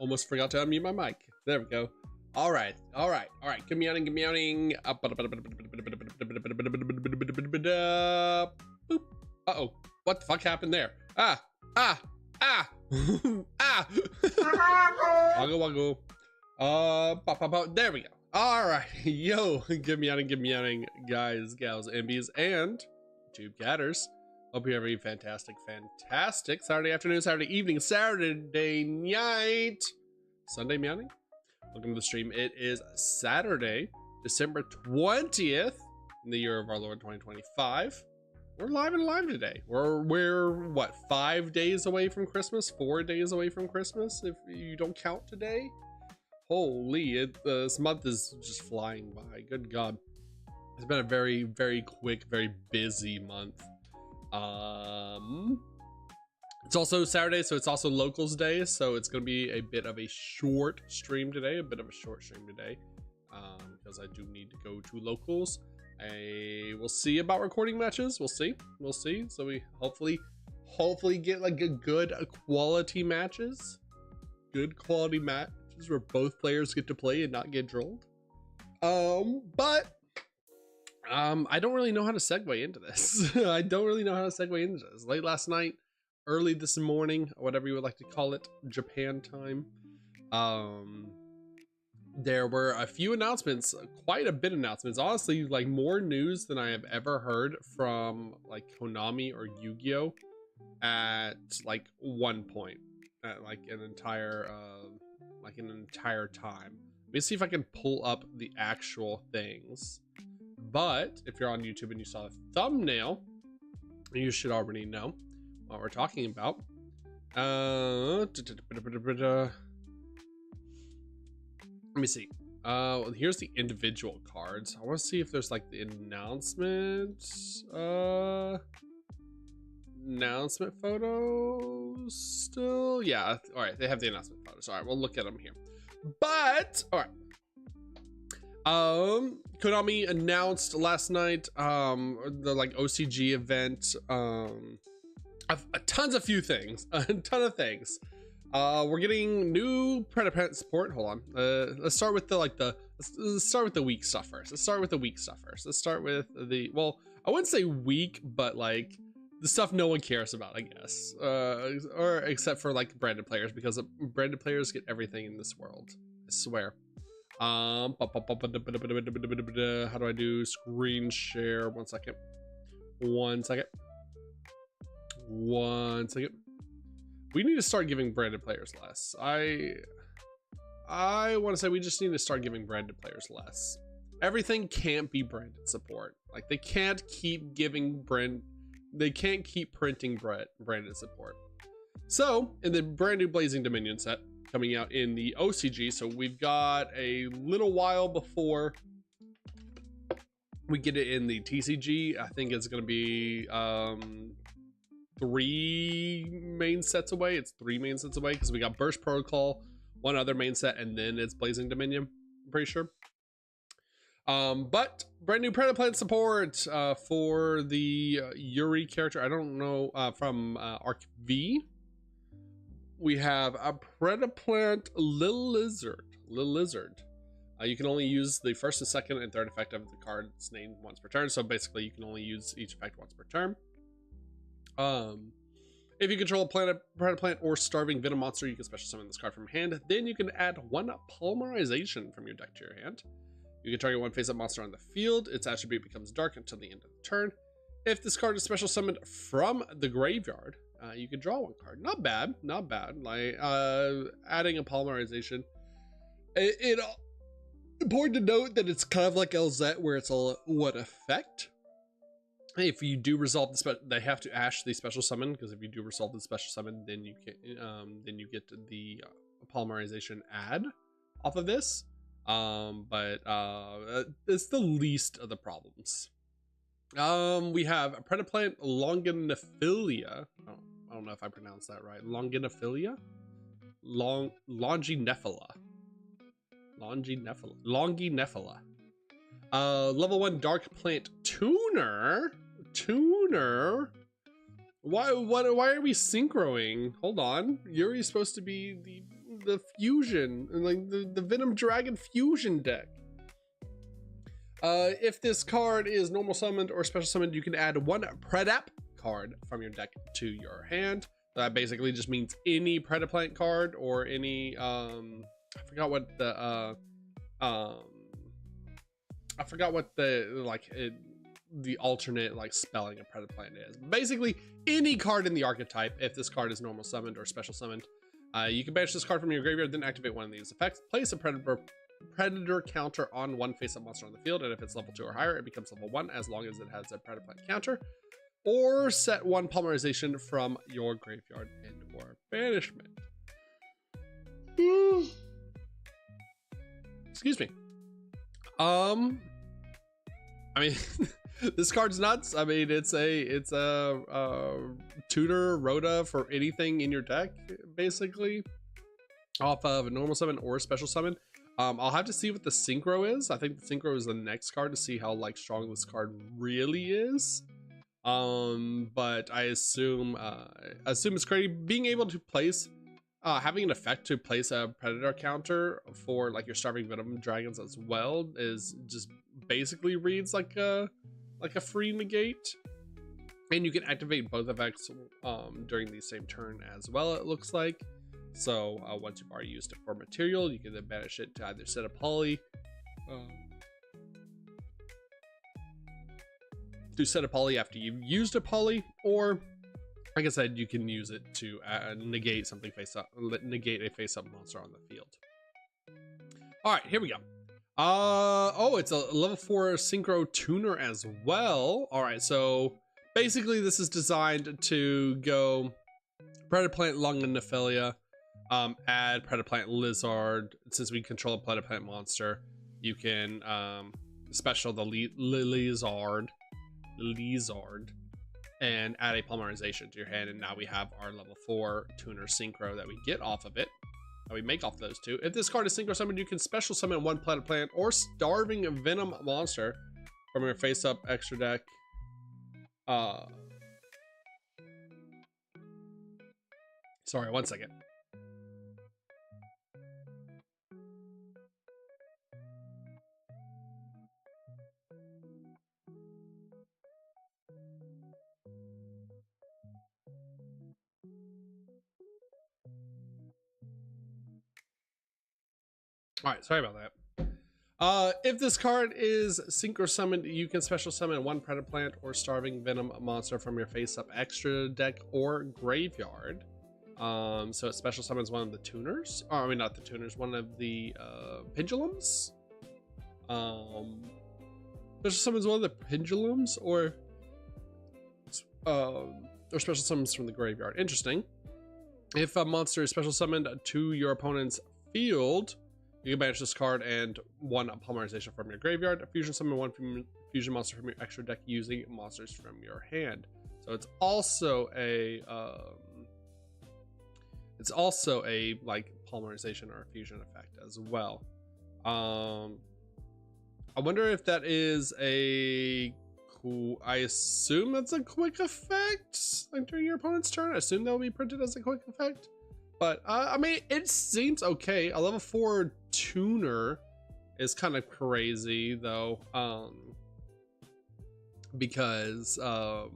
almost forgot to unmute my mic. There we go. All right. Good meowing, good meowing. Boop. Uh-oh. What the fuck happened there? Ah. Waggle. There we go. All right. Yo, good meowing, guys, gals, MBs, and tube catters. Hope you're having a fantastic Saturday afternoon, Saturday evening, Saturday night, Sunday meowing. Welcome to the stream. It is Saturday, December 20th in the year of our Lord 2025. We're live and alive today. We're what, 5 days away from Christmas? 4 days away from Christmas if you don't count today. Holy, this month is just flying by. Good God. It's been a very, very quick, very busy month. It's also Saturday, so it's also Locals Day, so it's gonna be a bit of a short stream today, because I do need to go to Locals. We'll see about recording matches. We'll see. So we hopefully get like a good quality matches, where both players get to play and not get trolled. But I don't really know how to segue into this. Late last night, early this morning, whatever you would like to call it, Japan time, there were a few announcements, quite a bit of announcements, honestly, like more news than I have ever heard from like Konami or Yugioh at like one point, at like an entire time. Let me see if I can pull up the actual things. But if you're on YouTube and you saw the thumbnail, you should already know what we're talking about. Let me see. Here's the individual cards. I want to see if there's like the announcement photos still. Yeah, all right, they have the announcement photos. All right, we'll look at them here. But all right, Konami announced last night the like OCG event, a ton of things. We're getting new Predator support. Hold on, let's start with the weak stuff first. Let's start with the, well, I wouldn't say weak, but like the stuff no one cares about, I guess, or except for like branded players, because branded players get everything in this world, I swear. How do I do screen share? One second. We need to start giving branded players less. I want to say we just need to start giving branded players less. Everything can't be branded support. Like they can't keep printing branded support. So in the brand new Blazing Dominion set coming out in the OCG, so we've got a little while before we get it in the TCG. I think it's going to be 3 main sets away. It's 3 main sets away because we got Burst Protocol, one other main set, and then it's Blazing Dominion, I'm pretty sure. But brand new Predaplant support for the Yuri character. I don't know, from Arc V. We have a Predaplant Little Lizard. You can only use the first and second and third effect of the card's name once per turn. So basically you can only use each effect once per turn. If you control a Predaplant or Starving Venom monster, you can special summon this card from your hand. Then you can add 1 Polymerization from your deck to your hand. You can target 1 face-up monster on the field. Its attribute becomes dark until the end of the turn. If this card is special summoned from the graveyard, you can draw 1 card. Not bad. Like adding a Polymerization. It important to note that it's kind of like LZ, where it's a one effect. If you do resolve the they have to ash the special summon, because if you do resolve the special summon, then you can you get the Polymerization add off of this. But it's the least of the problems. We have a Predaplant Longinephilia. I don't know if I pronounced that right. Longinephilia? Longinephila. Level 1 Dark Plant Tuner. Why are we synchroing? Hold on. Yuri's supposed to be the fusion, like the Venom Dragon fusion deck. If this card is normal summoned or special summoned, you can add one Predap card from your deck to your hand. That basically just means any Predaplant card or any I forgot what the the alternate like spelling of Predaplant is. Basically any card in the archetype. If this card is normal summoned or special summoned, you can banish this card from your graveyard, then activate one of these effects. Place a predator counter on one face-up monster on the field, and if it's level 2 or higher, it becomes level 1 as long as it has a Predaplant counter. Or set one polymerization from your graveyard and or banishment. Excuse me. I mean, this card's nuts. I mean, it's a tutor Rhoda for anything in your deck, basically, off of a normal summon or a special summon. I'll have to see what the synchro is. I think the synchro is the next card to see how like strong this card really is. But I assume it's crazy being able to place having an effect to place a predator counter for like your starving venom dragons as well is just basically reads like a free negate, and you can activate both effects during the same turn as well, it looks like. So once you've already used it for material, you can then banish it to either set a poly to set a poly after you've used a poly, or like I said, you can use it to negate something negate a face-up monster on the field. All right, here we go. Oh, it's a level 4 synchro tuner as well. All right, so basically this is designed to go Predaplant Longinophilia, add Predaplant Lizard. Since we control a Predaplant monster, you can special the Lizard and add a polymerization to your hand, and now we have our level 4 tuner synchro that we get off of it, that we make off those two. If this card is synchro summoned, you can special summon one Predaplant or starving venom monster from your face up extra deck. Sorry, one second. All right, sorry about that. If this card is synchro summoned, you can special summon one Predaplant or starving venom monster from your face up extra deck or graveyard. So it special summons one of the tuners, or I mean not the tuners, one of the pendulums. Special summons one of the pendulums, or special summons from the graveyard. Interesting. If a monster is special summoned to your opponent's field, you can banish this card and one polymerization from your graveyard. Fusion summon one fusion monster from your extra deck using monsters from your hand. So it's also a like polymerization or a fusion effect as well. I wonder if that is a cool. I assume that's a quick effect, like during your opponent's turn. I assume that will be printed as a quick effect. But I mean, it seems okay. A level 4 tuner is kind of crazy though, because I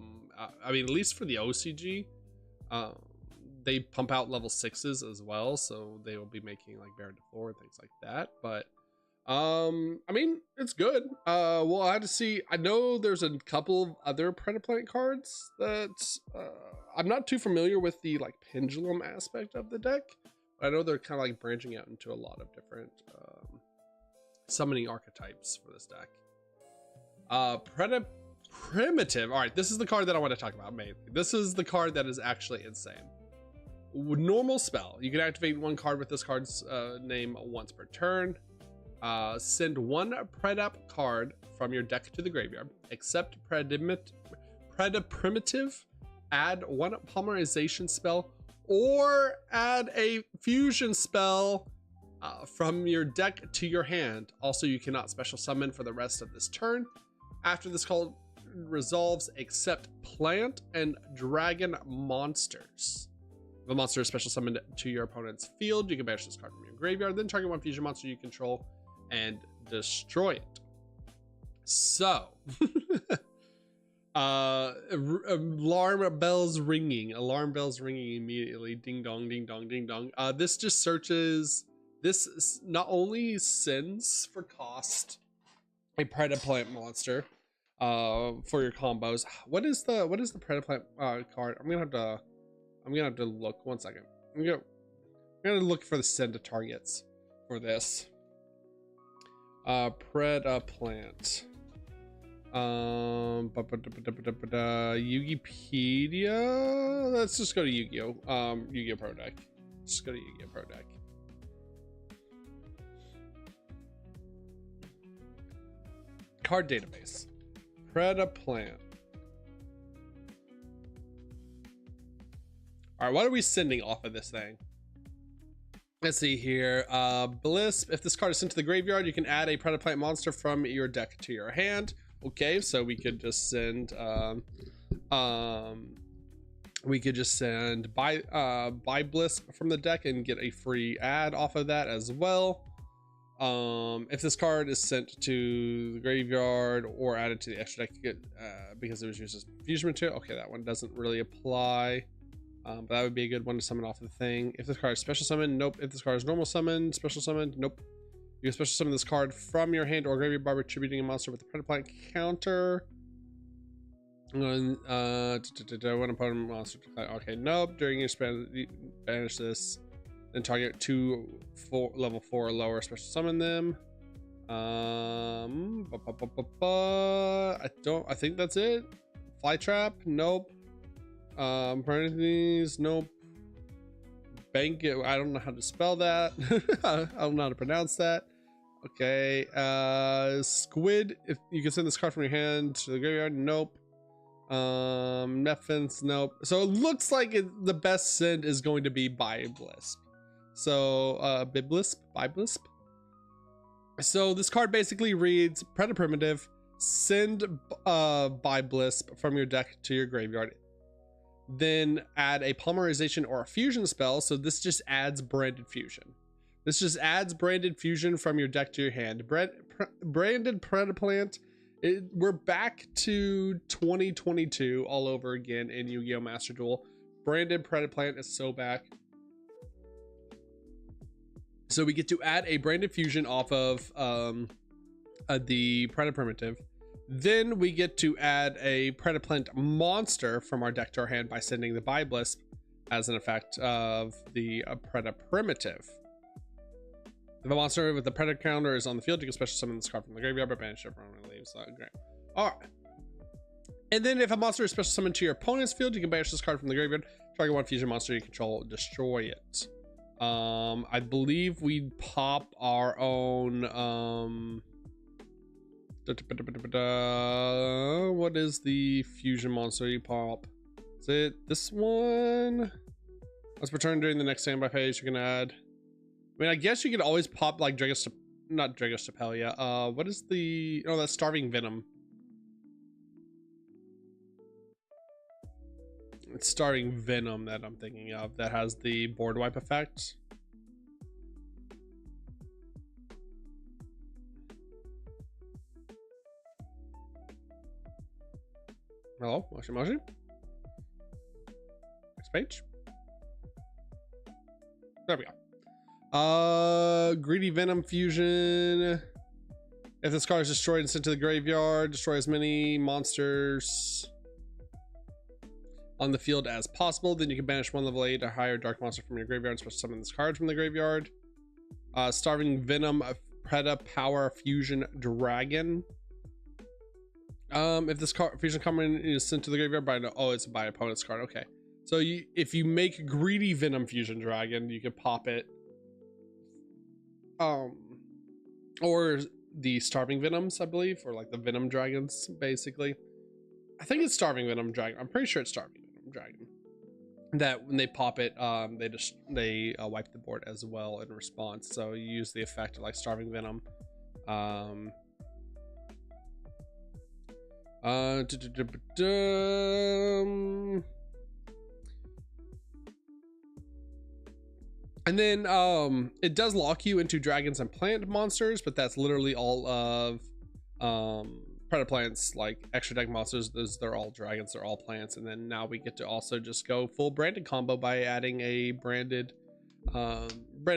mean, at least for the OCG, they pump out level 6s as well, so they will be making like Baron de Floor and things like that. But I mean, it's good. Well, I had to see. I know there's a couple of other Predaplant cards that I'm not too familiar with the like pendulum aspect of the deck. But I know they're kind of like branching out into a lot of different summoning archetypes for this deck. Primitive. All right, this is the card that I want to talk about mainly. This is the card that is actually insane. Normal spell. You can activate one card with this card's name once per turn. Send one Predap card from your deck to the graveyard, except Primitive, add one polymerization spell, or add a fusion spell from your deck to your hand. Also, you cannot special summon for the rest of this turn. After this call resolves, except plant and dragon monsters. If a monster is special summoned to your opponent's field, you can banish this card from your graveyard, then target one fusion monster you control and destroy it. So, alarm bells ringing immediately. Ding dong, ding dong, ding dong. This just searches. This not only sends for cost a Predaplant monster for your combos. What is the Predaplant card? I'm gonna have to look. 1 second. I'm gonna look for the send to targets for this. Predaplant. Yugipedia. Let's just go to Yu-Gi-Oh. Yu-Gi-Oh Pro Deck. Just go to Yu-Gi-Oh Pro Deck. Card database. Predaplant. All right, what are we sending off of this thing? Let's see here. Blisp. If this card is sent to the graveyard, you can add a Predaplant monster from your deck to your hand. Okay, so we could just send buy Blisp from the deck and get a free ad off of that as well. If this card is sent to the graveyard or added to the extra deck, because it was used as fusion material. Okay, that one doesn't really apply. But that would be a good one to summon off the thing. If this card is special summon, nope. If this card is normal summon, special summon, nope. You can special summon this card from your hand or graveyard by attributing a monster with a Predaplant counter. When opponent monster decline. Okay, nope. During your span, banish this. Then target 2 level 4 or lower, special summon them. I think that's it. Fly trap, nope. Parentheses, nope. Bank it, I don't know how to spell that. I don't know how to pronounce that. Okay, squid, if you can send this card from your hand to the graveyard, nope. Nephins, nope. So it looks like the best send is going to be Biblisp. So Biblisp. So this card basically reads Primitive, send Biblisp from your deck to your graveyard. Then add a polymerization or a fusion spell. So this just adds branded fusion. This just adds branded fusion from your deck to your hand. Branded Predaplant. We're back to 2022 all over again in Yu-Gi-Oh! Master Duel. Branded Predaplant is so back. So we get to add a branded fusion off of the Primitive. Then we get to add a Predaplant monster from our deck to our hand by sending the Biblisp as an effect of the Primitive. If a monster with the Predator counter is on the field, you can special summon this card from the graveyard, but banish it permanently. So great. All right. And then if a monster is special summoned to your opponent's field, you can banish this card from the graveyard. Target one fusion monster you control, destroy it. I believe we pop our own. What is the fusion monster you pop? Is it this one? Let's return during the next standby phase. You can add. I mean, I guess you could always pop like not Dragostapelia. What is the? Oh, that's Starving Venom. It's Starving Venom that I'm thinking of. That has the board wipe effect. Hello, Moshi. Next page. There we go. Greedy Venom fusion. If this card is destroyed and sent to the graveyard, destroy as many monsters on the field as possible. Then you can banish one level 8 or higher dark monster from your graveyard and special summon this card from the graveyard. Starving Venom, Preda Power Fusion Dragon. If this card fusion common is sent to the graveyard by it's by opponent's card. Okay, so if you make Greedy Venom Fusion Dragon, you can pop it. Or the Starving Venoms, I believe, or like the Venom Dragons, basically. I think it's Starving Venom Dragon. I'm pretty sure it's Starving Venom Dragon. That when they pop it, they wipe the board as well in response. So you use the effect of like Starving Venom. And then it does lock you into dragons and plant monsters, but that's literally all of Predaplants, like extra deck monsters. They're all dragons, they're all plants. And then now we get to also just go full branded combo by adding a branded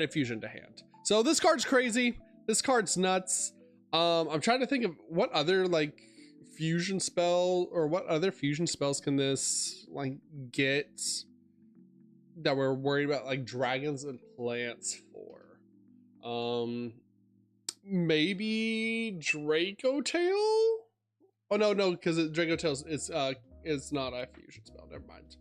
fusion to hand. So this card's crazy. This card's nuts. I'm trying to think of what other like fusion spell or what other fusion spells can this like get that we're worried about, like dragons and plants for. Maybe Draco Tail? Oh no, because Draco Tail is not a fusion spell. Never mind.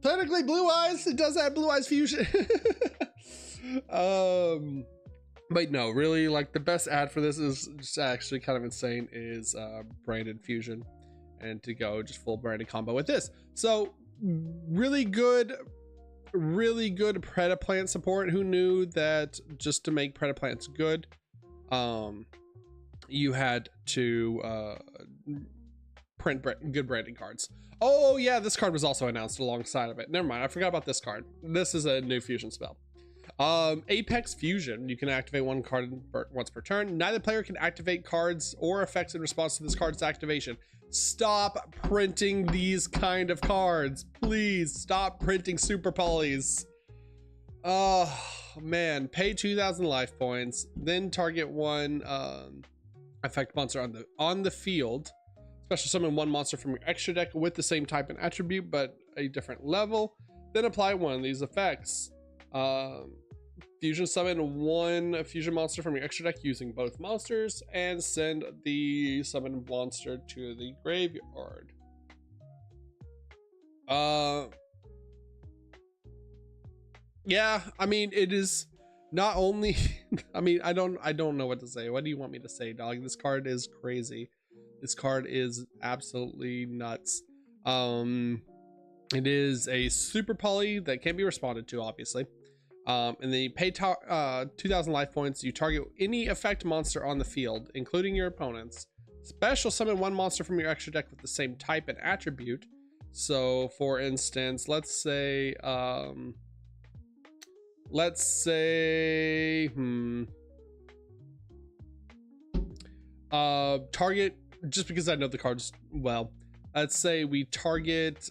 Technically Blue Eyes, it does have Blue Eyes fusion. But no, really, like the best ad for this is just actually kind of insane is branded fusion, and to go just full branded combo with this. So really good Predaplant support. Who knew that just to make Predaplants good, you had to print good branding cards. Oh yeah, this card was also announced alongside of it. Never mind, I forgot about this card. This is a new fusion spell. Apex Fusion. You can activate one card once per turn. Neither player can activate cards or effects in response to this card's activation. Stop printing these kind of cards. Please stop printing super polys. Oh man, pay 2,000 life points, then target one effect monster on the field. Special summon one monster from your extra deck with the same type and attribute but a different level. Then apply one of these effects. Fusion summon one fusion monster from your extra deck using both monsters and send the summoned monster to the graveyard. Yeah, I mean it is not only I mean I don't know what to say. What do you want me to say, dog? This card is crazy. This card is absolutely nuts. It is a super poly that can be responded to, obviously. And then you pay 2,000 life points. You target any effect monster on the field, including your opponents. Special summon one monster from your extra deck with the same type and attribute. So, for instance, let's say target, just because I know the cards well, let's say we target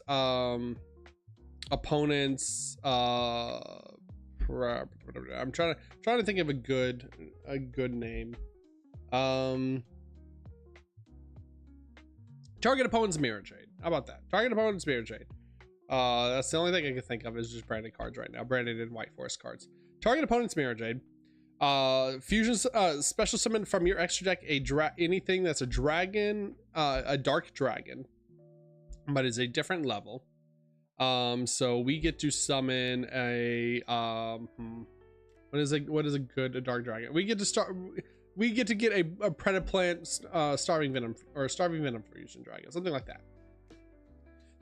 opponents. I'm trying to think of a good name. Target opponent's Mirror Jade. How about that? Target opponent's Mirror Jade. That's the only thing I can think of is just branded cards right now. Branded and White Forest cards. Target opponent's Mirror Jade. Fusion special summon from your extra deck anything that's a dragon, a dark dragon, but is a different level. So we get to summon a what is a good dark dragon? We get to get a Predaplant starving venom fusion dragon, something like that.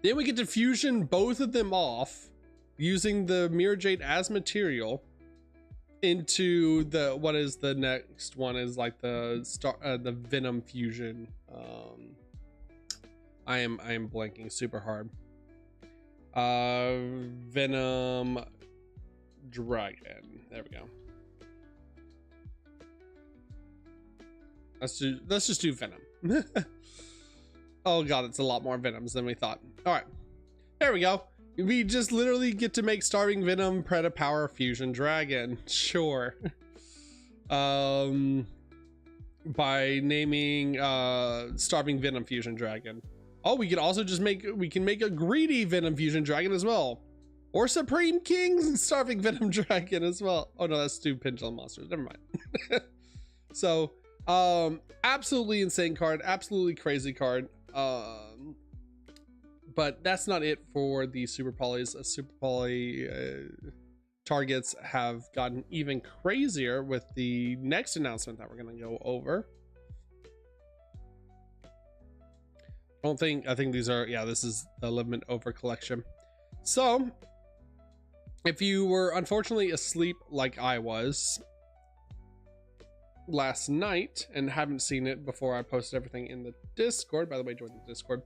Then we get to fusion both of them off using the Mirror Jade as material into what is the next one is like the Venom fusion. I am blanking super hard. Venom dragon. There we go. Let's just do Venom. Oh god, it's a lot more Venoms than we thought. All right, there we go. We just literally get to make Starving Venom Preda Power Fusion Dragon. Sure. By naming Starving Venom Fusion Dragon. Oh, we can also just make a Greedy Venom Fusion Dragon as well. Or Supreme King Starving Venom Dragon as well. Oh no, that's two Pendulum monsters. Never mind. So, absolutely insane card, absolutely crazy card. But that's not it for the Super Polys. Super Poly targets have gotten even crazier with the next announcement that we're going to go over. I think these are, yeah, this is the Limit Over collection. So, if you were unfortunately asleep like I was last night and haven't seen it before I posted everything in the Discord, by the way, join the Discord.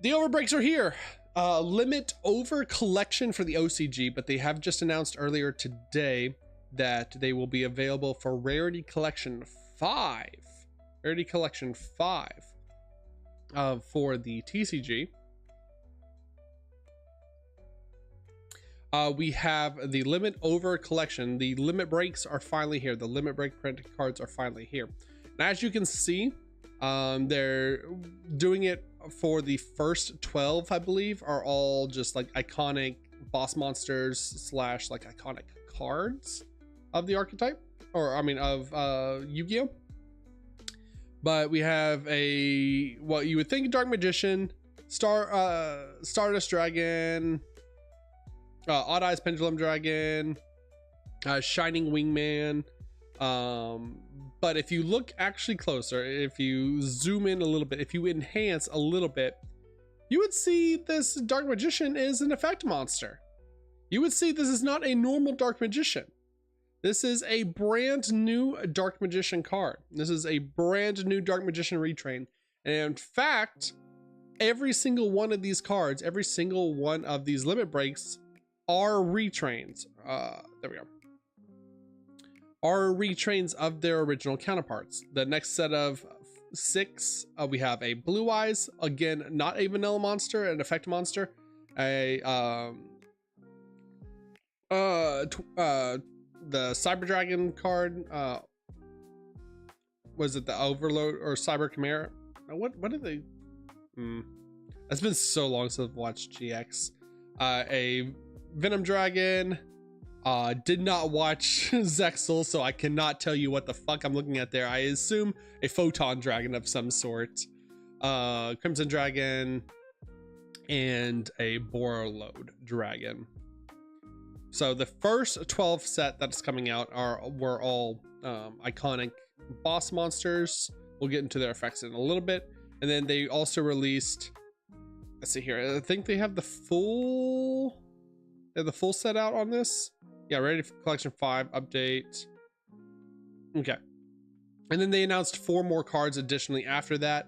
The overbreaks are here. Limit over collection for the OCG, but they have just announced earlier today that they will be available for Rarity Collection 5. Rarity Collection 5 for the TCG. We have the limit over collection. The limit breaks are finally here. The limit break printed cards are finally here. And as you can see, they're doing it for the first 12, I believe, are all just like iconic boss monsters slash like iconic cards of the archetype, or I mean of Yu-Gi-Oh. But we have a what you would think Dark Magician, Stardust Dragon, Odd Eyes Pendulum Dragon, Shining Wingman. But if you look actually closer, if you zoom in a little bit, if you enhance a little bit, you would see this Dark Magician is an effect monster. You would see this is not a normal Dark Magician. This is a brand new Dark Magician card. This is a brand new Dark Magician retrain. And in fact, every single one of these cards, every single one of these limit breaks are retrains. There we go. Are retrains of their original counterparts. The next set of 6, we have a Blue Eyes, again, not a vanilla monster, an effect monster, a the Cyber Dragon card, was it the Overload or Cyber Chimera? What are they? It's been so long since I've watched GX. A Venom Dragon. Did not watch Zexal, so I cannot tell you what the fuck I'm looking at there. I assume a Photon Dragon of some sort. Crimson Dragon and a Borload Dragon. So the first 12 set that's coming out were all iconic boss monsters. We'll get into their effects in a little bit. And then they also released, let's see here, I think they have the full set out on this. Yeah, ready for collection 5 update. Okay. And then they announced 4 more cards additionally after that,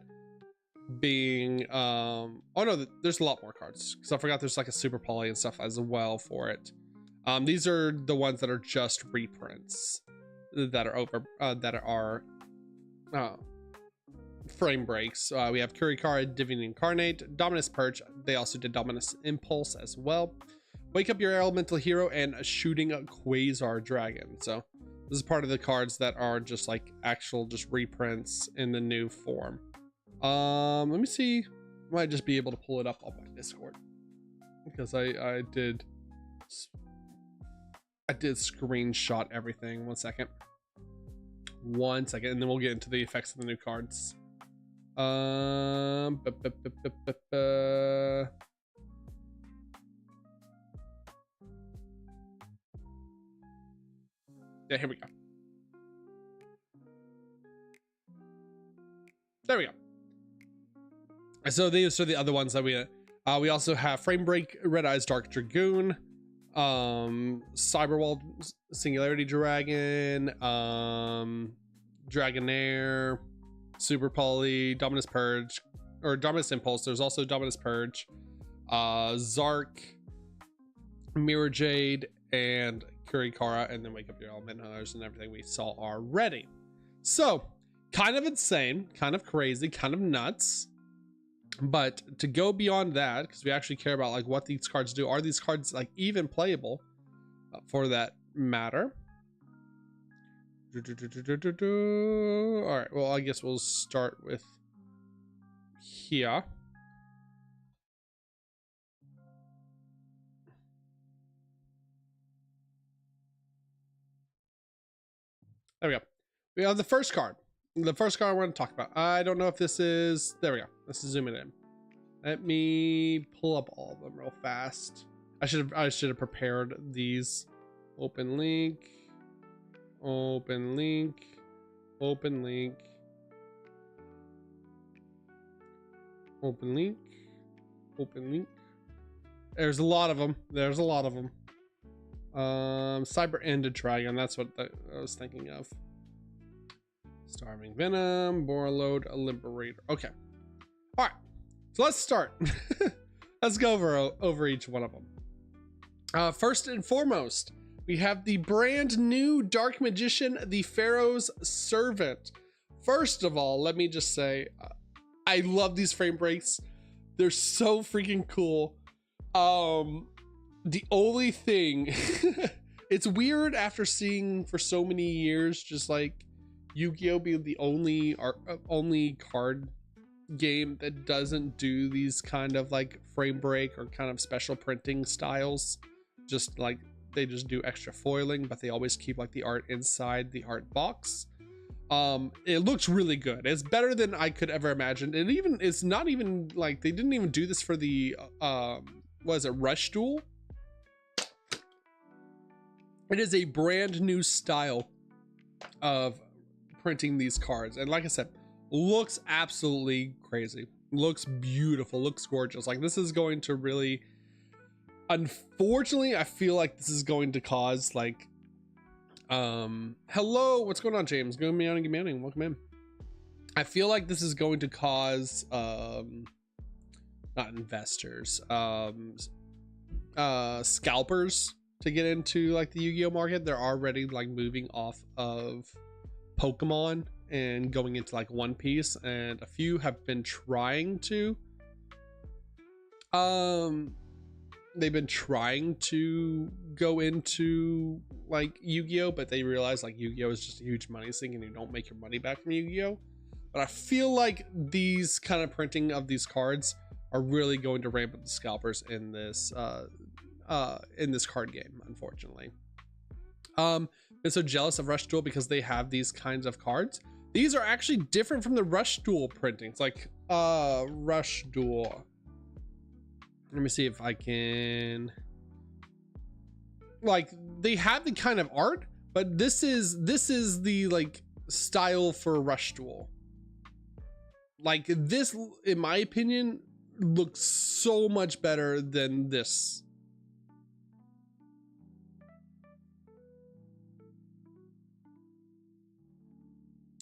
being oh no, there's a lot more cards because I forgot there's like a super poly and stuff as well for it. These are the ones that are just reprints that are frame breaks. We have Kurikara, Divian Incarnate, Dominus Purge. They also did Dominus Impulse as well. Wake Up Your Elemental Hero, and Shooting a Quasar Dragon. So this is part of the cards that are just like actual just reprints in the new form. Let me see. I might just be able to pull it up on my Discord because I did screenshot everything. One second, and then we'll get into the effects of the new cards. Yeah, here we go. There we go. So these are the other ones that we also have Frame Break, Red Eyes Dark Dragoon, Cyberwall Singularity Dragon, Dragonair, Super Poly, Dominus Purge, or Dominus Impulse. There's also Dominus Purge, Zark, Mirror Jade, and Kurikara, and then Wake Up Your Elementals and everything we saw already. So kind of insane, kind of crazy, kind of nuts. But to go beyond that, because we actually care about like what these cards do, are these cards like even playable for that matter? All right, well, I guess we'll start with here. There we go. We have the first card. The first card I want to talk about. I don't know if this is... There we go. Let's zoom it in. Let me pull up all of them real fast. I should have prepared these. Open link. Open link. Open link. Open link. Open link. There's a lot of them. There's a lot of them. Cyber Ended Dragon. That's what I was thinking of. Starving Venom, Borload, a Liberator. Okay. All right. So let's start. Let's go over each one of them. First and foremost, we have the brand new Dark Magician, the Pharaoh's Servant. First of all, let me just say, I love these frame breaks. They're so freaking cool. The only thing, it's weird after seeing for so many years, just like Yu-Gi-Oh being the only card game that doesn't do these kind of like frame break or kind of special printing styles. Just like they just do extra foiling, but they always keep like the art inside the art box. It looks really good. It's better than I could ever imagine. And even it's not even like they didn't even do this for the what is it, Rush Duel? It is a brand new style of printing these cards, and like I said, looks absolutely crazy, looks beautiful, looks gorgeous. Like this is going to really, unfortunately, I feel like this is going to cause like hello, what's going on, James? Good morning, welcome in. I feel like this is going to cause not investors, scalpers to get into like the Yu-Gi-Oh market. They're already like moving off of Pokemon and going into like One Piece, and a few have been trying to they've been trying to go into like Yu-Gi-Oh, but they realize like Yu-Gi-Oh is just a huge money sink and you don't make your money back from Yu-Gi-Oh. But I feel like these kind of printing of these cards are really going to ramp up the scalpers in this card game, unfortunately. Been so jealous of Rush Duel because they have these kinds of cards. These are actually different from the Rush Duel printing. It's like Rush Duel. Let me see if I can, like, they have the kind of art, but this is the like style for Rush Duel. Like this, in my opinion, looks so much better than this.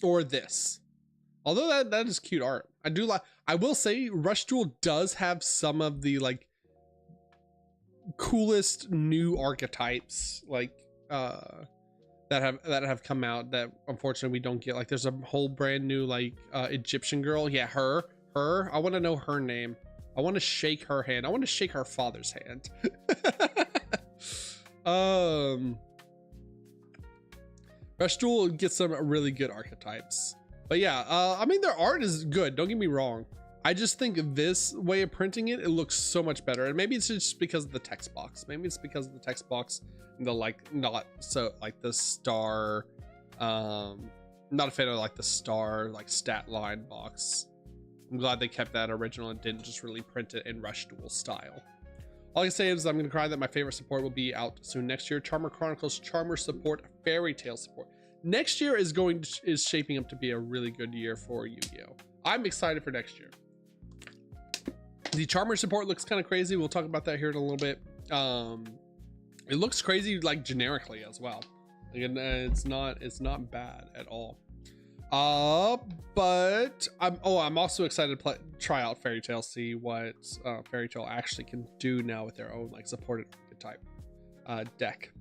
Or this, although that is cute art. I do like, I will say Rush Duel does have some of the like coolest new archetypes like that have come out that unfortunately we don't get. Like there's a whole brand new like Egyptian girl. Yeah, her I want to know her name. I want to shake her hand. I want to shake her father's hand. Rush Duel gets some really good archetypes, but yeah, I mean their art is good, don't get me wrong. I just think this way of printing it looks so much better, and maybe it's just because of the text box. Maybe it's because of the text box and the like, not so like the star, not a fan of like the star like stat line box. I'm glad they kept that original and didn't just really print it in Rush Duel style. All I can say is I'm going to cry that my favorite support will be out soon next year. Charmer Chronicles, Charmer support, Fairy Tale support. Next year is shaping up to be a really good year for Yu-Gi-Oh. I'm excited for next year. The Charmer support looks kind of crazy. We'll talk about that here in a little bit. It looks crazy like generically as well. Again, it's not bad at all. But I'm also excited to try out Fairy Tale, see what Fairy Tale actually can do now with their own like supported type deck.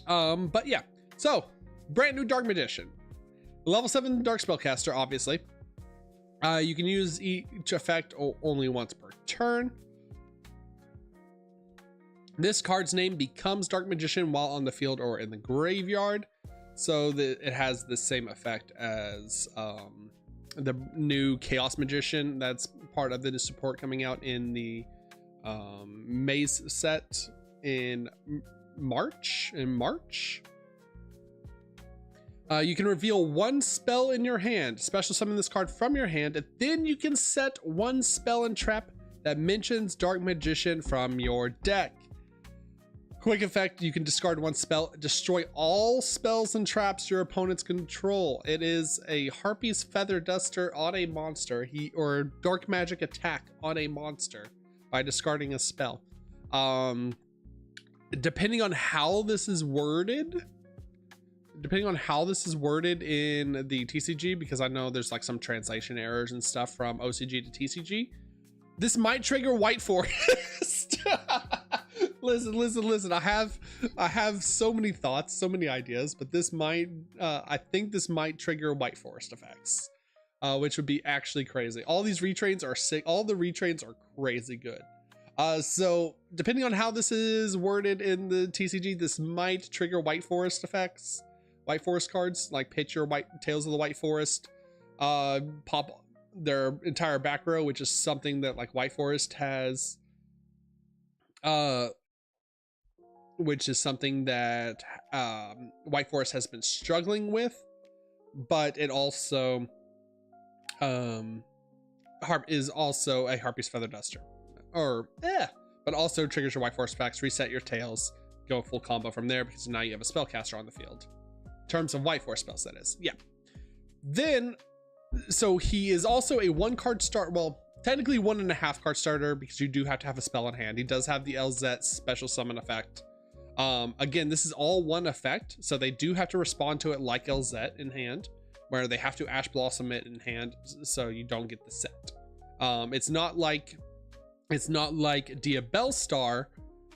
But yeah, so brand new Dark Magician, level 7 Dark Spellcaster. Obviously, you can use each effect only once per turn. This card's name becomes Dark Magician while on the field or in the graveyard. So it has the same effect as the new Chaos Magician that's part of the support coming out in the Maze set in March. You can reveal one spell in your hand, special summon this card from your hand, and then you can set one spell and trap that mentions Dark Magician from your deck. Quick effect, you can discard one spell, destroy all spells and traps your opponents control. It is a Harpy's Feather Duster on a monster, or dark magic attack on a monster by discarding a spell. Depending on how this is worded in the TCG, because I know there's like some translation errors and stuff from OCG to TCG. This might trigger White Forest. Listen. I have so many thoughts, so many ideas, but this might, I think this might trigger White Forest effects, which would be actually crazy. All these retrains are sick. All the retrains are crazy good. So depending on how this is worded in the TCG, this might trigger White Forest effects, White Forest cards, like pitch your white Tales of the White Forest, pop their entire back row, which is something that like White Forest has, which is something that White Forest has been struggling with, but it also is also a Harpy's Feather Duster, but also triggers your White Forest effects, reset your Tails, go full combo from there, because now you have a spellcaster on the field. In terms of White Forest spells, that is. Yeah. Then, so he is also a 1-card start. Well, technically 1.5 card starter, because you do have to have a spell in hand. He does have the LZ special summon effect. Again, this is all one effect, so they do have to respond to it like LZ in hand, where they have to Ash Blossom it in hand, so you don't get the set. It's not like Diabellstar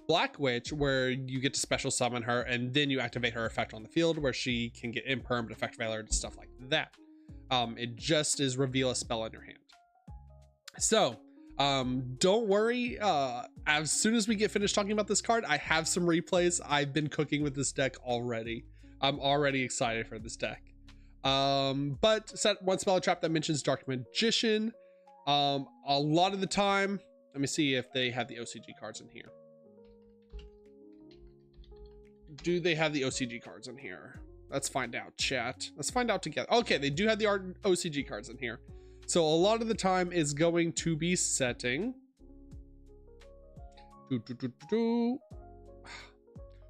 Black Witch, where you get to special summon her and then you activate her effect on the field, where she can get impermed, effect valor, and stuff like that. It just is reveal a spell in your hand. So don't worry, as soon as we get finished talking about this card, I have some replays. I've been cooking with this deck already. I'm already excited for this deck. But set one spell trap that mentions Dark Magician. A lot of the time, let me see if they have the OCG cards in here. Do they have the OCG cards in here? Let's find out, chat. Let's find out together. Okay, they do have the OCG cards in here. So a lot of the time is going to be setting.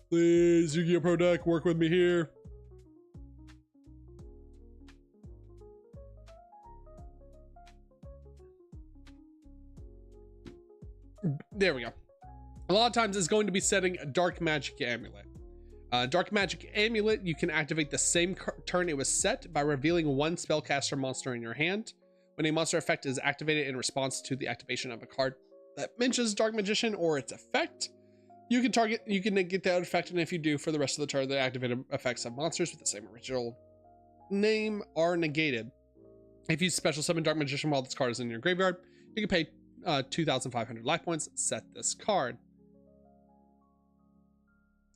Please, Yugioh Pro Deck, work with me here. There we go. A lot of times it's going to be setting a Dark Magic Amulet. Dark Magic Amulet, you can activate the same turn it was set by revealing one spellcaster monster in your hand. When a monster effect is activated in response to the activation of a card that mentions Dark Magician or its effect, you can get that effect, and if you do, for the rest of the turn, the activated effects of monsters with the same original name are negated. If you special summon Dark Magician while this card is in your graveyard, you can pay 2,500 life points, set this card.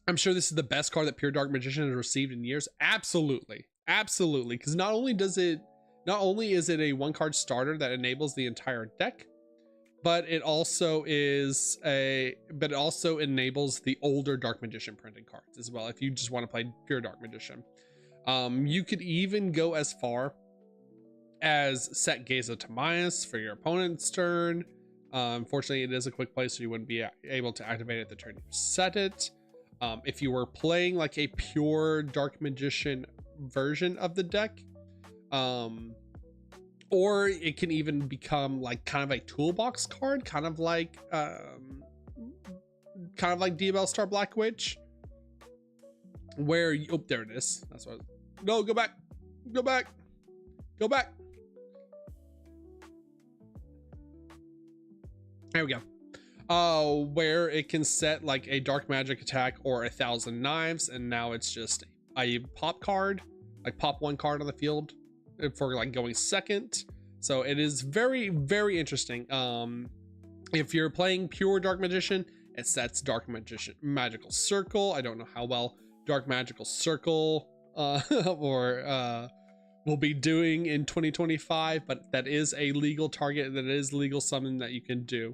I'm sure this is the best card that Pure Dark Magician has received in years. Absolutely, because not only is it a 1-card starter that enables the entire deck, but it also enables the older Dark Magician printing cards as well, if you just want to play Pure Dark Magician. You could even go as far as set Gaze of Timaeus for your opponent's turn. Unfortunately, it is a quick play, so you wouldn't be able to activate it the turn you set it. If you were playing like a pure Dark Magician version of the deck, or it can even become like kind of a toolbox card, kind of like Diabellstar Black Witch, where you, oh, there it is. That's what. No, go back. There we go. Where it can set like a Dark Magic attack or 1,000 Knives, and now it's just a pop card, like pop 1 card on the field for like going second. So it is very, very interesting. If you're playing pure Dark Magician, it sets Dark Magical Circle. I don't know how well Dark Magical Circle will be doing in 2025, but that is a legal target, that is legal summon that you can do.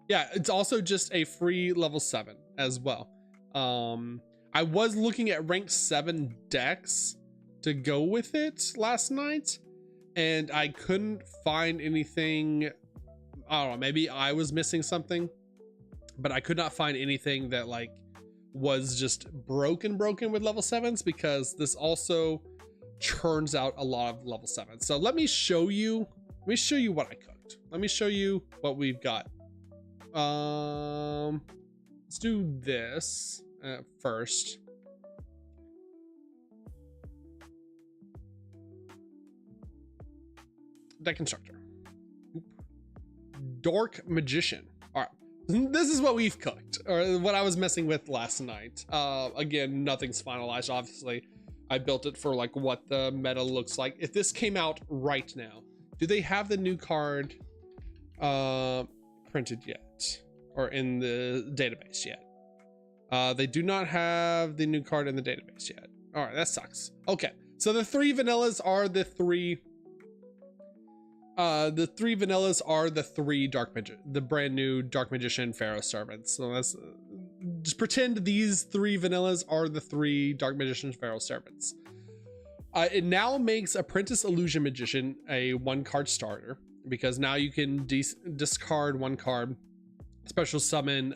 Yeah, it's also just a free level 7 as well. I was looking at ranked 7 decks to go with it last night, and I couldn't find anything. I don't know, maybe I was missing something, but I could not find anything that like was just broken with level 7s, because this also churns out a lot of level 7s. So let me show you what I cooked. Let me show you what we've got. Let's do this first. Deck constructor. Dark Magician. All right, this is what we've cooked, or what I was messing with last night. Again, nothing's finalized, obviously. I built it for like what the meta looks like. If this came out right now, do they have the new card printed yet, or in the database yet? They do not have the new card in the database yet. All right, that sucks. Okay, so the three vanillas are the three the brand new Dark Magician Pharaoh servants. So let's just pretend these three vanillas are the three Dark Magician Pharaoh servants. It now makes Apprentice Illusion Magician a 1-card starter, because now you can discard 1 card, special summon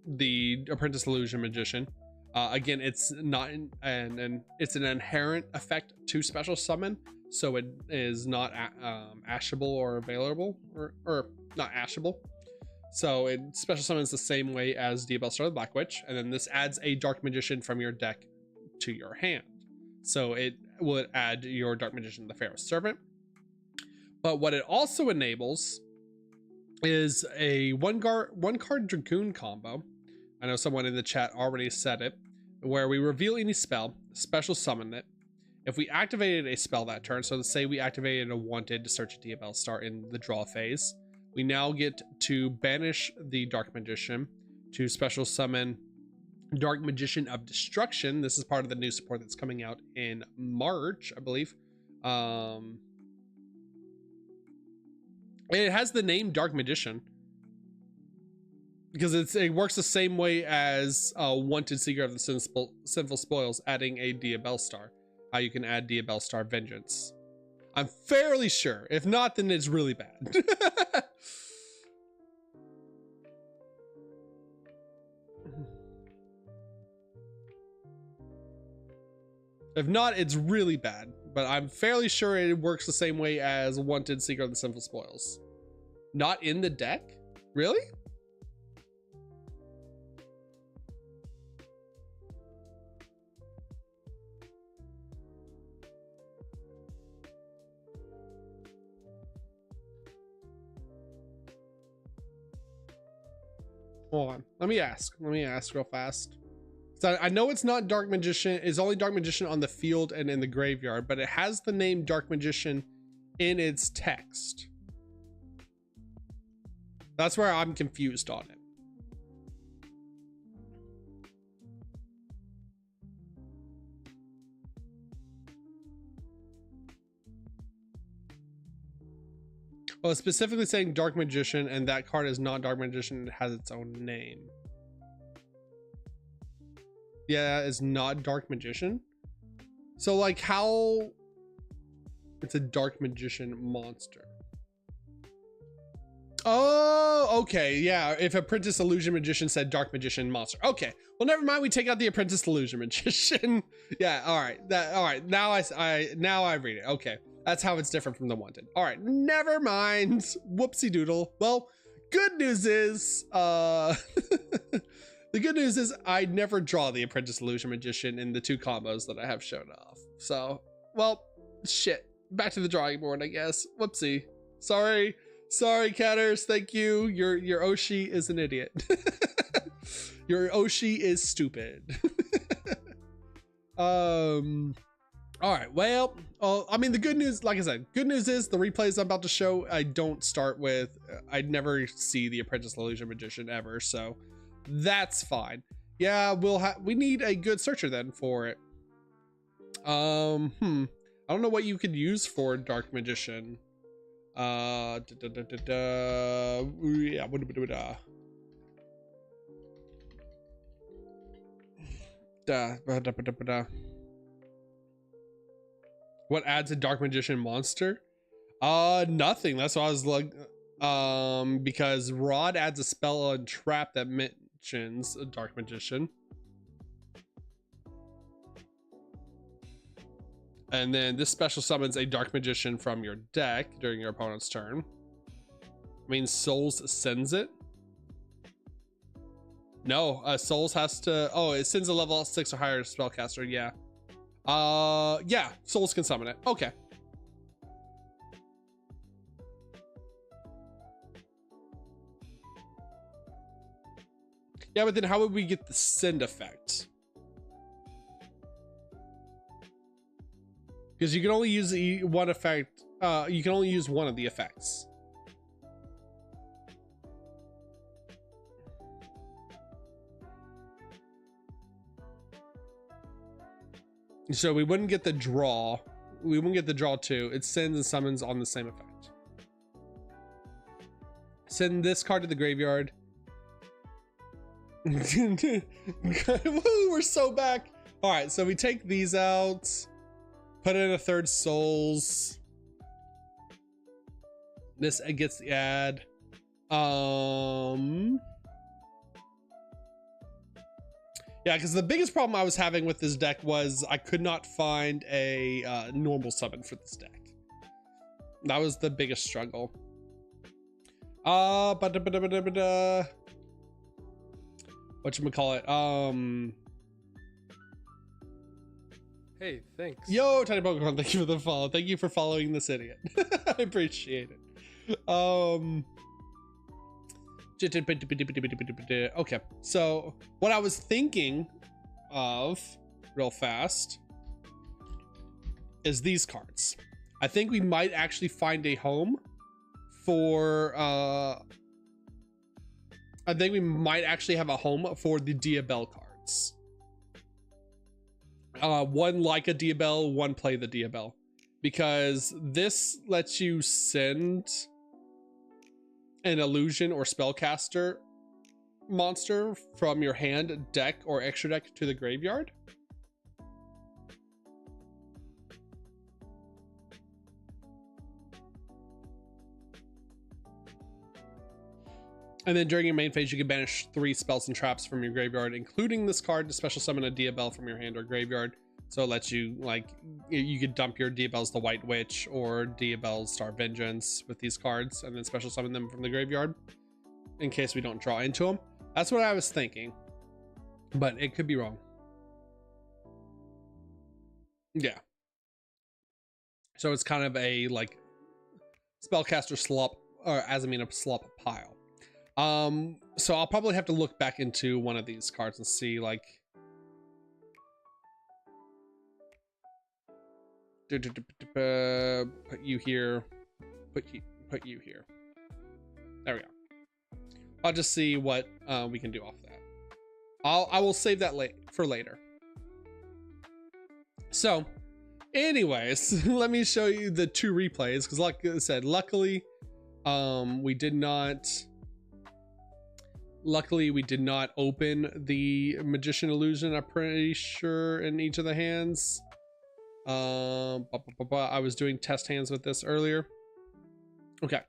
the Apprentice Illusion Magician. Again, it's not it's an inherent effect to special summon, so it is not ashable or available, or not ashable. So it special summons the same way as DBL Star the Black Witch, and then this adds a Dark Magician from your deck to your hand. So it would add your Dark Magician, the Pharaoh Servant. But what it also enables is a one card Dragoon combo. I know someone in the chat already said it, where we reveal any spell, special summon it. If we activated a spell that turn, so let's say we activated a wanted to search a DBL Star in the draw phase, we now get to banish the Dark Magician, to special summon Dark Magician of Destruction. This is part of the new support that's coming out in March, I believe. It has the name Dark Magician because it works the same way as Wanted Seeker of the Sinful Spoils, adding a DBL Star. How you can add DBL Star Vengeance. I'm fairly sure. If not, then it's really bad. If not, it's really bad, but I'm fairly sure it works the same way as Wanted Seeker of the Sinful Spoils. Not in the deck? Really? Hold on. Let me ask real fast. So I know it's not Dark Magician. It's only Dark Magician on the field and in the graveyard, but it has the name Dark Magician in its text. That's where I'm confused on it. Well, it's specifically saying Dark Magician, and that card is not Dark Magician. It has its own name. Yeah, it's not Dark Magician. So like how it's a Dark Magician monster. Oh, okay. Yeah. If Apprentice Illusion Magician said Dark Magician monster. Okay. Well, never mind. We take out the Apprentice Illusion Magician. Yeah. All right. All right. Now I read it. Okay. That's how it's different from the Wanted. All right. Never mind. Whoopsie doodle. Well, good news is, the good news is I never draw the Apprentice Illusion Magician in the 2 combos that I have shown off. So, well, shit. Back to the drawing board, I guess. Whoopsie. Sorry, Catters. Thank you. Your Oshi is an idiot. Your Oshi is stupid. All right. Well, I mean, the good news, like I said, good news is the replays I'm about to show, I don't start with, I'd never see the Apprentice Illusion Magician ever. So that's fine. Yeah, we need a good searcher then for it. I don't know what you could use for Dark Magician. Yeah, what adds a Dark Magician monster? Nothing. That's why I was like, because Rod adds a spell and trap that mentions a Dark Magician. And then this special summons a Dark Magician from your deck during your opponent's turn. I mean, Souls sends it. No, Souls has to, oh, it sends a level 6 or higher spellcaster. Yeah. Yeah, Souls can summon it. Okay. Yeah, but then how would we get the send effect? Because you can only use one effect. You can only use one of the effects. So we wouldn't get the draw. We wouldn't get the draw too. It sends and summons on the same effect. Send this card to the graveyard. Woo, we're so back. All right, so we take these out. Put in a third souls. This gets the add. Yeah, because the biggest problem I was having with this deck was I could not find a normal summon for this deck. That was the biggest struggle. Whatchamacallit? Hey, thanks. Yo, Tiny Pokemon, thank you for the follow. Thank you for following this idiot. I appreciate it. Okay, so what I was thinking of real fast is these cards. I think we might actually find a home for I think we might actually have a home for the Diabell cards. One like a Diabell, one play the Diabell, because this lets you send an illusion or spellcaster monster from your hand, deck, or extra deck to the graveyard. And then during your main phase, you can banish 3 spells and traps from your graveyard, including this card to special summon a Diabell from your hand or graveyard. So it lets you, like, you could dump your Diabell's the White Witch or Diabell's Star Vengeance with these cards and then special summon them from the graveyard in case we don't draw into them. That's what I was thinking, but it could be wrong. Yeah. So it's kind of a, like, spellcaster slop, or as I mean a slop pile. So I'll probably have to look back into one of these cards and see, like, put you here, put you here. There we go. I'll just see what we can do off that. I will save that for later. So anyways, let me show you the 2 replays, because like I said, luckily we did not open the Magician Illusion, I'm pretty sure, in each of the hands. I was doing test hands with this earlier. Okay.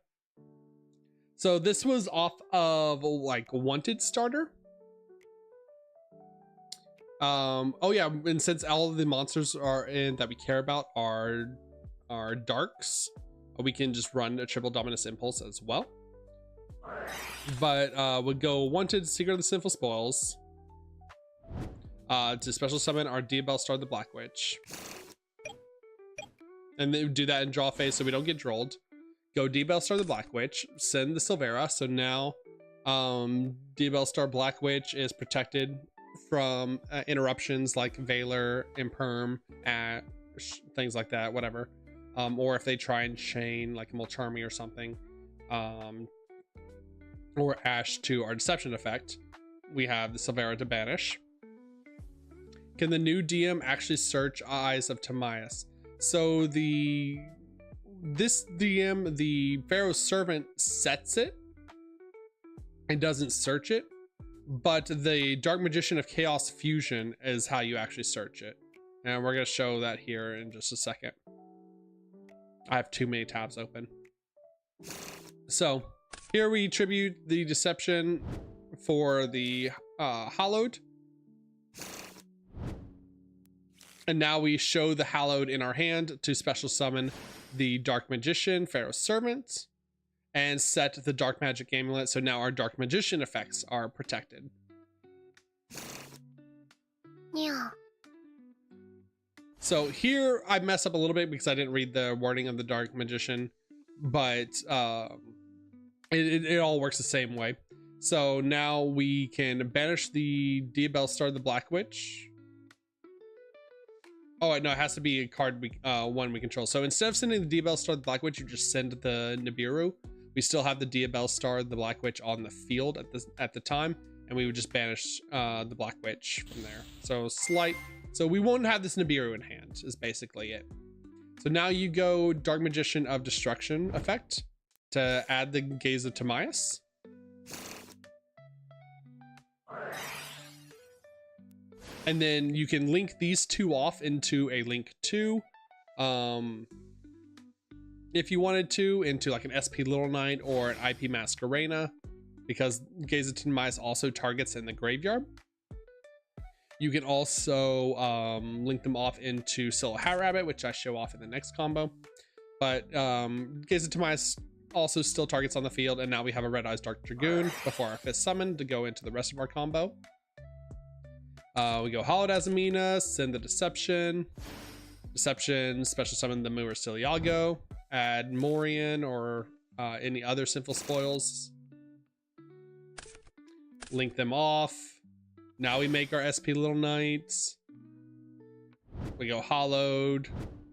So this was off of, like, Wanted starter. Oh yeah, and since all of the monsters are in that we care about are darks, we can just run a triple Dominus Impulse as well. But we'll go Wanted, Secret of the Sinful Spoils, to special summon our Diabell Star the Black Witch, and then do that in draw phase so we don't get drolled. Go Diabell Star the Black Witch, send the Silvera, so now Diabell Star Black Witch is protected from interruptions like Valor, Imperm, things like that, whatever. Or if they try and chain like Mulcharmy or something, or Ash to our Deception effect, we have the Silvera to banish. Can the new DM actually search Eyes of Timaeus? So this DM, the Pharaoh's Servant, sets it and doesn't search it, but the Dark Magician of Chaos Fusion is how you actually search it. And we're going to show that here in just a second. I have too many tabs open. So here we tribute the Deception for the Hallowed. And now we show the Hallowed in our hand to special summon the Dark Magician, Pharaoh's Servant, and set the Dark Magic Amulet. So now our Dark Magician effects are protected. Yeah. So here I mess up a little bit because I didn't read the wording of the Dark Magician, but it all works the same way. So now we can banish the Diabellstar the Black Witch. Oh wait, no, it has to be a card one we control. So instead of sending the Diabellstar the Black Witch, you just send the Nibiru. We still have the Diabellstar the Black Witch on the field at the time, and we would just banish the Black Witch from there. So we won't have this Nibiru in hand is basically it. So now you go Dark Magician of Destruction effect to add the Gaze of Timaeus. And then you can link these two off into a link 2. If you wanted to, into like an SP Little Knight or an IP Masquerena, because Gaze of Timaeus also targets in the graveyard. You can also link them off into Silhouette Hat Rabbit, which I show off in the next combo. But Gaze of Timaeus also still targets on the field, and now we have a Red Eyes Dark Dragoon before our 5th summon to go into the rest of our combo. We go Hollowed Azamina, send the Deception, special summon the Yugioh, add Morian or any other Sinful Spoils, link them off. Now we make our SP Little Knights. We go Hollowed,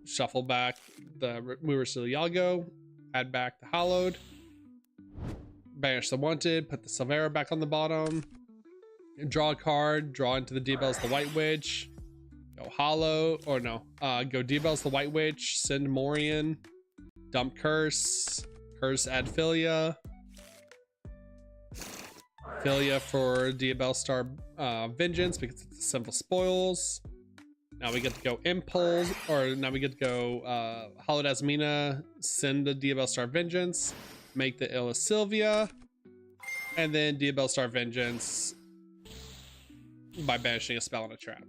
shuffle back the Yugioh, add back the Hollowed, banish the Wanted, put the Silvera back on the bottom, draw a card, draw into the Diabell's the White Witch, go Hollow, or no, go Diabell's the White Witch, send Morian, dump Curse, add Philia for Diabellstar Vengeance because it's Sinful Spoils. Now we get to go Impulse, or now we get to go Hollowed Azamina, send the Diabellstar Vengeance, make the Illa Sylvia, and then Diabellstar Vengeance by banishing a spell and a trap.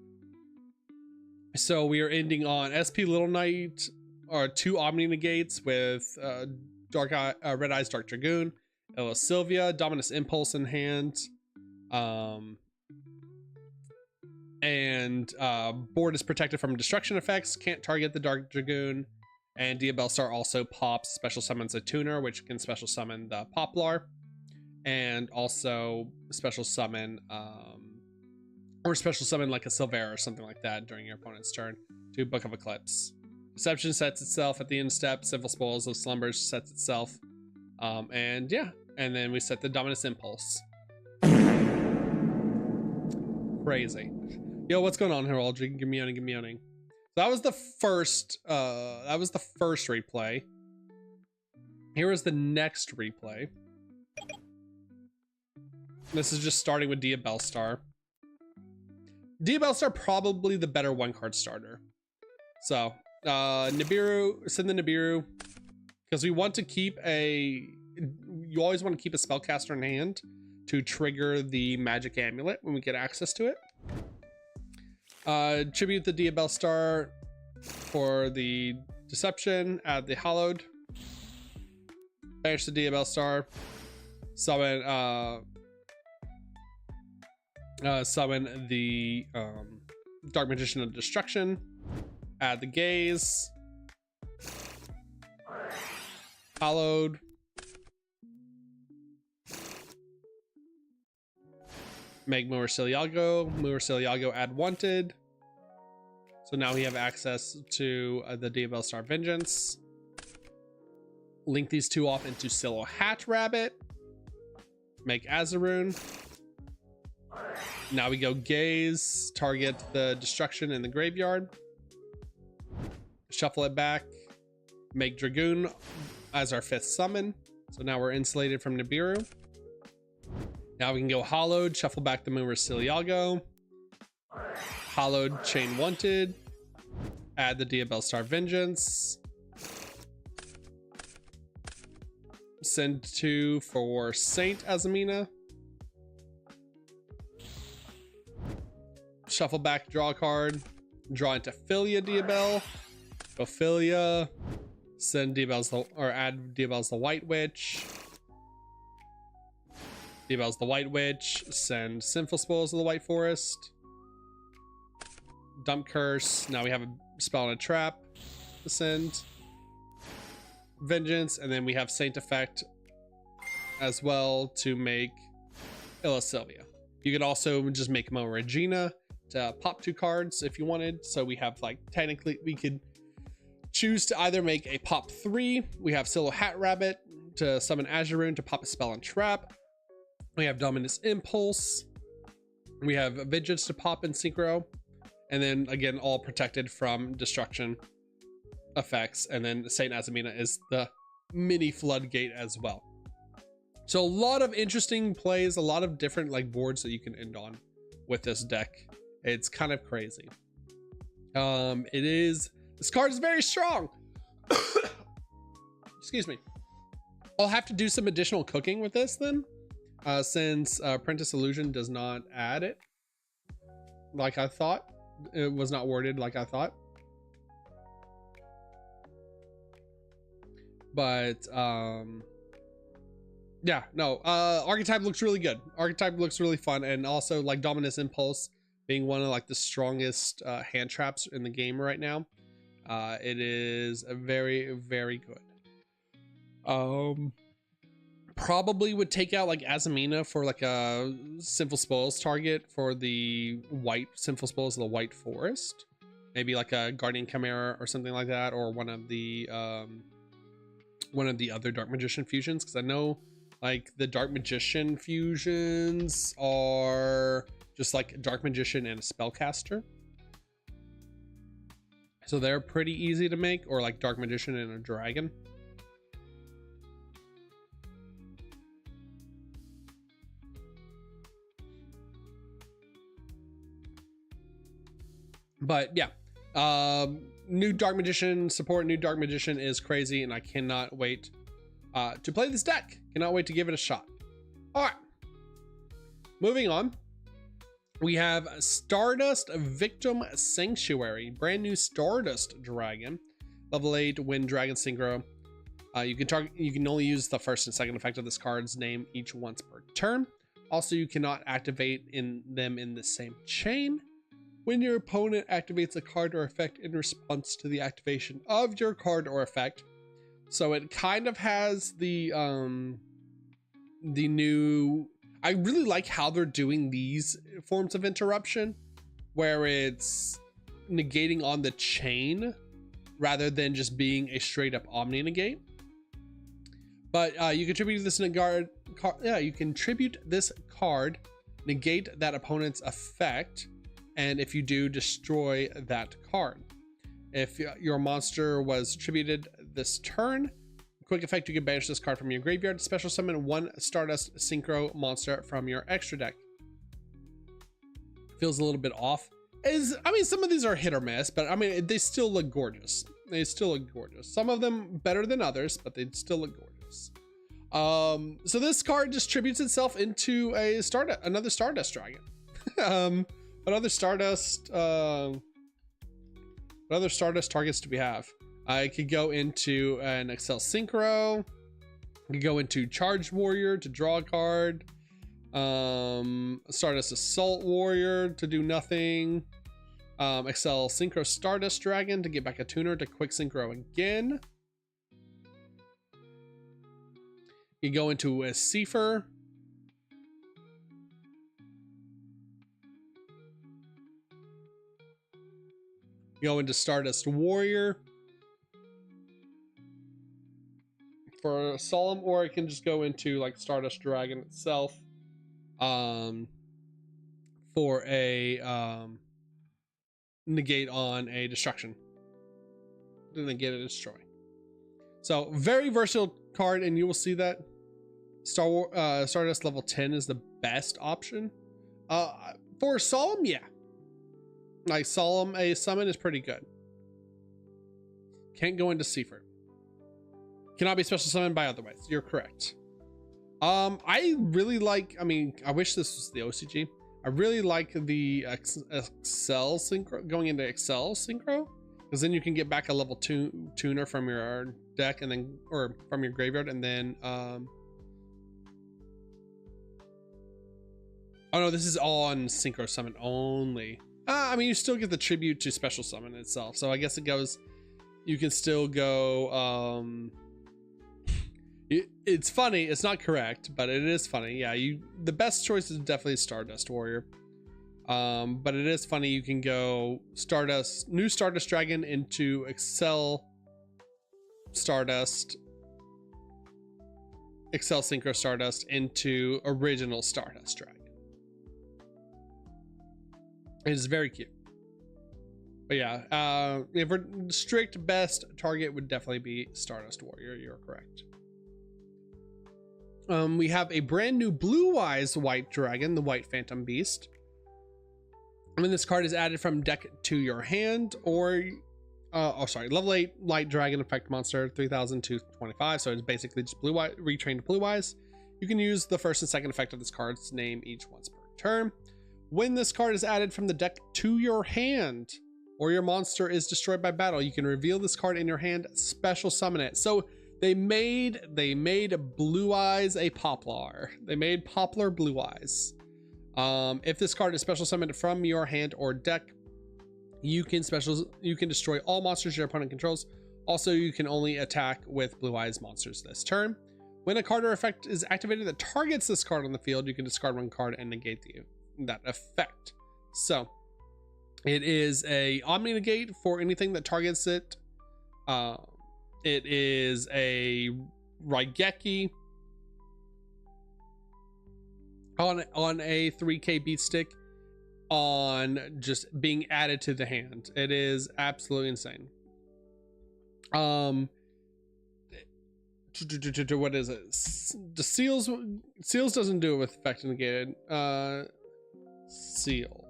So we are ending on SP Little Knight, or 2 Omni Negates with Red Eyes Dark Dragoon, Illa Sylvia, Dominus Impulse in hand, and board is protected from destruction effects, can't target the Dark Dragoon, and Diabellstar also pops special summons a tuner, which can special summon the Poplar, and also special summon or special summon like a Silvera or something like that during your opponent's turn to Book of Eclipse. Deception sets itself at the end step, Sinful Spoils of Slumbers sets itself, and yeah, and then we set the Dominus Impulse. Crazy. Yo, what's going on here, Aldrin? Give me owning. That was the first replay. Here is the next replay. This is just starting with Diabellstar. Diabellstar probably the better 1-card starter. So Nibiru, send the Nibiru, because we want to keep you always want to keep a spellcaster in hand to trigger the magic amulet when we get access to it. Tribute the Diabellstar for the Deception, add the Hollowed, banish the Diabellstar, summon summon the Dark Magician of Destruction, add the Gaze, Hollowed, make Yugioh, add Wanted. So now we have access to the Diabellstar Vengeance. Link these 2 off into Silhouette Hat Rabbit, make Azarun. Now we go Gaze, target the Destruction in the graveyard, shuffle it back, make Dragoon as our 5th summon. So now we're insulated from Nibiru. Now we can go Hollowed, shuffle back the Yugioh, Hollowed, chain Wanted, add the Diabellstar Vengeance, send 2 for Saint Azamina, shuffle back, draw a card, draw into Philia Diabell, go Philia, send add Diabell's the White Witch, Diabell's the White Witch, send Sinful Spoils of the White Forest, dump Curse. Now we have a spell and a trap to send, Vengeance, and then we have Saint effect as well to make Sylvia. You could also just make Mo Regina to pop 2 cards if you wanted. So we have like, technically we could choose to either make a pop 3. We have Silo Hat Rabbit to summon Azurune to pop a spell and trap. We have Dominus Impulse. We have Vigilance to pop and Synchro. And then again, all protected from destruction effects. And then Saint Azamina is the mini floodgate as well. So a lot of interesting plays, a lot of different like boards that you can end on with this deck. It's kind of crazy. This card is very strong. Excuse me. I'll have to do some additional cooking with this then, since Apprentice Illusion does not add it like I thought. It was not worded like I thought. But yeah, no, Archetype looks really good. Archetype looks really fun, and also like Dominus Impulse being one of like the strongest hand traps in the game right now. It is a very, very good. Probably would take out like Azamina for like a Sinful Spoils target for the white Sinful Spoils of the White Forest. Maybe like a Guardian Chimera or something like that, or one of the other Dark Magician fusions, because I know like the Dark Magician fusions are just like Dark Magician and a Spellcaster. So they're pretty easy to make, or like Dark Magician and a Dragon. But yeah, new Dark Magician support, new Dark Magician is crazy, and I cannot wait to play this deck. Cannot wait to give it a shot. All right, moving on. We have Stardust Victim Sanctuary, brand new Stardust Dragon, level 8 Wind Dragon Synchro. You can only use the first and second effect of this card's name each once per turn. Also, you cannot activate them in the same chain. When your opponent activates a card or effect in response to the activation of your card or effect. So it kind of has the new, I really like how they're doing these forms of interruption, where it's negating on the chain rather than just being a straight up Omni negate. But you contribute this card, negate that opponent's effect, and if you do, destroy that card. If your monster was tributed this turn, quick effect, you can banish this card from your graveyard. Special summon 1 Stardust Synchro monster from your extra deck. Feels a little bit off. I mean, some of these are hit or miss, but I mean, they still look gorgeous. They still look gorgeous. Some of them better than others, but they still look gorgeous. So this card distributes itself into another Stardust Dragon. What other Stardust targets do we have? I could go into an Excel Synchro. I could go into Charged Warrior to draw a card. Stardust Assault Warrior to do nothing. Excel Synchro Stardust Dragon to get back a tuner to quick Synchro again. You go into a Seifer. Go into Stardust Warrior for a Solemn, or I can just go into like Stardust Dragon itself for a negate on a destruction. Then negate a destroy. So very versatile card, and you will see that Stardust level 10 is the best option. For Solemn, yeah. Like Solemn, a summon is pretty good. Can't go into Seifer. Cannot be special summoned by otherwise. You're correct. I really like, I mean, I wish this was the OCG. I really like the Excel Synchro, going into Excel Synchro, because then you can get back a level 2 tuner from your deck, and then, or from your graveyard, and then oh no, this is all on Synchro Summon only. I mean, you still get the tribute to special summon itself, so I guess it goes, you can still go It's funny. It's not correct, but it is funny. Yeah, the best choice is definitely Stardust Warrior. But it is funny. You can go new Stardust Dragon into Excel Stardust, Excel Synchro Stardust into original Stardust Dragon. It is very cute. But yeah, if we're strict best target would definitely be Stardust Warrior. You're correct. We have a brand new Blue Eyes White Dragon, the White Phantom Beast. When this card is added from deck to your hand, or level 8 Light Dragon effect monster, 3,225. So it's basically just blue eye, retrained Blue Eyes. You can use the first and second effect of this card's name each once per turn. When this card is added from the deck to your hand, or your monster is destroyed by battle, you can reveal this card in your hand, special summon it. So they made Blue Eyes a Poplar. They made Poplar Blue Eyes. If this card is special summoned from your hand or deck, you can destroy all monsters your opponent controls. Also, you can only attack with Blue Eyes monsters this turn. When a card or effect is activated that targets this card on the field, you can discard one card and negate that effect. So it is a Omni Negate for anything that targets it. It is a Raigeki on a 3K beat stick on just being added to the hand. It is absolutely insane. What is it? The seals doesn't do it with effect negated. Seal.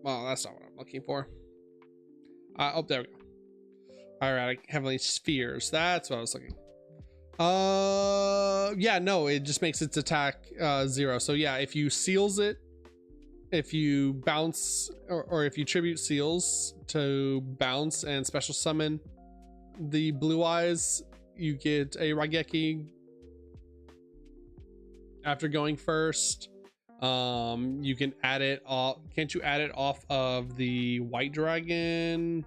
Well, that's not what I'm looking for. Oh, there we go. Erratic Heavenly Spheres. That's what I was looking. Yeah, no, it just makes its attack 0. So yeah, if you seals it, if you bounce or if you tribute seals to bounce and special summon the Blue Eyes, you get a Raigeki after going first. You can add it off. Can't you add it off of the White Dragon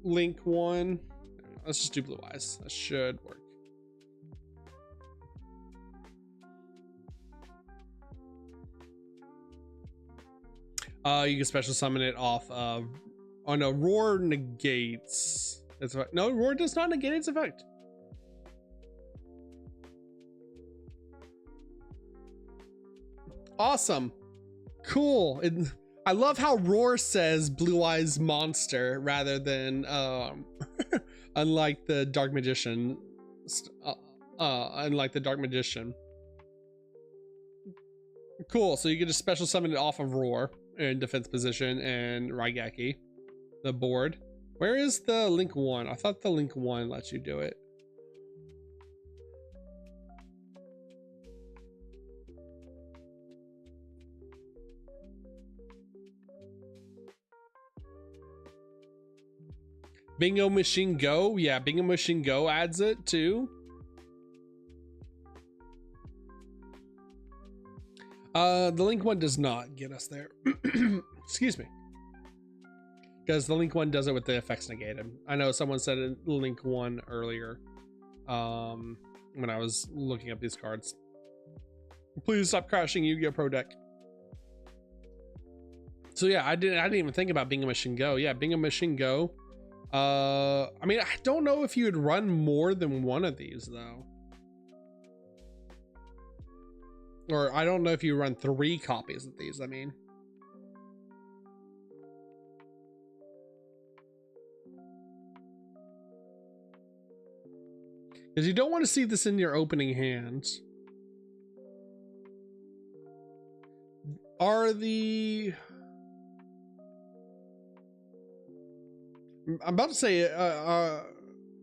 Link one? Let's just do Blue Eyes. That should work. You can special summon it off of. Oh no, Roar negates its effect. No, Roar does not negate its effect. Awesome. Cool. I love how Roar says Blue Eyes monster rather than unlike the Dark Magician. Unlike the Dark Magician. Cool. So you can just special summon it off of Roar in defense position and Raigeki the board. Where is the Link 1? I thought the Link 1 lets you do it. Bingo Machine Go. Yeah, Bingo Machine Go adds it too. The Link 1 does not get us there. Excuse me. Because the Link 1 does it with the effects negated. I know someone said it, Link 1 earlier. When I was looking up these cards. Please stop crashing Yu-Gi-Oh! Pro Deck. So yeah, I didn't even think about Bingo Machine Go. Yeah, Bingo Machine Go. I mean, I don't know if you would run more than one of these though. Or I don't know if you run 3 copies of these, I mean. Because you don't want to see this in your opening hands. I'm about to say,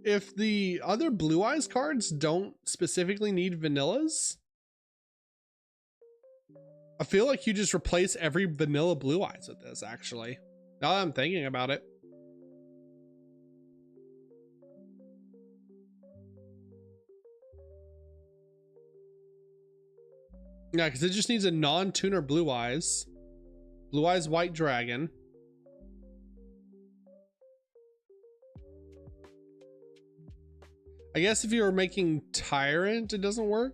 if the other Blue Eyes cards don't specifically need vanillas, I feel like you just replace every vanilla Blue Eyes with this, actually. Now that I'm thinking about it. Yeah, because it just needs a non-tuner Blue Eyes. Blue Eyes White Dragon. I guess if you were making Tyrant, it doesn't work.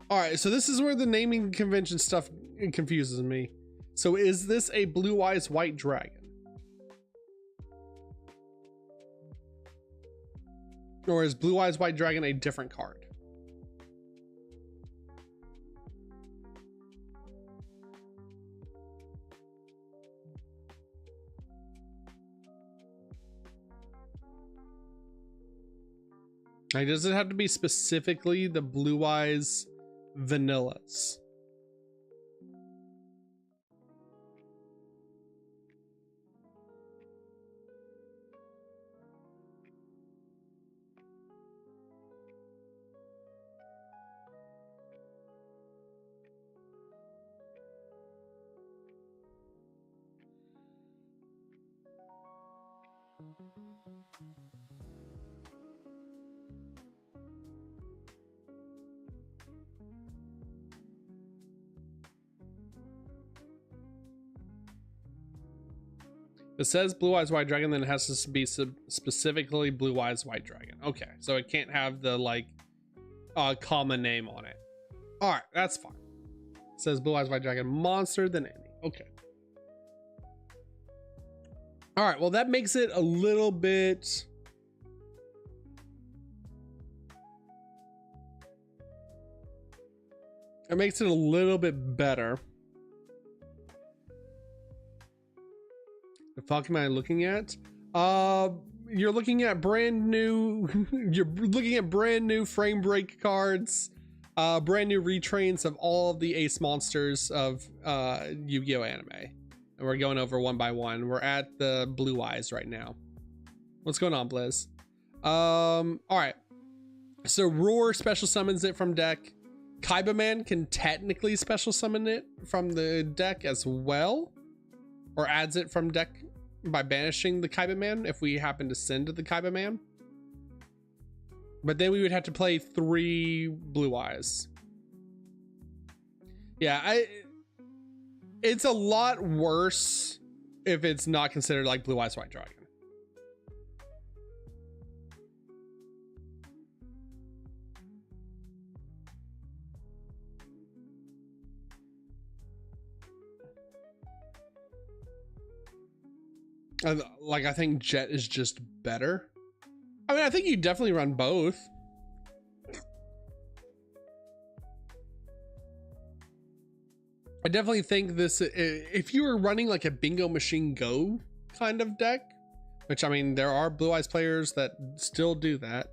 All right, so this is where the naming convention stuff confuses me. So is this a Blue Eyes White Dragon? Or is Blue Eyes White Dragon a different card? Like, does it have to be specifically the Blue Eyes Vanillas? It says Blue Eyes White Dragon, then it has to be specifically Blue Eyes White Dragon. Okay, so it can't have the like common name on it. All right, that's fine. It says Blue Eyes White Dragon monster, then any. Okay. All right, well that makes it a little bit. It makes it a little bit better. The fuck am I looking at? You're looking at brand new. You're looking at brand new frame break cards, brand new retrains of all of the ace monsters of Yu-Gi-Oh anime, and we're going over one by one. We're at the Blue Eyes right now. What's going on, Blizz? All right. So Roar special summons it from deck. Kaiba Man can technically special summon it from the deck as well, or adds it from deck by banishing the Kaiba Man if we happen to send the Kaiba Man. But then we would have to play 3 Blue Eyes. Yeah, it's a lot worse if it's not considered like Blue Eyes White Dragon. Like, I think Jet is just better. I mean, I think you definitely run both. I definitely think this, if you were running like a Bingo Machine Go kind of deck, which I mean, there are Blue Eyes players that still do that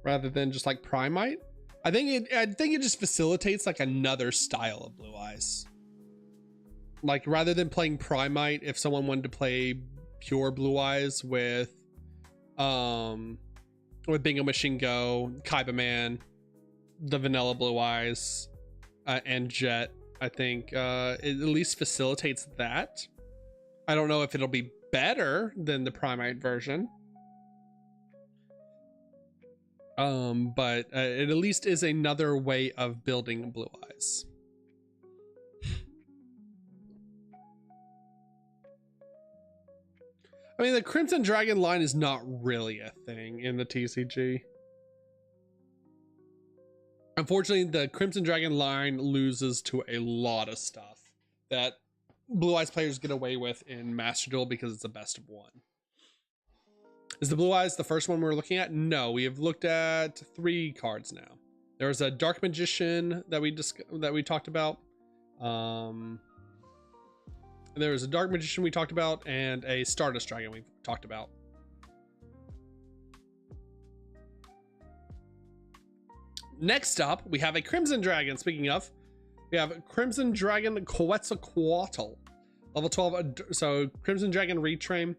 rather than just like Primite. I think it just facilitates like another style of Blue Eyes. Like, rather than playing Primite, if someone wanted to play pure Blue Eyes with Bingo Machine Go, Kaiba Man, the vanilla Blue Eyes, and Jet, I think it at least facilitates that. I don't know if it'll be better than the Primite version, but it at least is another way of building Blue Eyes. I mean, the Crimson Dragon line is not really a thing in the TCG. Unfortunately, the Crimson Dragon line loses to a lot of stuff that Blue Eyes players get away with in Master Duel because it's a best of 1. Is the Blue Eyes the first one we're looking at? No, we have looked at 3 cards now. There's a Dark Magician that we talked about. There was a Dark Magician we talked about, and a Stardust Dragon we talked about. Next up, we have a Crimson Dragon. Speaking of, we have Crimson Dragon Quetzalcoatl. Level 12, so Crimson Dragon Retrain.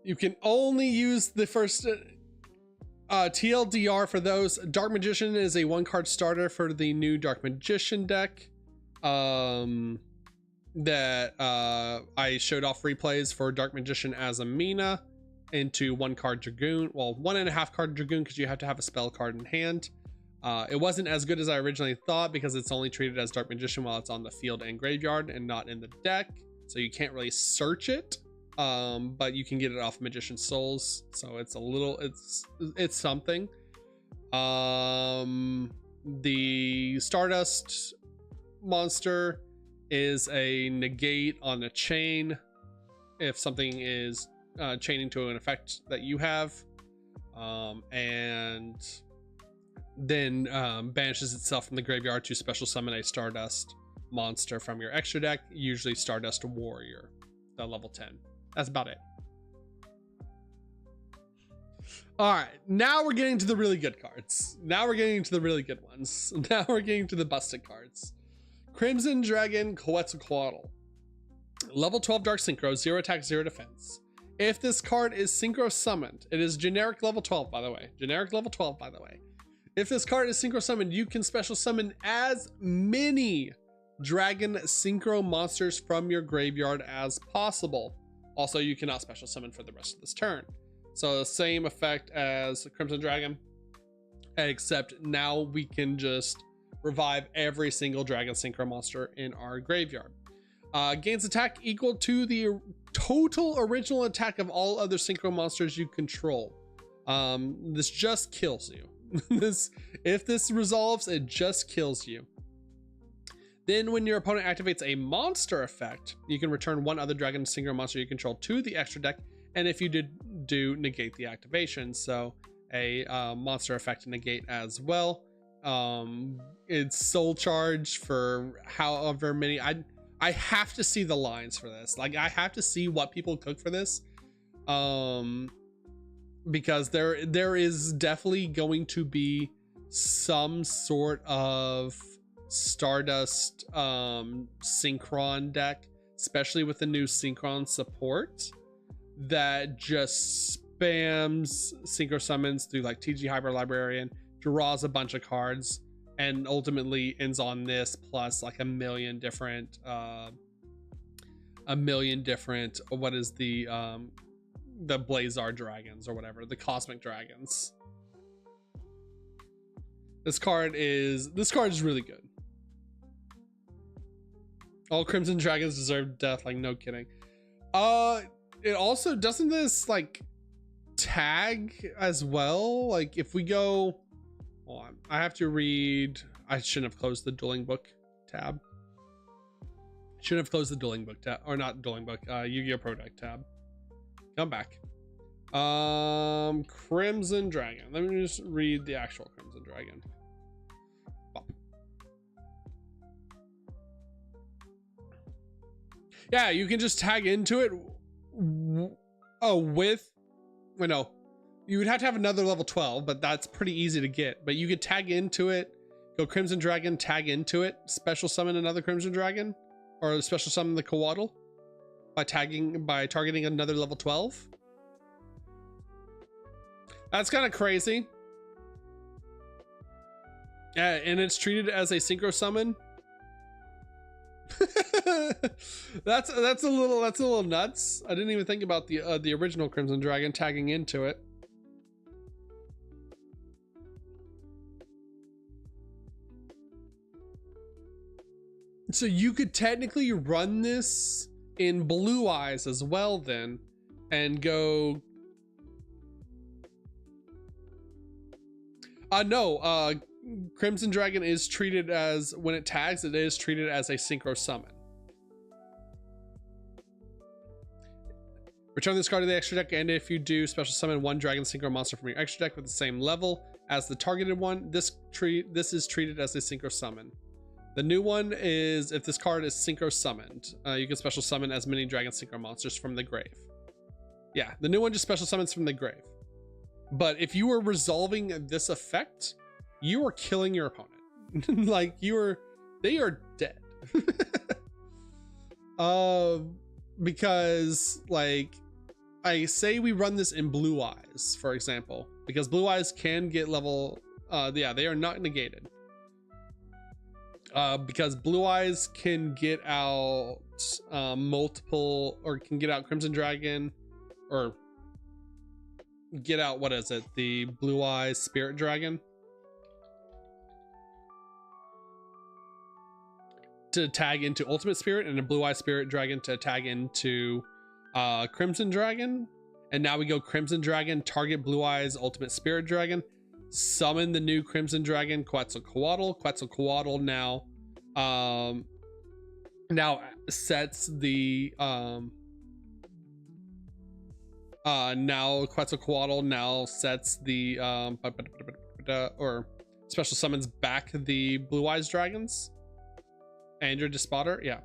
You can only use the first TLDR for those. Dark Magician is a 1-card starter for the new Dark Magician deck. That I showed off replays for Dark Magician as a Mina into 1-card Dragoon. Well, 1.5 card Dragoon because you have to have a spell card in hand. It wasn't as good as I originally thought because it's only treated as Dark Magician while it's on the field and graveyard and not in the deck, so you can't really search it. But you can get it off Magician Souls, so it's a little, it's something. The Stardust monster is a negate on a chain if something is chaining to an effect that you have, and then banishes itself from the graveyard to special summon a Stardust monster from your extra deck, usually Stardust Warrior, the level 10. That's about it. All right, now we're getting to the really good cards. Now we're getting to the really good ones. Now we're getting to the busted cards. Crimson Dragon Quetzalcoatl. Level 12 Dark Synchro, 0 attack, 0 defense. If this card is synchro summoned, it is generic level 12, by the way. Generic level 12, by the way. If this card is synchro summoned, you can special summon as many dragon synchro monsters from your graveyard as possible. Also, you cannot special summon for the rest of this turn. So the same effect as Crimson Dragon, except now we can just revive every single dragon synchro monster in our graveyard. Gains attack equal to the total original attack of all other synchro monsters you control. This just kills you. If this resolves, it just kills you. Then when your opponent activates a monster effect, you can return one other dragon synchro monster you control to the extra deck, and if you do negate the activation, so a monster effect negate as well. It's soul charge for however many. I have to see the lines for this. Like, I have to see what people cook for this, because there is definitely going to be some sort of Stardust Synchron deck, especially with the new Synchron support, that just spams synchro summons through like TG Hyper Librarian, draws a bunch of cards, and ultimately ends on this plus like a million different what is the Blazar dragons or whatever, the cosmic dragons. This card is really good. All Crimson Dragons deserve death, like no kidding. It also, doesn't this like tag as well? Like if we go, hold on, I have to read. I shouldn't have closed the dueling book tab. Shouldn't have closed the dueling book tab, or not dueling book, Yu-Gi-Oh! Pro Deck tab. Come back. Crimson Dragon. Let me just read the actual Crimson Dragon. Bop. Yeah, you can just tag into it. Oh, with, well, no, you would have to have another level 12, but that's pretty easy to get. But you could tag into it, go Crimson Dragon, tag into it, special summon another Crimson Dragon, or special summon the Coatl by targeting another level 12. That's kind of crazy. Yeah, and it's treated as a synchro summon. that's a little nuts. I didn't even think about the original Crimson Dragon tagging into it. So you could technically run this in Blue Eyes as well then, and go no, Crimson Dragon is treated as, when it tags, it is treated as a synchro summon. Return this card to the extra deck, and if you do, special summon one dragon synchro monster from your extra deck with the same level as the targeted one. This is treated as a synchro summon. The new one is, if this card is synchro summoned, you can special summon as many dragon synchro monsters from the grave. Yeah, the new one just special summons from the grave. But if you were resolving this effect, you are killing your opponent. Like they are dead. Because like, I say we run this in Blue Eyes, for example, because Blue Eyes can get level, yeah, they are not negated. Because Blue Eyes can get out multiple, or can get out Crimson Dragon, or get out, what is it, the Blue Eyes Spirit Dragon. to tag into Ultimate Spirit, and a Blue Eye Spirit Dragon to tag into Crimson Dragon. And now we go Crimson Dragon, target Blue Eyes Ultimate Spirit Dragon, summon the new Crimson Dragon, Quetzalcoatl. Quetzalcoatl now sets the now Quetzalcoatl now sets the or special summons back the Blue Eyes Dragons and your Despotter. Yeah,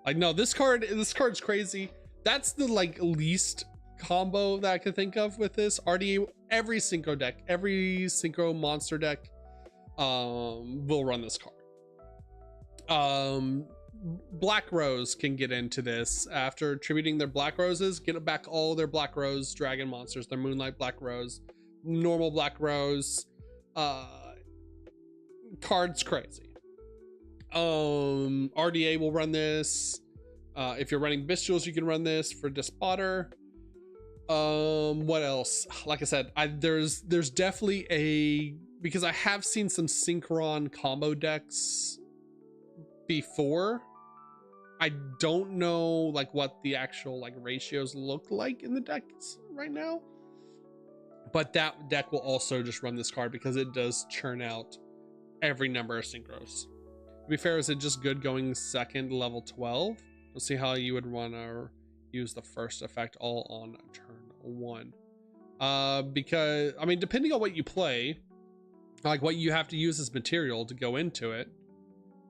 like, no, this card's crazy. That's the like least combo that I could think of with this. RDA, every synchro deck, every synchro monster deck will run this card. Black Rose can get into this after tributing their Black Roses, get back all their Black Rose dragon monsters, their Moonlight Black Rose, normal Black Rose. Card's crazy. RDA will run this. If you're running Bestials, you can run this for Despotter. What else? Like I said, there's definitely because I have seen some Synchron combo decks before. I don't know like what the actual like ratios look like in the decks right now, but that deck will also just run this card because it does churn out every number of synchros. To be fair, is it just good going second level 12? We'll see how you would want to use the first effect all on turn 1. Because I mean, depending on what you play, like what you have to use as material to go into it,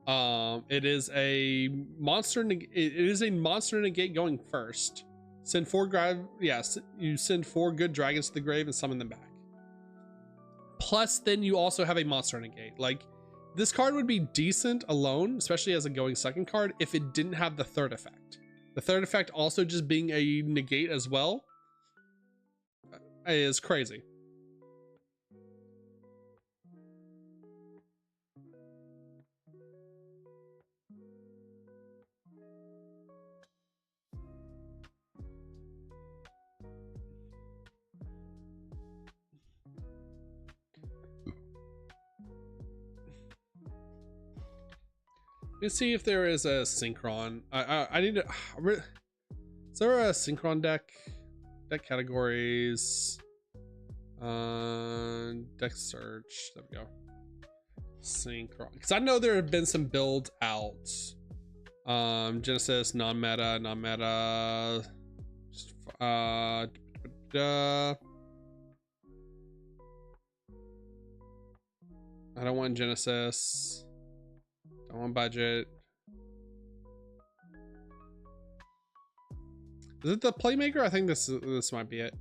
it is a monster negate going first. Send 4 you send 4 good dragons to the grave and summon them back. Plus, then you also have a monster negate. Like, this card would be decent alone, especially as a going second card, if it didn't have the third effect. The third effect also just being a negate as well is crazy. Let's see if there is a Synchron. I need to. Is there a Synchron deck? Deck categories. Deck search. There we go. Synchron. Because I know there have been some builds out. Genesis, non-meta. I don't want Genesis. Don't want budget. Is it the Playmaker? I think this might be it.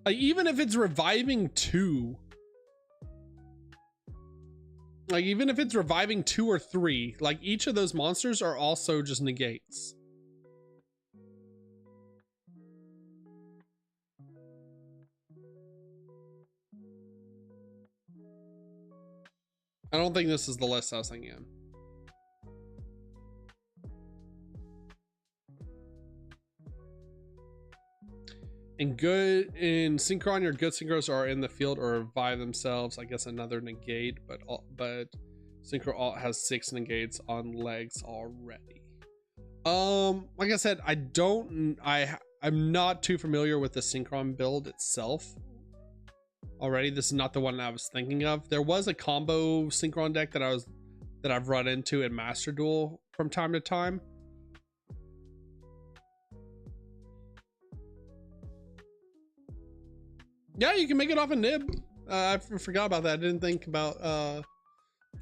Like, even if it's reviving 2, like even if it's reviving 2 or 3, like each of those monsters are also just negates. I don't think this is the list I was thinking of. In Synchron, your good synchros are in the field or revive themselves. I guess another negate, but Synchro Alt has 6 negates on legs already. Like I said, I'm not too familiar with the Synchron build itself. Already, this is not the one I was thinking of. There was a combo Synchron deck that I've run into in Master Duel from time to time. Yeah, you can make it off a nib. I forgot about that. I didn't think about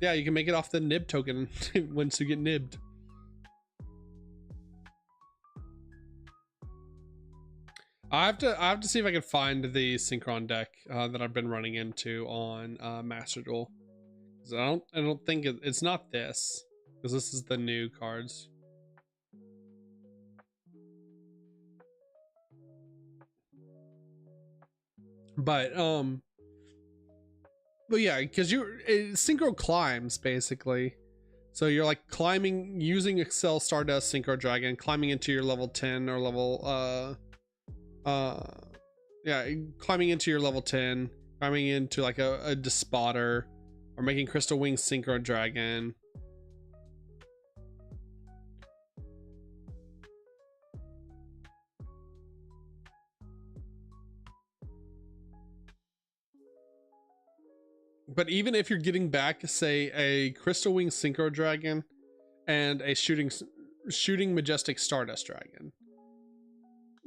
yeah, you can make it off the nib token once you get nibbed. I have to see if I can find the Synchron deck that I've been running into on Master Duel. I don't think it's not this, because this is the new cards. But yeah, because synchro climbs basically. So you're like climbing using Excel Stardust Synchro Dragon, climbing into your level 10 or level Yeah, climbing into your level 10, climbing into like a Despotter, or making Crystal Wing Synchro Dragon. But even if you're getting back, say, a Crystal Wing Synchro Dragon and a shooting Majestic Stardust Dragon,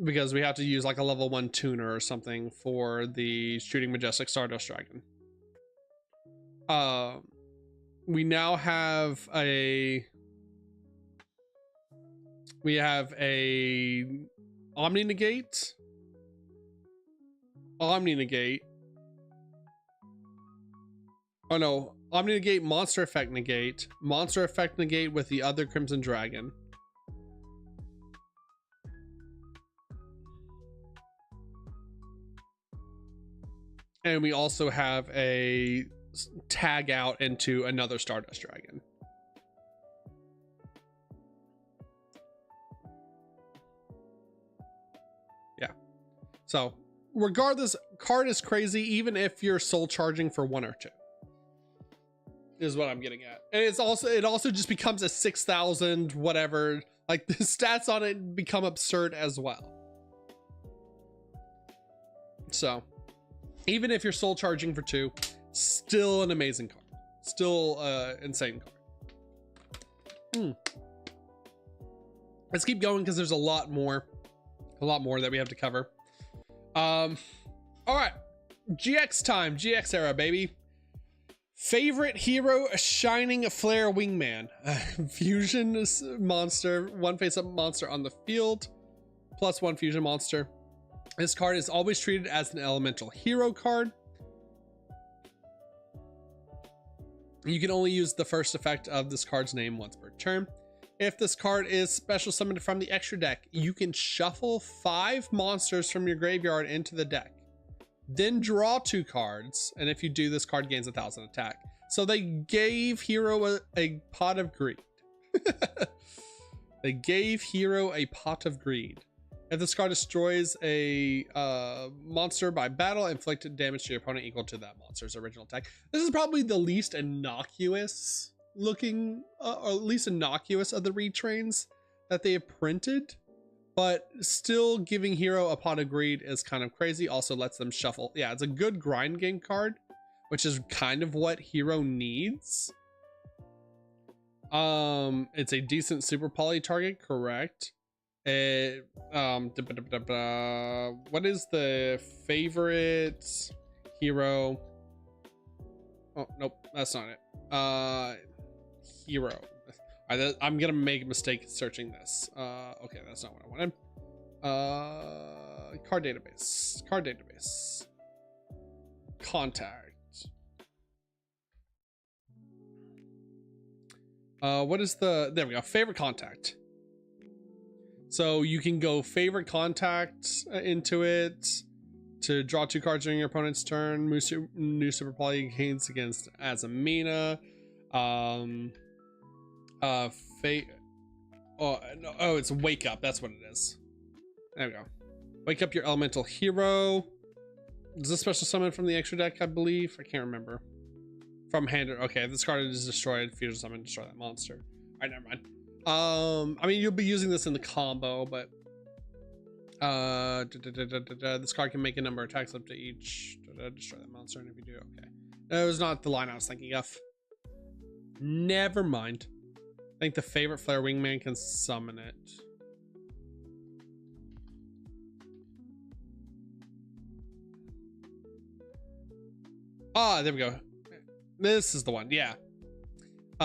because we have to use like a level 1 tuner or something for the shooting Majestic Stardust Dragon. We now have a Omni Negate. Oh no, Omni Negate, Monster Effect Negate with the other Crimson Dragon. And we also have a tag out into another Stardust Dragon. Yeah. So regardless, card is crazy even if you're soul charging for 1 or 2. Is what I'm getting at. And it also just becomes a 6,000 whatever. Like the stats on it become absurd as well. So even if you're soul charging for 2, still an amazing card. Still insane card. Let's keep going because there's a lot more that we have to cover. All right, GX time, GX era, baby. Favorite hero, Shining Flare Wingman. Fusion monster, 1 face-up monster on the field, +1 fusion monster. This card is always treated as an elemental hero card. You can only use the first effect of this card's name once per turn. If this card is special summoned from the extra deck, you can shuffle 5 monsters from your graveyard into the deck. Then draw 2 cards, and if you do, this card gains 1,000 attack. So they gave Hero a pot of greed. They gave Hero a pot of greed. If this card destroys a monster by battle, inflict damage to your opponent equal to that monster's original attack. This is probably the least innocuous looking, or at least innocuous of the retrains that they have printed. But still, giving Hero a pot of greed is kind of crazy. Also lets them shuffle. Yeah, it's a good grind game card, which is kind of what Hero needs. It's a decent super poly target, correct? What is the favorite Hero? Oh, nope, that's not it. Hero. I'm gonna make a mistake searching this. Okay, that's not what I wanted. Card database. Contact. What is there we go, favorite contact. So you can go favorite contact into it to draw 2 cards during your opponent's turn. New super poly gains against Azamina. It's Wake Up. That's what it is. There we go. Wake up your elemental hero. Is this special summon from the extra deck? I believe. I can't remember. From hand. Okay, if this card is destroyed, fusion summon, destroy that monster. All right, never mind. I mean, you'll be using this in the combo, but this card can make a number of attacks up to each. Destroy that monster, and if you do, okay. That was not the line I was thinking of. Never mind. I think the favorite Flare Wingman can summon it. Ah, there we go. This is the one, yeah.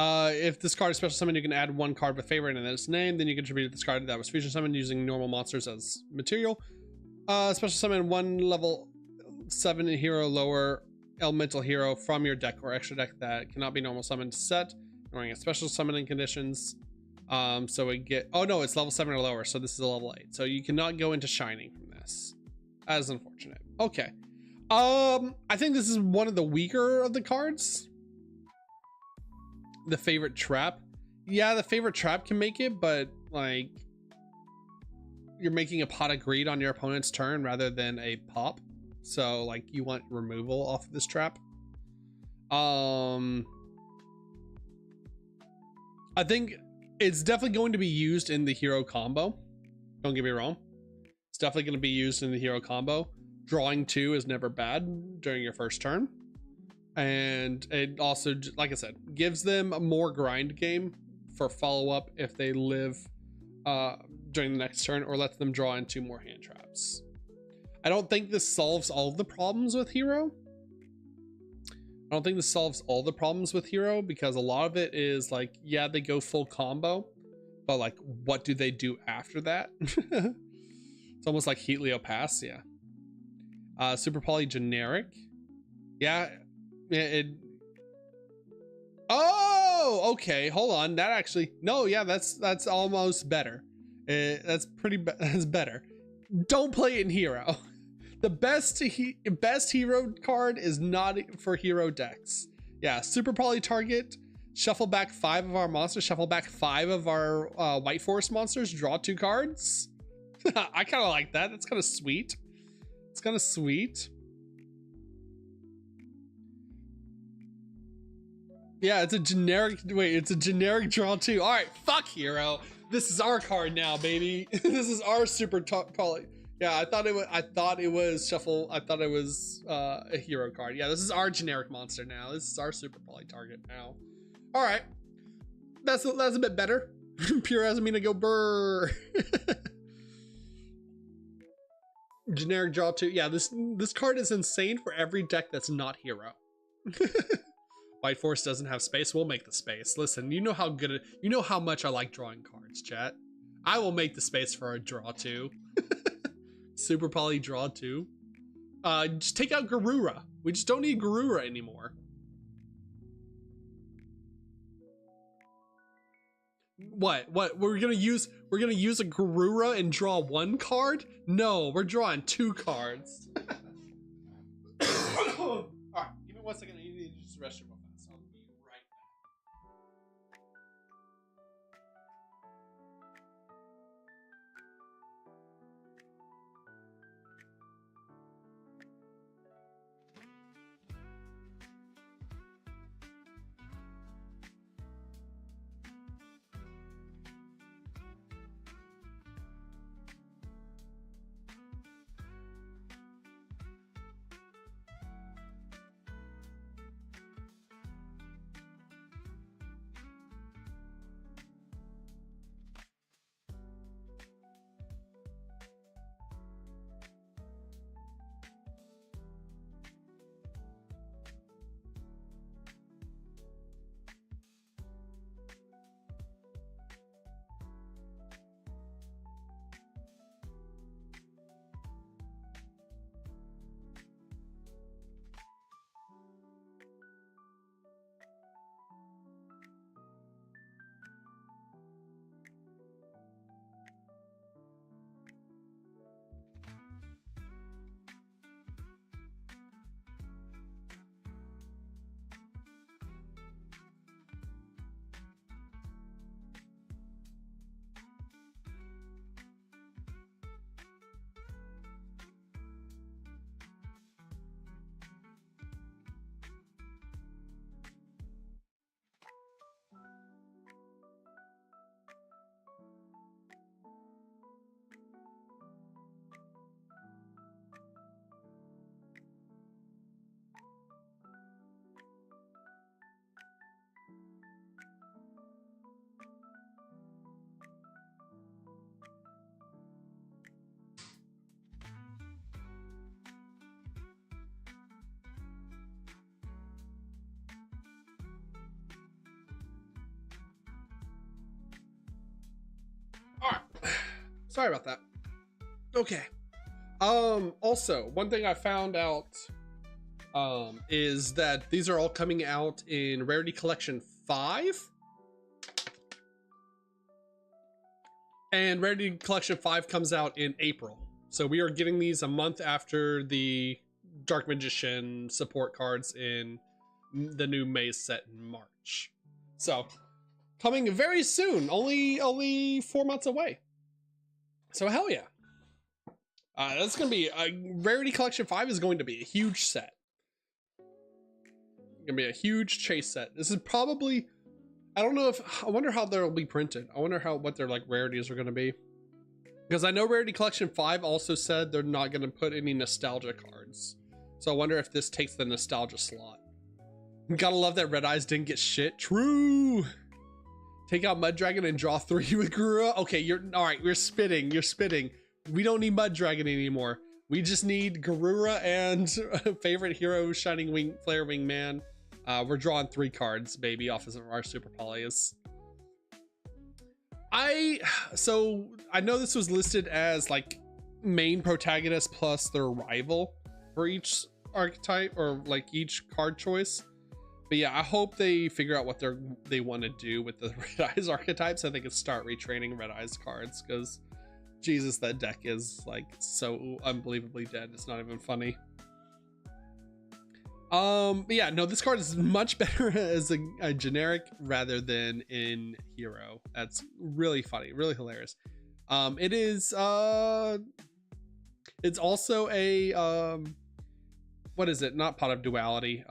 If this card is special summoned, you can add 1 card with favorite in its name. Then you contribute this card that was fusion summoned using normal monsters as material. Special summon 1 level 7 hero lower elemental hero from your deck or extra deck that cannot be normal summoned set, ignoring its special summoning conditions. So we get, oh no, it's level 7 or lower, so this is a level 8. So you cannot go into Shining from this. That is unfortunate. Okay. I think this is one of the weaker of the cards. The favorite trap. Yeah, the favorite trap can make it, but like you're making a pot of greed on your opponent's turn rather than a pop. So like you want removal off of this trap. I think it's definitely going to be used in the hero combo. Don't get me wrong. It's definitely going to be used in the hero combo. Drawing 2 is never bad during your first turn. And it also, like I said, gives them a more grind game for follow-up if they live during the next turn, or lets them draw in 2 more hand traps. I don't think this solves all of the problems with hero. I don't think this solves all the problems with hero, because a lot of it is like, yeah, they go full combo, but like, what do they do after that? It's almost like Heatleo Pass, yeah. Super Poly generic. Yeah, oh, okay, hold on. That actually, no, yeah, that's almost better. That's better. Don't play it in hero. The best hero card is not for hero decks. Yeah, Super Poly target, shuffle back 5 of our monsters, shuffle back 5 of our White Forest monsters, draw 2 cards. I kind of like that. That's kind of sweet. It's kind of sweet. Yeah, it's a generic, wait, it's a generic draw 2. All right, fuck hero. This is our card now, baby. This is our Super Poly. Yeah, I thought it was shuffle. I thought it was a hero card. Yeah, this is our generic monster now. This is our Super Poly target now. All right, that's a bit better. Pure Asmina go burr. Generic draw 2. Yeah, this card is insane for every deck that's not hero. White Force doesn't have space. We'll make the space. Listen, you know how good you know how much I like drawing cards, chat. I will make the space for a draw 2. Super Poly draw 2. Just take out Garura. We just don't need Garura anymore. What? We're gonna use a Garura and draw 1 card? No, we're drawing 2 cards. Alright, give me 1 second. I need to use the restroom real fast. I'll be right back. All right, sorry about that. Okay. Also, one thing I found out is that these are all coming out in Rarity Collection 5. And Rarity Collection 5 comes out in April. So we are getting these a month after the Dark Magician support cards in the new Maze set in March. So coming very soon, only 4 months away. So hell yeah. That's going to be Rarity Collection 5 is going to be a huge set. Gonna be a huge chase set. This is probably, I don't know if, I wonder how they'll be printed. I wonder what their like rarities are going to be. Because I know Rarity Collection 5 also said they're not going to put any nostalgia cards. So I wonder if this takes the nostalgia slot. Gotta love that Red Eyes didn't get shit. True. Take out Mud Dragon and draw 3 with Garura. Okay, you're all right. You're spitting. We don't need Mud Dragon anymore. We just need Garura and favorite hero, Shining Wing, Flare Wing Man. We're drawing 3 cards, baby, off of our Super Polys. So I know this was listed as like main protagonist plus their rival for each archetype or like each card choice. But yeah, I hope they figure out what they want to do with the Red Eyes archetype so they can start retraining Red Eyes cards, because Jesus, that deck is like so unbelievably dead. It's not even funny. But yeah, no, this card is much better as a generic rather than in hero. That's really funny, really hilarious. It is it's also a what is it? Not Pot of Duality.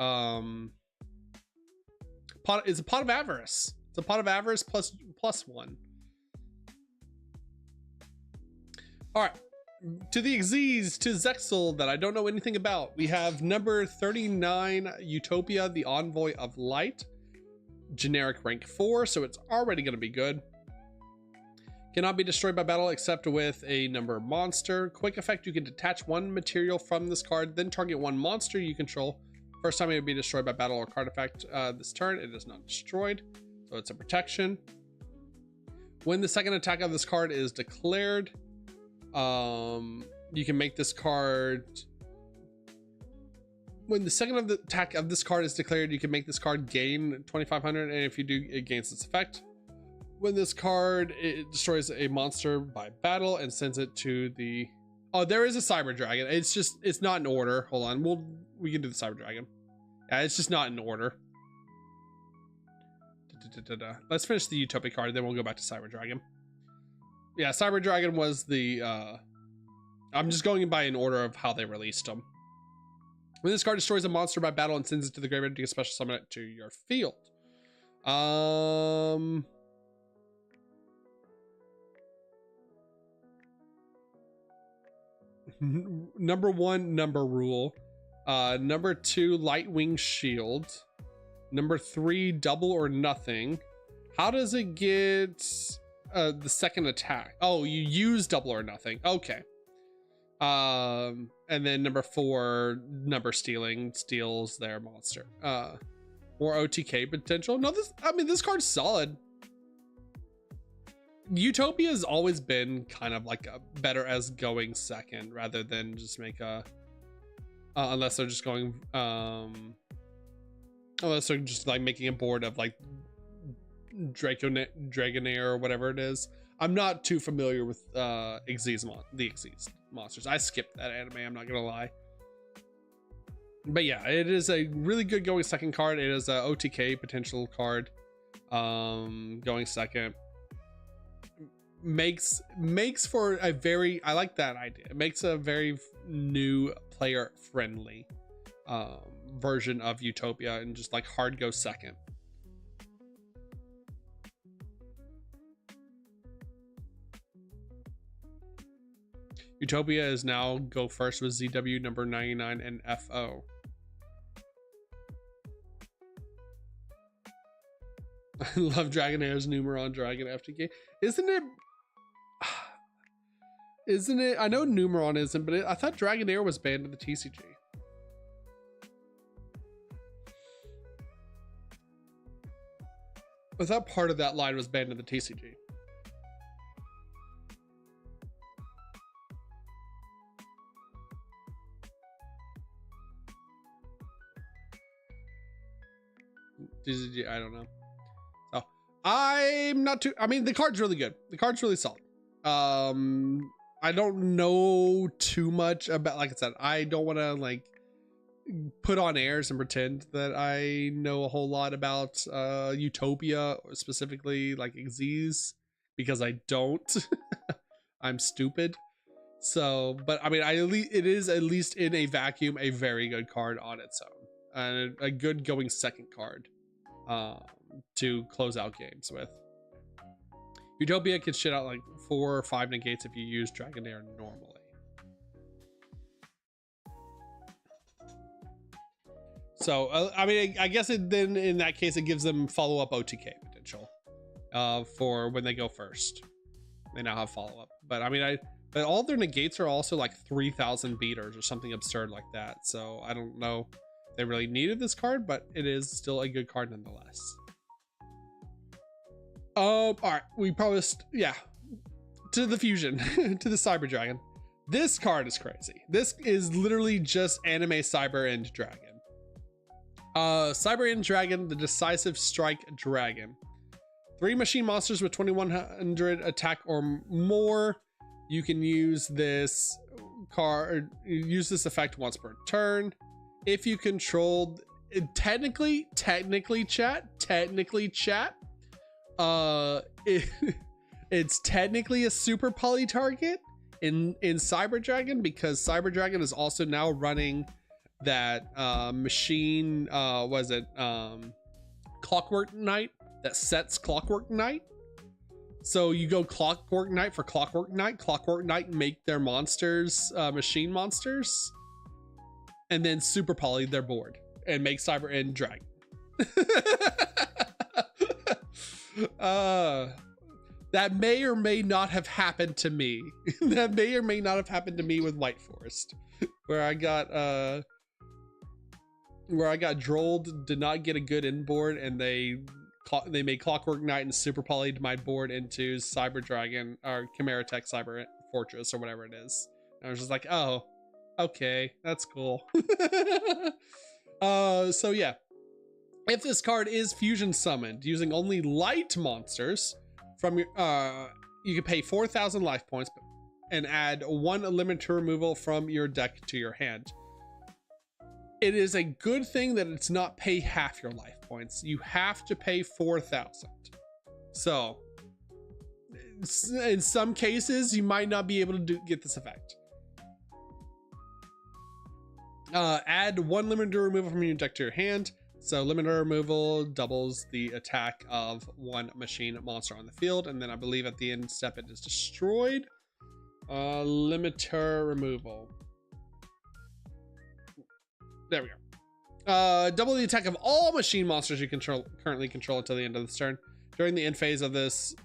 It's a Pot of Avarice. It's a Pot of Avarice +1. All right, to the Xyz, to Zexal that I don't know anything about. We have number 39, Utopia, the Envoy of Light. Generic rank 4, so it's already going to be good. Cannot be destroyed by battle except with a number monster. Quick effect, you can detach 1 material from this card, then target 1 monster you control. First time it would be destroyed by battle or card effect this turn. It is not destroyed, so it's a protection. When the second attack of this card is declared, you can make this card. When the second attack of this card is declared, you can make this card gain 2,500, and if you do, it gains its effect. When this card, it destroys a monster by battle and sends it to the. Oh, there is a Cyber Dragon. It's not in order. Hold on, we can do the Cyber Dragon. Yeah, it's just not in order. Let's finish the Utopia card, then we'll go back to Cyber Dragon. Yeah, Cyber Dragon was the. I'm just going by in order of how they released them. When this card destroys a monster by battle and sends it to the graveyard, you can special summon it to your field. Number 1, number rule. Number 2, Light Wing Shield. Number 3, double or nothing. How does it get the second attack? Oh, you use double or nothing. Okay. And then number 4, number stealing, steals their monster. More OTK potential. No, this card's solid. Utopia has always been kind of like a better as going second rather than just make a unless they're just going unless they're just like making a board of like Dragonair or whatever it is. I'm not too familiar with the Xyz monsters. I skipped that anime, I'm not gonna lie. But yeah, it is a really good going second card. It is a OTK potential card. Going second makes for a very, I like that idea. It makes a very new player friendly version of Utopia, and just like hard go second. Utopia is now go first with ZW number 99 and FO. I love Dragonair's Numeron Dragon FTK. Isn't it? I know Numeron isn't, but I thought Dragonair was banned in the TCG. I thought part of that line was banned in the TCG. TCG, I don't know. So I'm not too. I mean, the card's really good. The card's really solid. I don't know too much about. Like I said, I don't want to like put on airs and pretend that I know a whole lot about Utopia, or specifically like Xyz, because I don't. I'm stupid. So, but I mean, it is at least in a vacuum a very good card on its own, and a good going second card to close out games with. Utopia can shit out like 4 or 5 negates if you use Dragonair normally. So I mean, I guess then in that case it gives them follow-up OTK potential for when they go first. They now have follow-up, but I mean, but all their negates are also like 3,000 beaters or something absurd like that. So I don't know if they really needed this card, but it is still a good card nonetheless. All right, we probably to the fusion to the Cyber Dragon. This card is crazy. This is literally just anime Cyber End Dragon. Cyber End Dragon, the Decisive Strike Dragon. 3 machine monsters with 2100 attack or more. You can use this card, use this effect once per turn. If you controlled, technically chat, it's technically a super poly target in Cyber Dragon, because Cyber Dragon is also now running that machine Clockwork Knight that sets Clockwork Knight. So you go Clockwork Knight for Clockwork Knight make their monsters machine monsters, and then super poly their board and make Cyber End Dragon. That may or may not have happened to me. That may or may not have happened to me with White Forest, where I got drolled, did not get a good inboard, and they made Clockwork Knight and super polyed my board into Cyber Dragon or Chimera Tech Cyber Fortress or whatever it is. And I was just like, oh, okay, that's cool. So yeah, if this card is fusion summoned using only light monsters from your, you can pay 4,000 life points and add 1 limiter removal from your deck to your hand. It is a good thing that it's not pay half your life points. You have to pay 4,000. So in some cases, you might not be able to get this effect. Add 1 limiter removal from your deck to your hand. So limiter removal doubles the attack of 1 machine monster on the field, and then I believe at the end step it is destroyed. Limiter removal. There we go. Double the attack of all machine monsters you currently control until the end of this turn. During the end phase of this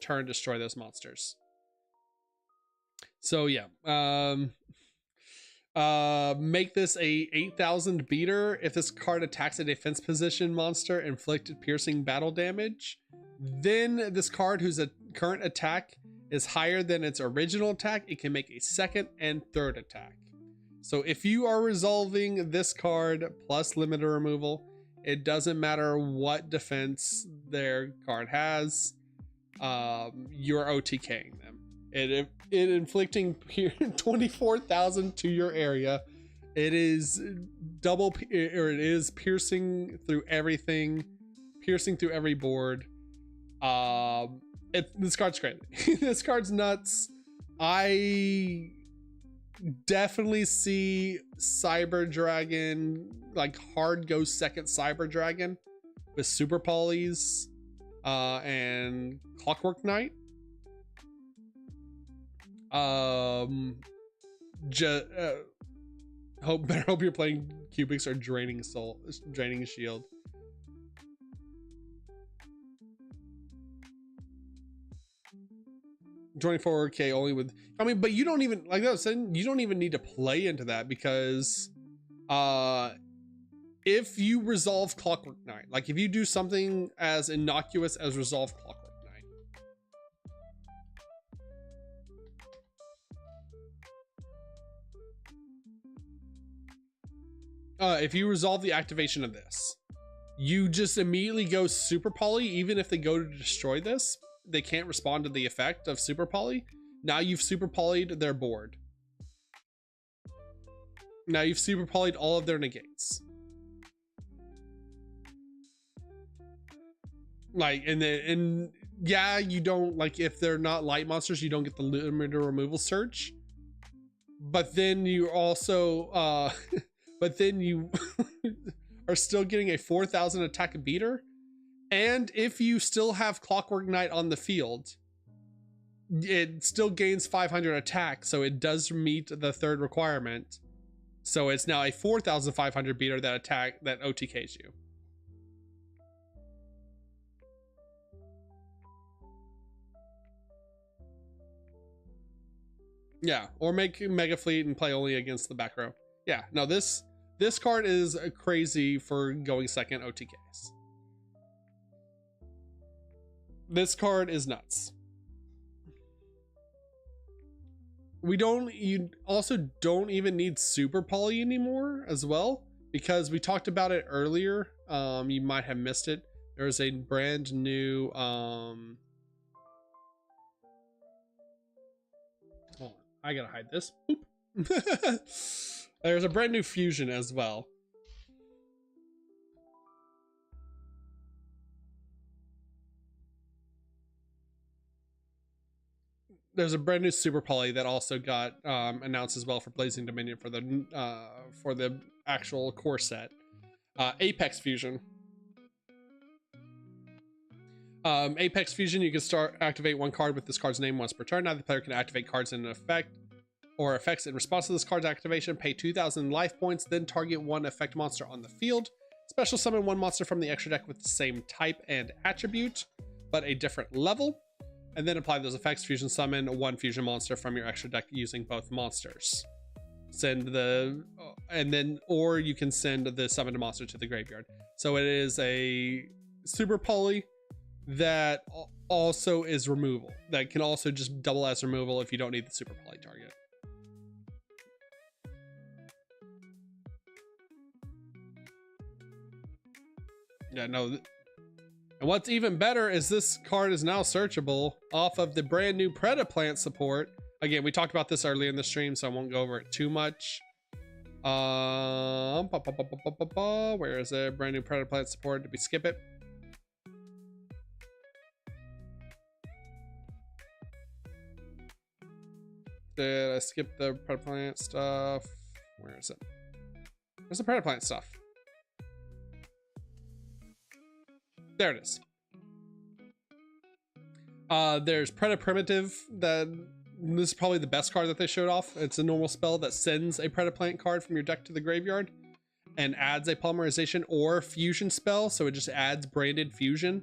turn, destroy those monsters. So yeah, make this a 8,000 beater. If this card attacks a defense position monster, inflicted piercing battle damage, then this card whose current attack is higher than its original attack, it can make a second and third attack. So if you are resolving this card plus limiter removal, it doesn't matter what defense their card has, you're OTKing them. It inflicting 24,000 to your area. It is it is piercing through everything, piercing through every board. This card's great. This card's nuts. I definitely see Cyber Dragon, like hard go second Cyber Dragon with super polys and Clockwork Knight. Hope you're playing Cubics or Draining Shield. $24K only with, I mean, but you don't even, like I was saying, you don't even need to play into that, because if you resolve Clockwork Knight, like if you do something as innocuous as resolve Clockwork Knight, if you resolve the activation of this, you just immediately go super poly. Even if they go to destroy this, they can't respond to the effect of super poly. Now you've super polyed their board. Now you've super polyed all of their negates. Like, and yeah, you don't, like, if they're not light monsters, you don't get the limited removal search. But then you also, but then you are still getting a 4,000 attack beater. And if you still have Clockwork Knight on the field, it still gains 500 attack. So it does meet the third requirement. So it's now a 4,500 beater that OTKs you. Yeah, or make Mega Fleet and play only against the back row. Yeah, no, this card is crazy for going second OTKs. This card is nuts. You also don't even need Super Poly anymore as well, because we talked about it earlier. You might have missed it. There's a brand new hold on, I gotta hide this. There's a brand new fusion as well. There's a brand new Super Poly that also got announced as well for Blazing Dominion for the actual core set. Apex Fusion. Apex Fusion, you can activate one card with this card's name once per turn. Now the player can activate cards in effect or effects in response to this card's activation. Pay 2,000 life points, then target one effect monster on the field. Special summon one monster from the extra deck with the same type and attribute, but a different level. And then apply those effects. Fusion summon one fusion monster from your extra deck using both monsters. Or you can send the summoned monster to the graveyard. So it is a Super Poly that also is removal. That can also just double as removal if you don't need the Super Poly target. Yeah, no. And what's even better is this card is now searchable off of the brand new Predaplant support. Again, we talked about this earlier in the stream, so I won't go over it too much. Where is it? Brand new Predaplant support. Did we skip it? Did I skip the Predaplant stuff? Where is it? Where's the Predaplant stuff? There it is. There's Preda Primitive. This is probably the best card that they showed off. It's a normal spell that sends a Predaplant card from your deck to the graveyard and adds a polymerization or fusion spell. So it just adds branded fusion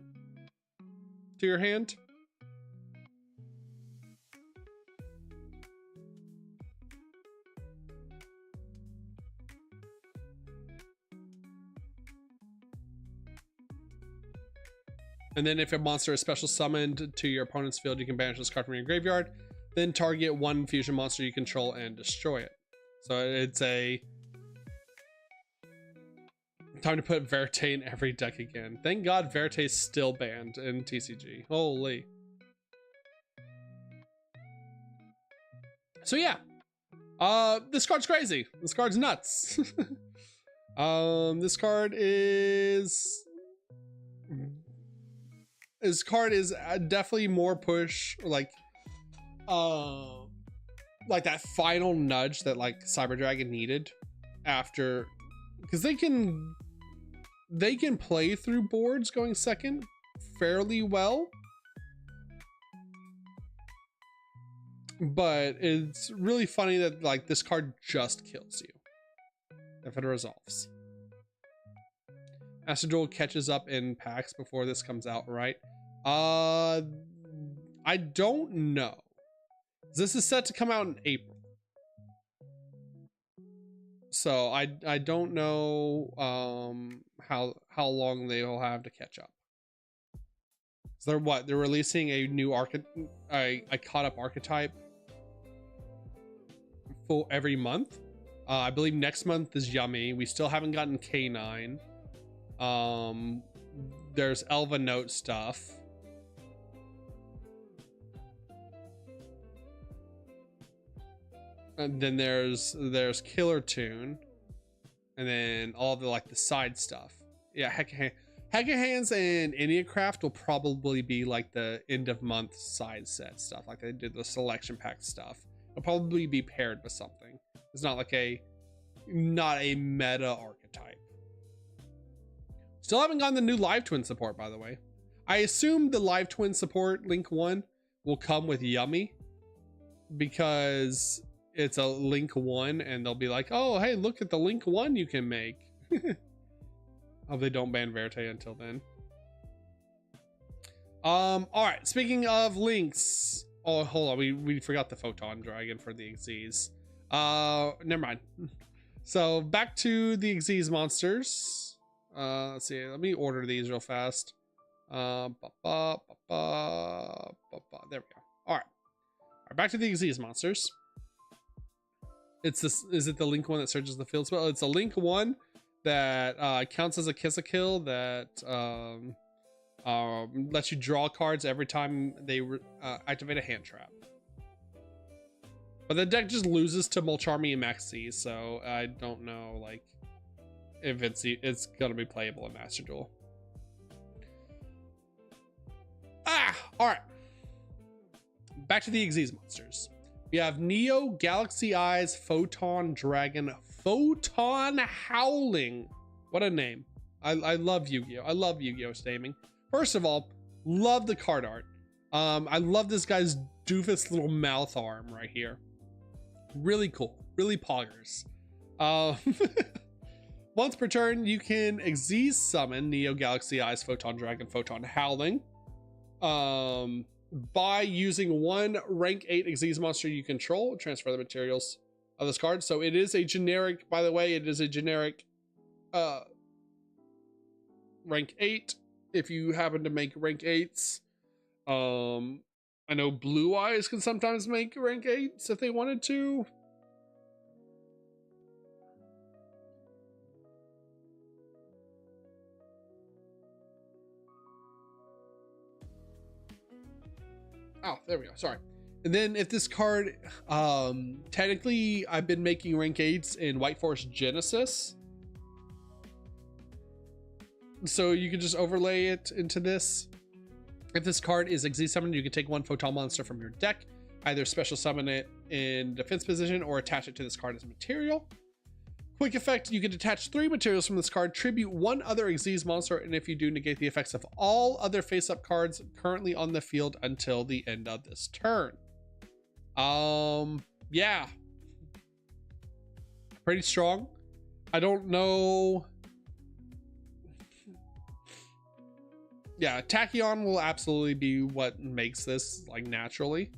to your hand. And then if a monster is special summoned to your opponent's field, you can banish this card from your graveyard, then target one fusion monster you control and destroy it. So it's a time to put Verte in every deck again. Thank God Verte's still banned in TCG. Holy. So yeah. This card's crazy. This card's nuts. This card is definitely more push, like that final nudge that like Cyber Dragon needed after, because they can play through boards going second fairly well, but it's really funny that like this card just kills you if it resolves. Astral Duel catches up in packs before this comes out, right? I don't know. This is set to come out in April, so I don't know how long they'll have to catch up. So they're releasing a new a caught up archetype for every month. I believe next month is Yummy. We still haven't gotten K9. There's Elva Note stuff. And then there's Killer Tune, and then all the like the side stuff. Yeah, Hacking Hands and Indiacraft will probably be like the end of month side set stuff, like they did the selection pack stuff. It'll probably be paired with something. It's not like not a meta archetype. Still haven't gotten the new Live Twin support, by the way. I assume the Live Twin support Link 1 will come with Yummy because it's a Link 1 and they'll be like, oh, hey, look at the Link 1 you can make. Oh, they don't ban Verte until then. All right, speaking of links. Oh, hold on, we forgot the Photon Dragon for the Xyz. Never mind. So back to the Xyz monsters. Let's see, let me order these real fast. There we go. All right, back to the Xyz monsters. It's this. Is it the Link 1 that searches the field spell? It's a Link 1 that counts as a kill that lets you draw cards every time they activate a hand trap. But the deck just loses to Molcharmy and Maxi, so I don't know like if it's gonna be playable in Master Duel. All right. Back to the Xyz monsters. We have Neo, Galaxy Eyes, Photon Dragon, Photon Howling. What a name. I love Yu-Gi-Oh! I love Yu-Gi-Oh! Naming. First of all, love the card art. I love this guy's doofus little mouth arm right here. Really cool. Really poggers. Once per turn, you can Xyz summon Neo, Galaxy Eyes, Photon Dragon, Photon Howling. By using one rank 8 Xyz monster you control, transfer the materials of this card. So it is a generic, by the way, it is a generic rank 8 if you happen to make rank 8s. I know Blue Eyes can sometimes make rank 8s if they wanted to. Oh, there we go. Sorry. And then if this card, technically I've been making rank 8s in White Force Genesis. So you can just overlay it into this. If this card is Xyz summoned, you can take one Photon monster from your deck, either special summon it in defense position or attach it to this card as material. Quick effect, you can detach 3 materials from this card, tribute 1 other Xyz monster, and if you do, negate the effects of all other face-up cards currently on the field until the end of this turn. Yeah. Pretty strong. I don't know. Yeah, Tachyon will absolutely be what makes this like naturally.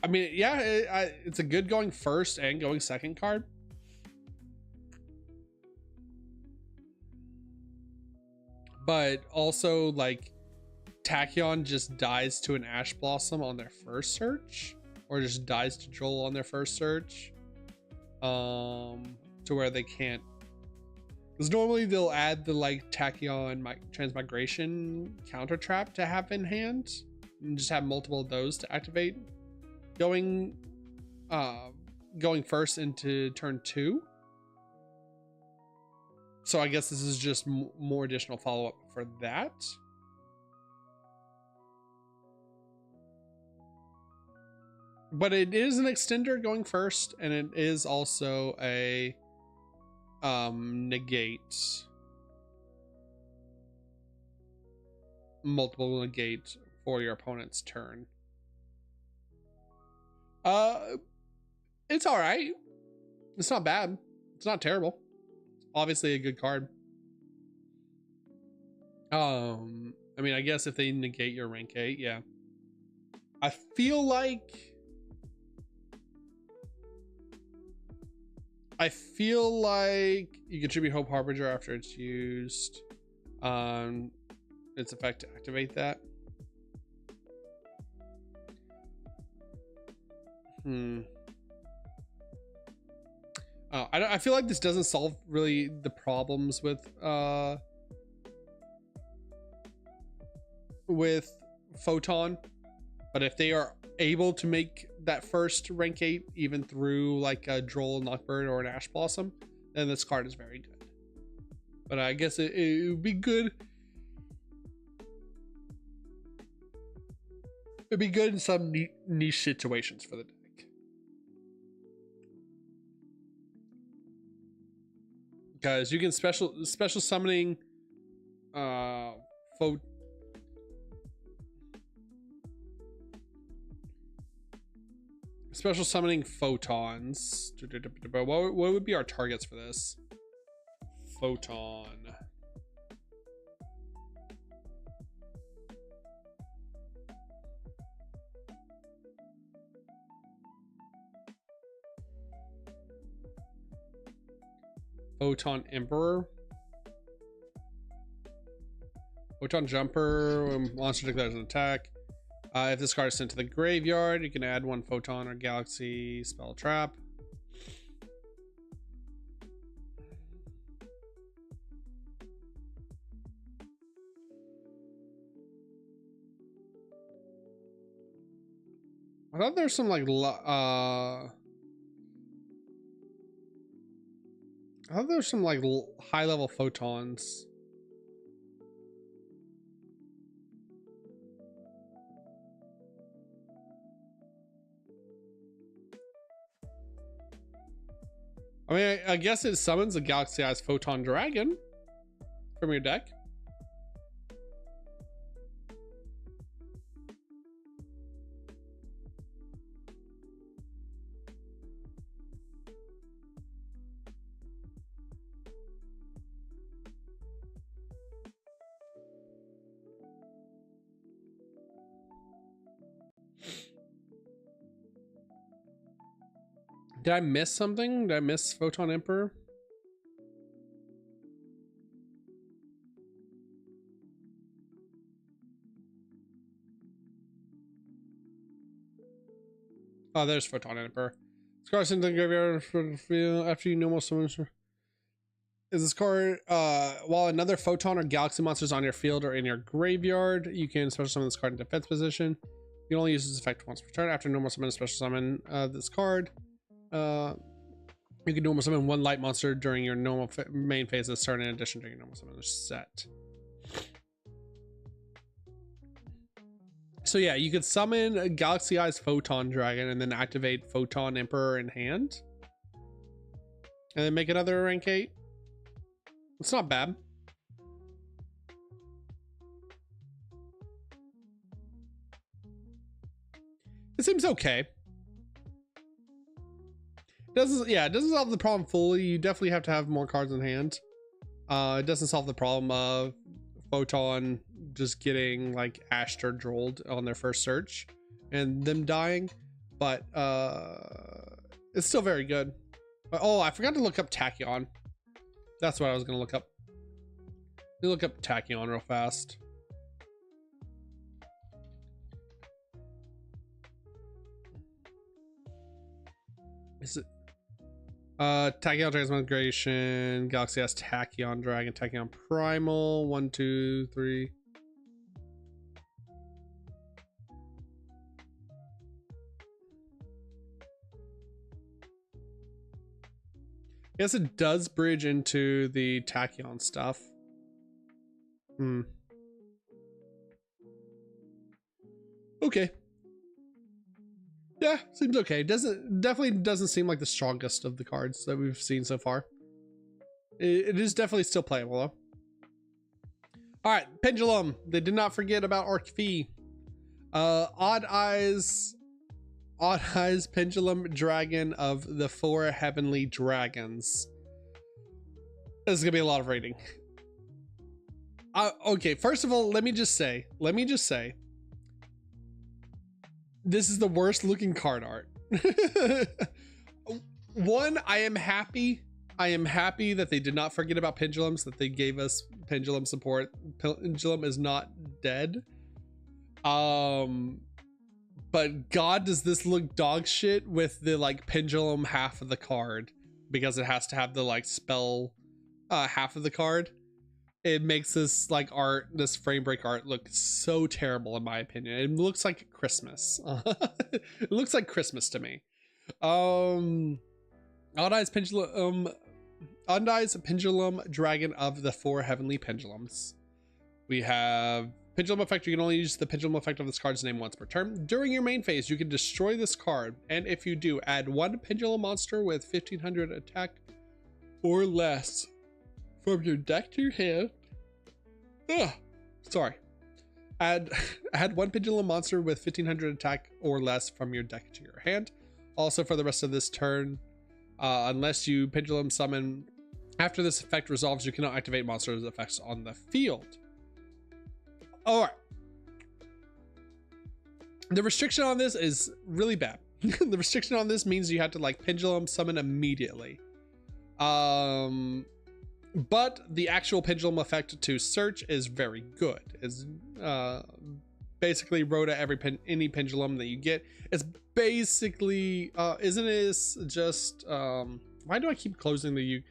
I mean, yeah, it's a good going first and going second card. But also, like, Tachyon just dies to an Ash Blossom on their first search, or just dies to Droll on their first search, to where they can't. Because normally they'll add the like Tachyon Transmigration counter trap to have in hand, and just have multiple of those to activate. Going first into turn 2. So I guess this is just more additional follow-up for that. But it is an extender going first, and it is also a negate. Multiple negate for your opponent's turn. It's all right. It's not bad. It's not terrible. Obviously a good card. I mean, I guess if they negate your rank 8, yeah. I feel like you contribute Hope Harbinger after it's used. Its effect to activate that. I feel like this doesn't solve really the problems with Photon, but if they are able to make that first rank 8 even through like a Droll, Knockbird, or an Ash Blossom, then this card is very good. But I guess it would be good. It'd be good in some niche situations for the deck. Guys, you can special summoning special summoning photons. What would be our targets for this? Photon. Photon Emperor. Photon Jumper. Monster declares an attack. If this card is sent to the graveyard, you can add 1 Photon or Galaxy spell trap. I thought there's some like I thought there's some like high level photons. I mean, I guess it summons a Galaxy Eyes Photon Dragon from your deck. Did I miss something? Did I miss Photon Emperor? Oh, there's Photon Emperor. This card sent to the graveyard after you normal summons. Is this card while another Photon or Galaxy monster is on your field or in your graveyard, you can special summon this card in defense position. You can only use this effect once per turn. After normal summon, special summon this card. You can normal summon 1 light monster during your normal main phase of this turn in addition to your normal summon set. So yeah, you could summon a Galaxy Eyes Photon Dragon and then activate Photon Emperor in hand. And then make another rank 8. It's not bad. It seems okay. It doesn't solve the problem fully. You definitely have to have more cards in hand. It doesn't solve the problem of Photon just getting like ashed or drolled on their first search and them dying, but it's still very good. Oh, I forgot to look up Tachyon. That's what I was gonna look up. Let me look up Tachyon real fast. Is it Tachyon Transmigration, Galaxy S Tachyon Dragon, Tachyon Primal, 1, 2, 3. I guess it does bridge into the Tachyon stuff. Okay. Yeah, seems okay. Definitely doesn't seem like the strongest of the cards that we've seen so far. It is definitely still playable though. All right, Pendulum. They did not forget about Orc-V. Odd Eyes Pendulum Dragon of the 4 Heavenly Dragons. This is gonna be a lot of rating. Okay, first of all, let me just say, this is the worst looking card art. One, I am happy that they did not forget about pendulums, that they gave us pendulum support. Pendulum is not dead. But God, does this look dog shit with the like pendulum half of the card, because it has to have the like spell half of the card. it makes this like art, this frame break art, look so terrible in my opinion. It looks like Christmas. It looks like Christmas to me. Undine's pendulum dragon of the 4 heavenly pendulums. We have pendulum effect. You can only use the pendulum effect of this card's name once per turn. During your main phase, you can destroy this card, and if you do, add 1 pendulum monster with 1500 attack or less from your deck to your hand. Add 1 pendulum monster with 1500 attack or less from your deck to your hand. Also, for the rest of this turn, unless you pendulum summon after this effect resolves, you cannot activate monsters effects on the field. All right. The restriction on this is really bad. The restriction on this means you have to like pendulum summon immediately. But the actual pendulum effect to search is very good. It's basically Rhoda any pendulum that you get. It's basically isn't it just why do I keep closing the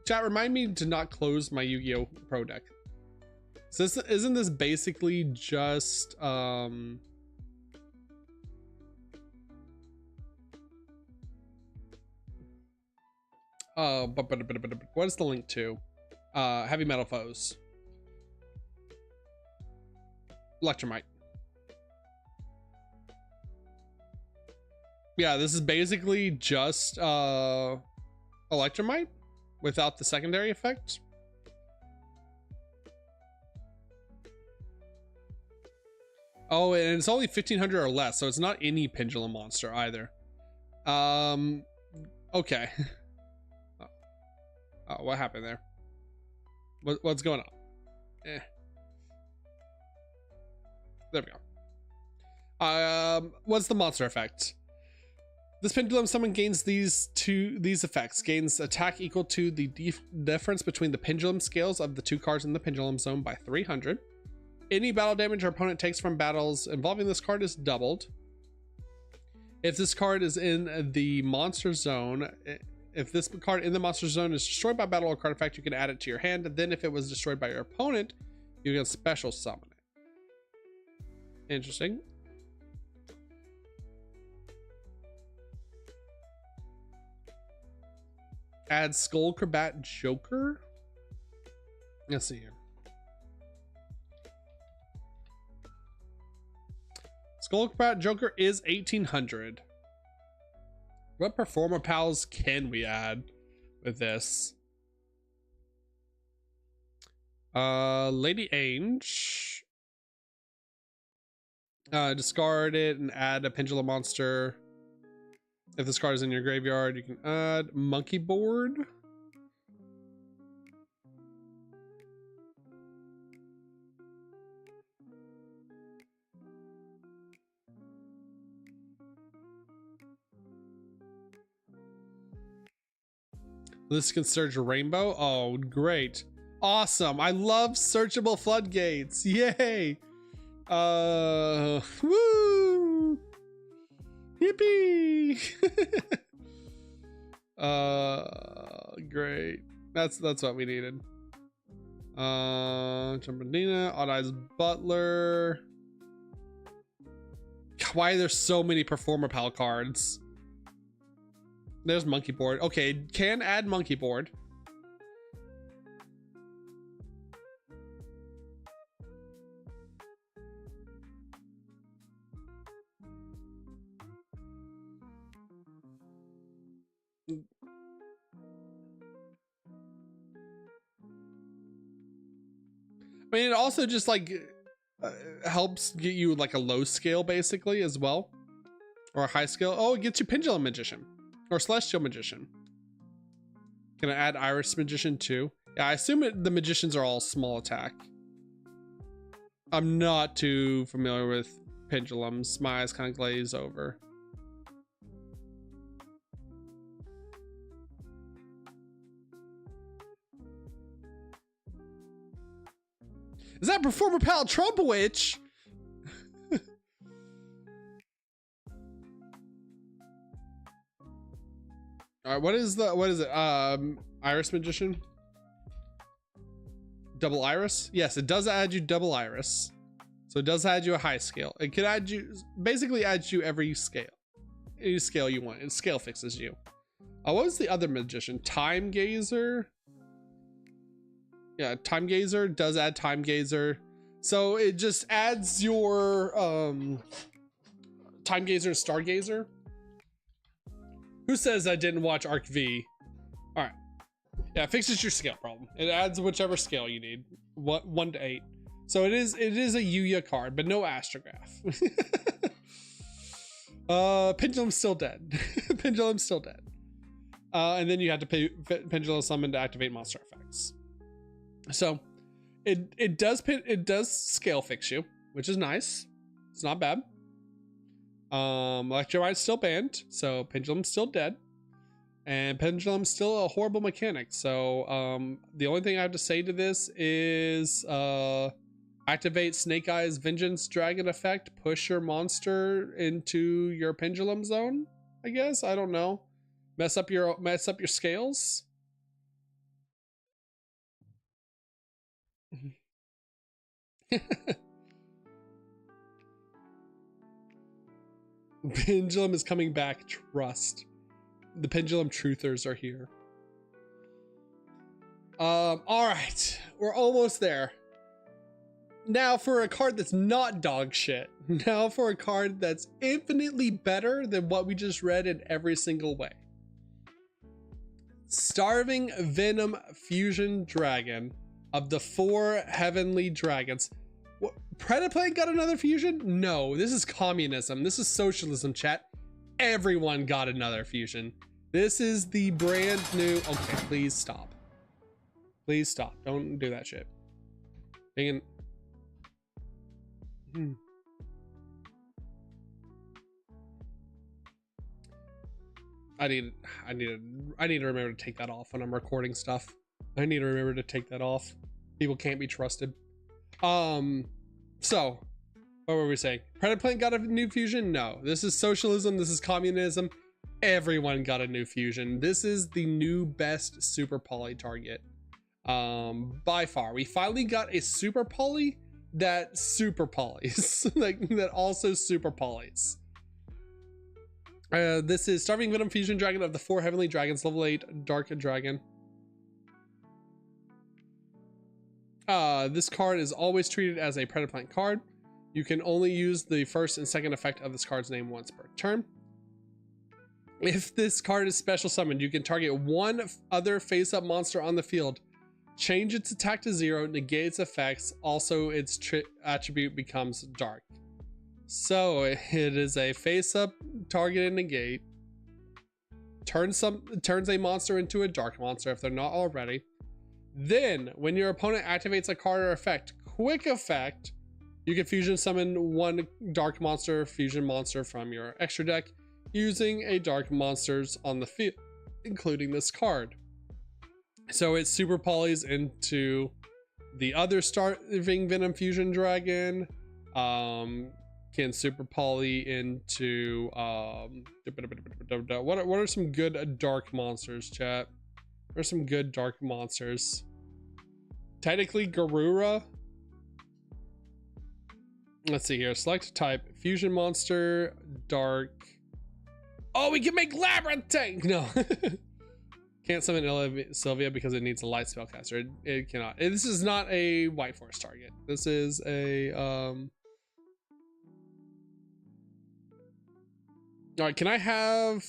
chat, remind me to not close my Yu-Gi-Oh Pro deck. So isn't this basically just what is the link to heavy metal foes? Electromite. Yeah, this is basically just Electromite without the secondary effect. Oh, and it's only 1500 or less, so it's not any pendulum monster either. Okay. Oh, what happened there? What's going on? There we go. What's the monster effect? This pendulum summon gains these effects. Gains attack equal to the difference between the pendulum scales of the 2 cards in the pendulum zone by 300. Any battle damage your opponent takes from battles involving this card is doubled. If this card is in the monster zone, if this card in the monster zone is destroyed by battle or card effect, you can add it to your hand. Then if it was destroyed by your opponent, you can special summon it. Interesting. Add Skull Acrobat Joker. Let's see here. Skull Acrobat Joker is 1800. What performer pals can we add with this? Lady Ange. Discard it and add a pendulum monster. If this card is in your graveyard, you can add Monkey Board. This can search Rainbow. Oh, great. Awesome. I love searchable floodgates. Yay. Woo. Yippee. Great. That's what we needed. Jumpandina, Odd Eyes Butler. Why are there so many performer pal cards? There's Monkey Board. Okay, can add Monkey Board. I mean, it also just like helps get you like a low scale basically as well, or a high scale. Oh, it gets you Pendulum Magician or Celestial Magician. Can I add Iris Magician too? Yeah, I assume the magicians are all small attack. I'm not too familiar with pendulums. My eyes kind of glaze over. Is that Performer Pal Trump Witch? All right, what is it? Iris Magician. Double iris? Yes, it does add you double iris. So it does add you a high scale. It could add you, basically adds you every scale. Any scale you want. It scale fixes you. What was the other magician? Time Gazer? Yeah, Time Gazer does add Time Gazer. So it just adds your Time Gazer and Stargazer. Who says I didn't watch Arc V? All right. Yeah, it fixes your scale problem. It adds whichever scale you need. 1 to 8. So it is a Yugioh card, but no astrograph. Pendulum's still dead. Pendulum's still dead. And then you have to pay Pendulum Summon to activate monster effects. So it does scale fix you, which is nice. It's not bad. Electromagne's still banned, so Pendulum's still dead. And Pendulum's still a horrible mechanic. So the only thing I have to say to this is activate Snake Eyes Vengeance Dragon effect, push your monster into your Pendulum zone, I guess. I don't know. Mess up your scales. Pendulum is coming back, trust. The Pendulum truthers are here. All right, we're almost there. Now for a card that's not dog shit. Now for a card that's infinitely better than what we just read in every single way. Starving Venom Fusion Dragon of the 4 Heavenly Dragons. What, Predaplant got another fusion? No, this is communism. This is socialism, chat. Everyone got another fusion. This is the brand new. Okay, please stop. Please stop. Don't do that shit. Dang it. I need to remember to take that off when I'm recording stuff. I need to remember to take that off. People can't be trusted. So what were we saying? Predaplant got a new fusion? No. This is socialism. This is communism. Everyone got a new fusion. This is the new best super poly target. By far. We finally got a super poly that super polys. Like that also super polys. This is Starving Venom Fusion Dragon of the 4 Heavenly Dragons, level 8 Dark Dragon. This card is always treated as a Predaplant card. You can only use the first and second effect of this card's name once per turn. If this card is special summoned, you can target one other face-up monster on the field, change its attack to 0, negate its effects. Also, its attribute becomes dark. So it is a face-up target and negate. Turns a monster into a dark monster if they're not already. Then, when your opponent activates a card or effect, quick effect, you can fusion summon one dark monster, fusion monster from your extra deck using a dark monsters on the field, including this card. So it super polys into the other Starving Venom Fusion Dragon. Can super poly into what are some good dark monsters, chat? What are some good dark monsters? Technically Garura. Let's see here. Select type. Fusion monster. Dark. Oh, we can make Labyrinth Tank! No. Can't summon Sylvia because it needs a light spellcaster. It cannot. This is not a White Forest target. This is a all right, can I have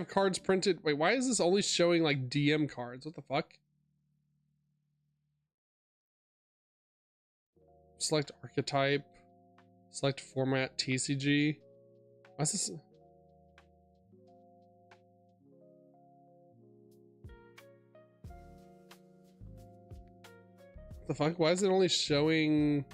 cards printed? Wait, why is this only showing like DM cards? What the fuck? Select archetype, select format TCG. What's this? What the fuck? Why is it only showing?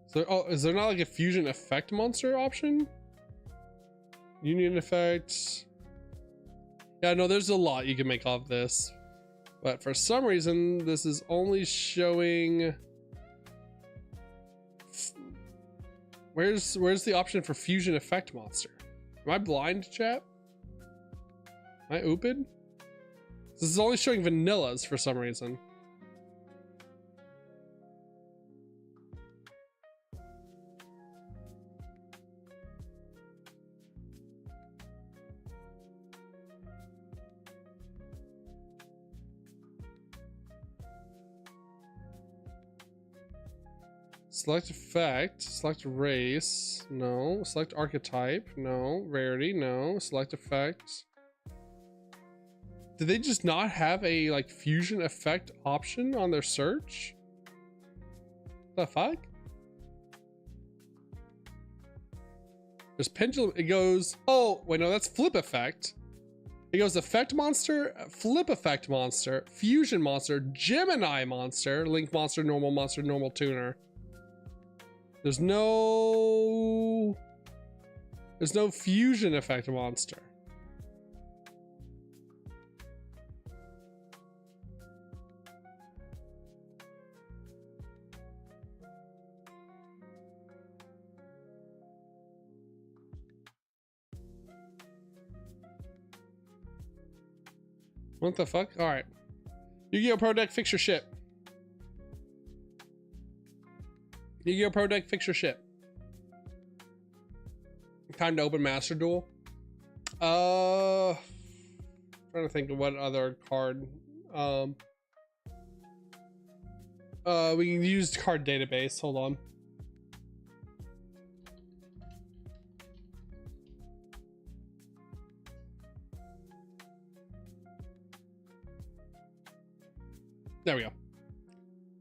So, oh, is there not like a fusion effect monster option? Union effects. Yeah, no, there's a lot you can make off this, but for some reason this is only showing Where's the option for fusion effect monster? Am I blind, chat? Am I open? This is only showing vanillas for some reason. Select effect, select race, no. Select archetype, no. Rarity, no. Select effect. Did they just not have a like fusion effect option on their search? The fuck? There's pendulum, it goes, oh, wait, no, that's flip effect. It goes effect monster, flip effect monster, fusion monster, Gemini monster, link monster, normal tuner. There's no fusion effect monster. What the fuck? All right. Yu-Gi-Oh! Pro Deck, fix your shit. Yu-Gi-Oh! Pro Deck, fix your shit. Time to open Master Duel. Trying to think of what other card. We can use card database. Hold on. There we go.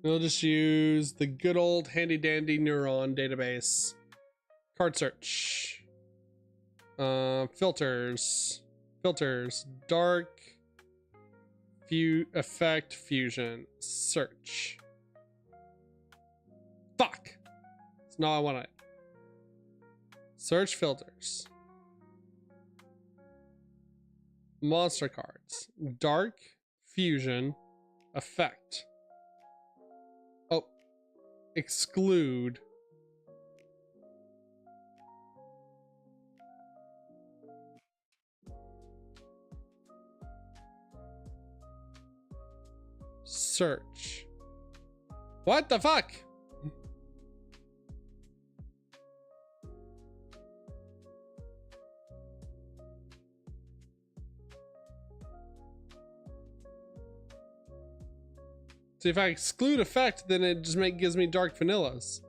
We'll just use the good old handy dandy neuron database. Card search. Filters. Dark. Effect fusion. Search. Fuck. That's not what I wanted. Search filters. Monster cards. Dark. Fusion. Effect. Oh, exclude. Search. What the fuck? So if I exclude effect, then it just gives me dark vanillas.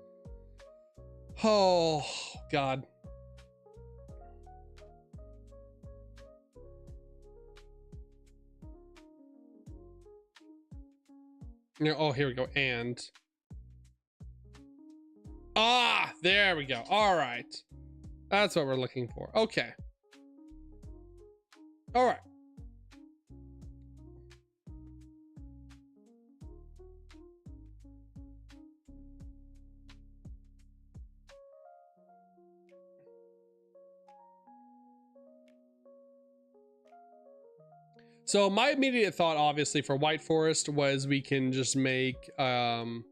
Oh, God. Oh, here we go. And. Ah, there we go. All right. That's what we're looking for. Okay. All right. So my immediate thought, obviously, for White Forest was we can just make if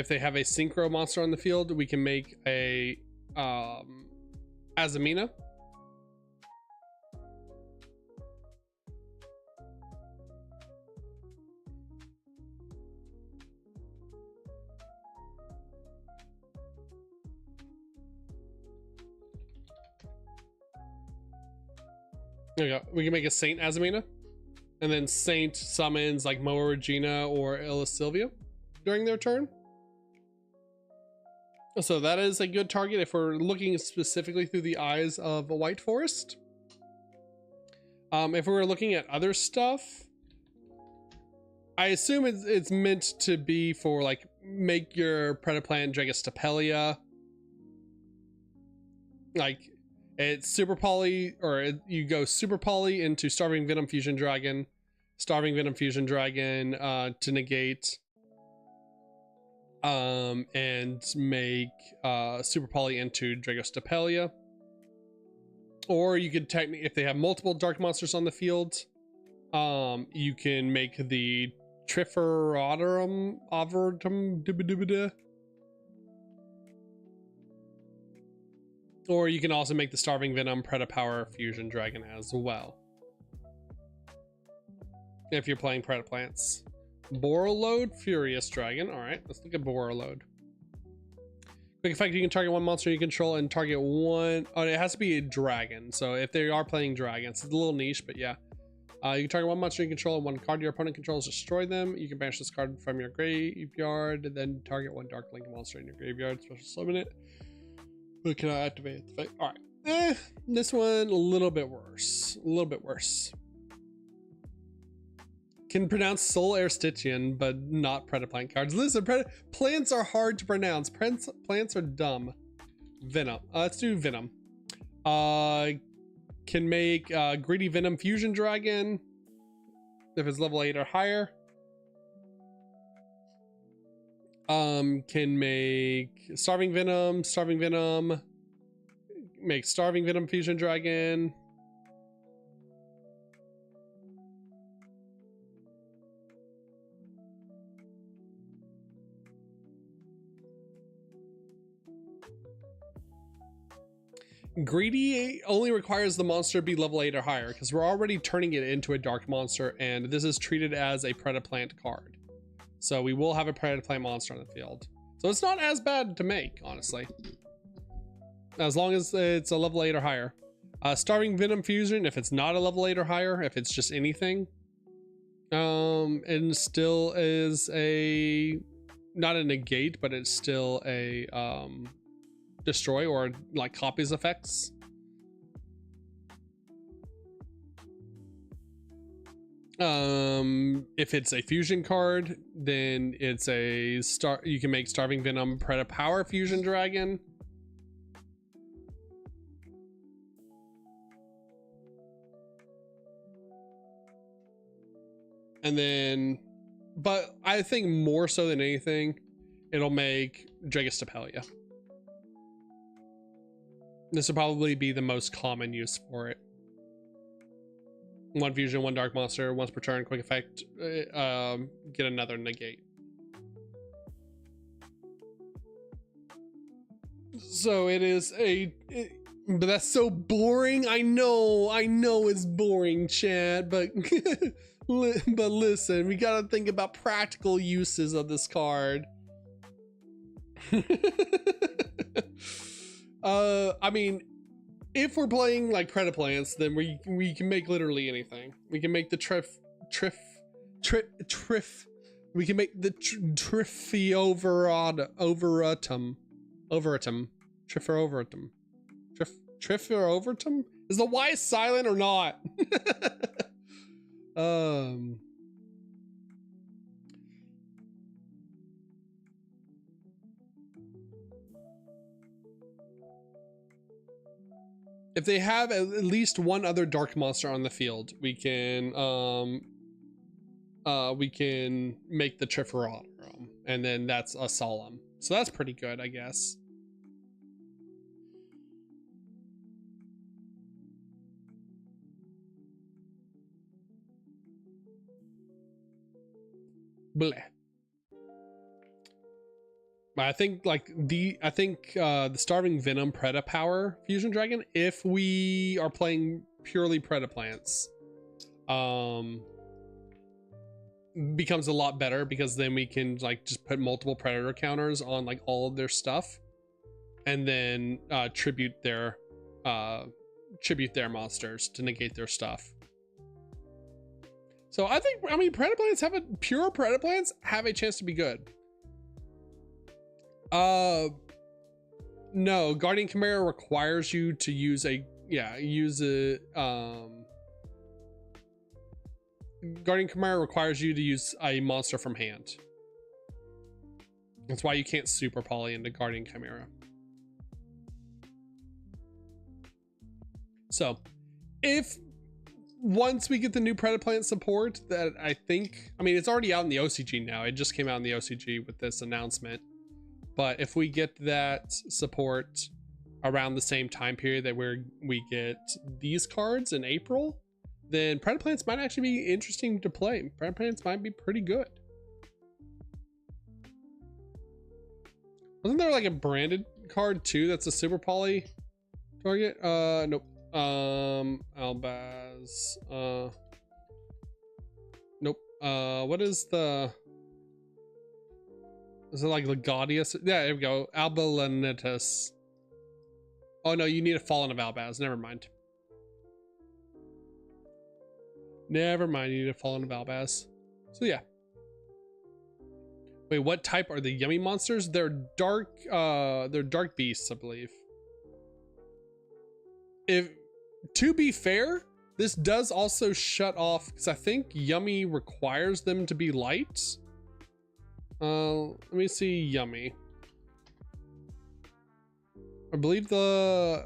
they have a synchro monster on the field, we can make a Azamina. There we go. We can make a Saint Azamina, and then Saint summons like Moa Regina or Illa Sylvia during their turn. So that is a good target if we're looking specifically through the eyes of a White Forest. If we were looking at other stuff, I assume it's meant to be for like make your Predaplant Dragostapelia. Like it's super poly, or you go super poly into Starving Venom Fusion Dragon, to negate, and make super poly into Dragostapelia. Or you could technically, if they have multiple dark monsters on the field, you can make the Triferoterum Overtum. Or you can also make the Starving Venom Predapower Fusion Dragon as well, if you're playing Predaplants. Borreload Furious Dragon. Alright, let's look at Borreload. Quick effect, you can target one monster you control and target one... Oh, it has to be a dragon. So if they are playing dragons, it's a little niche, but yeah. You can target one monster you control and one card your opponent controls, destroy them. You can banish this card from your graveyard and then target one Dark Link monster in your graveyard, special summon it. But can I activate the effect? Alright. This one a little bit worse. A little bit worse. Can pronounce Soul Air Stygian, but not Predaplant cards. Listen, plants are hard to pronounce. Plants are dumb. Venom. Let's do Venom. Can make Greedy Venom Fusion Dragon if it's level 8 or higher. Can make Starving Venom, make Starving Venom Fusion Dragon. Greedy only requires the monster to be level 8 or higher, because we're already turning it into a dark monster, and this is treated as a Predaplant card. So we will have a Predaplant monster on the field. So it's not as bad to make, honestly. As long as it's a level 8 or higher. Starving Venom Fusion, if it's not a level 8 or higher, if it's just anything. And still is a... not a negate, but it's still a... destroy or like copies effects. If it's a fusion card, then it's a you can make Starving Venom Predapower Fusion Dragon. And then, but I think more so than anything, it'll make Dragostapelia. This will probably be the most common use for it. One fusion, one dark monster, once per turn, quick effect, get another negate. So it is but that's so boring. I know it's boring, Chad, but but listen, we gotta think about practical uses of this card. I mean, if we're playing like Predaplants, then we can make literally anything. We can make the we can make the Trifferoveratum. Is the Y silent or not? If they have at least one other dark monster on the field, we can make the Trifferoterum, and then that's a Solemn. So that's pretty good, I guess. Bleh. I think like the Starving Venom Predapower Fusion Dragon, if we are playing purely Predaplants, becomes a lot better, because then we can like just put multiple predator counters on like all of their stuff, and then tribute their monsters to negate their stuff. So I mean Predaplants pure Predaplants have a chance to be good. No, Guardian Chimera requires you to use Guardian Chimera requires you to use a monster from hand. That's why you can't super poly into Guardian Chimera. So, if once we get the new Predaplant support, that I mean, it's already out in the OCG now. It just came out in the OCG with this announcement. But if we get that support around the same time period that we get these cards in April, then Predator Plants might actually be interesting to play. Predator Plants might be pretty good. Wasn't there like a branded card too that's a super poly target? Nope. Albaz. Nope. What is the... Is it like Legadius? Yeah, there we go. Albalanitus. Oh no, you need a Fallen of Albaz. Never mind. Never mind, you need a Fallen of Albaz. So yeah. Wait, what type are the yummy monsters? They're dark beasts, I believe. To be fair, this does also shut off, because I think yummy requires them to be light. Let me see yummy. I believe the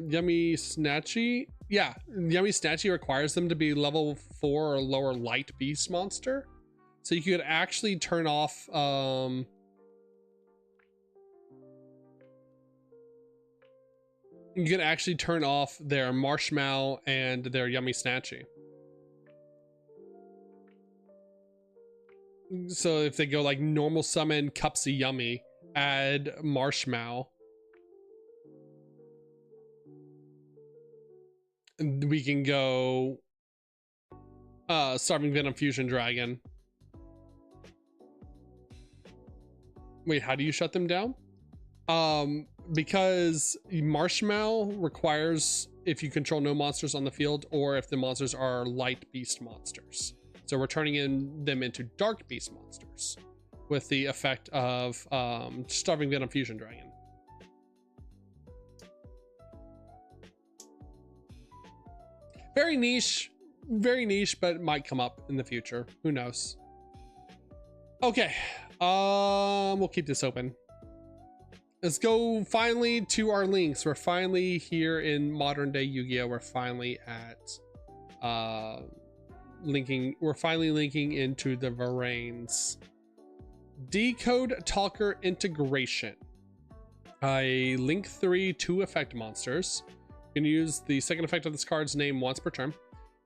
yummy snatchy. Yeah, yummy snatchy requires them to be level 4 or lower light beast monster. So you could actually turn off you can actually turn off their marshmallow and their yummy snatchy. So if they go like normal summon Cupsy Yummy, add marshmallow, and we can go Starving Venom Fusion Dragon. Wait, how do you shut them down? Because marshmallow requires if you control no monsters on the field or if the monsters are light beast monsters. So we're turning them into dark beast monsters with the effect of Starving Venom Fusion Dragon. Very niche, but it might come up in the future. Who knows? Okay, we'll keep this open. Let's go finally to our links. We're finally here in modern day Yu-Gi-Oh! We're finally at we're finally linking into the Varanes. Decode Talker integration. I link 3 2 effect monsters. You can use the second effect of this card's name once per turn.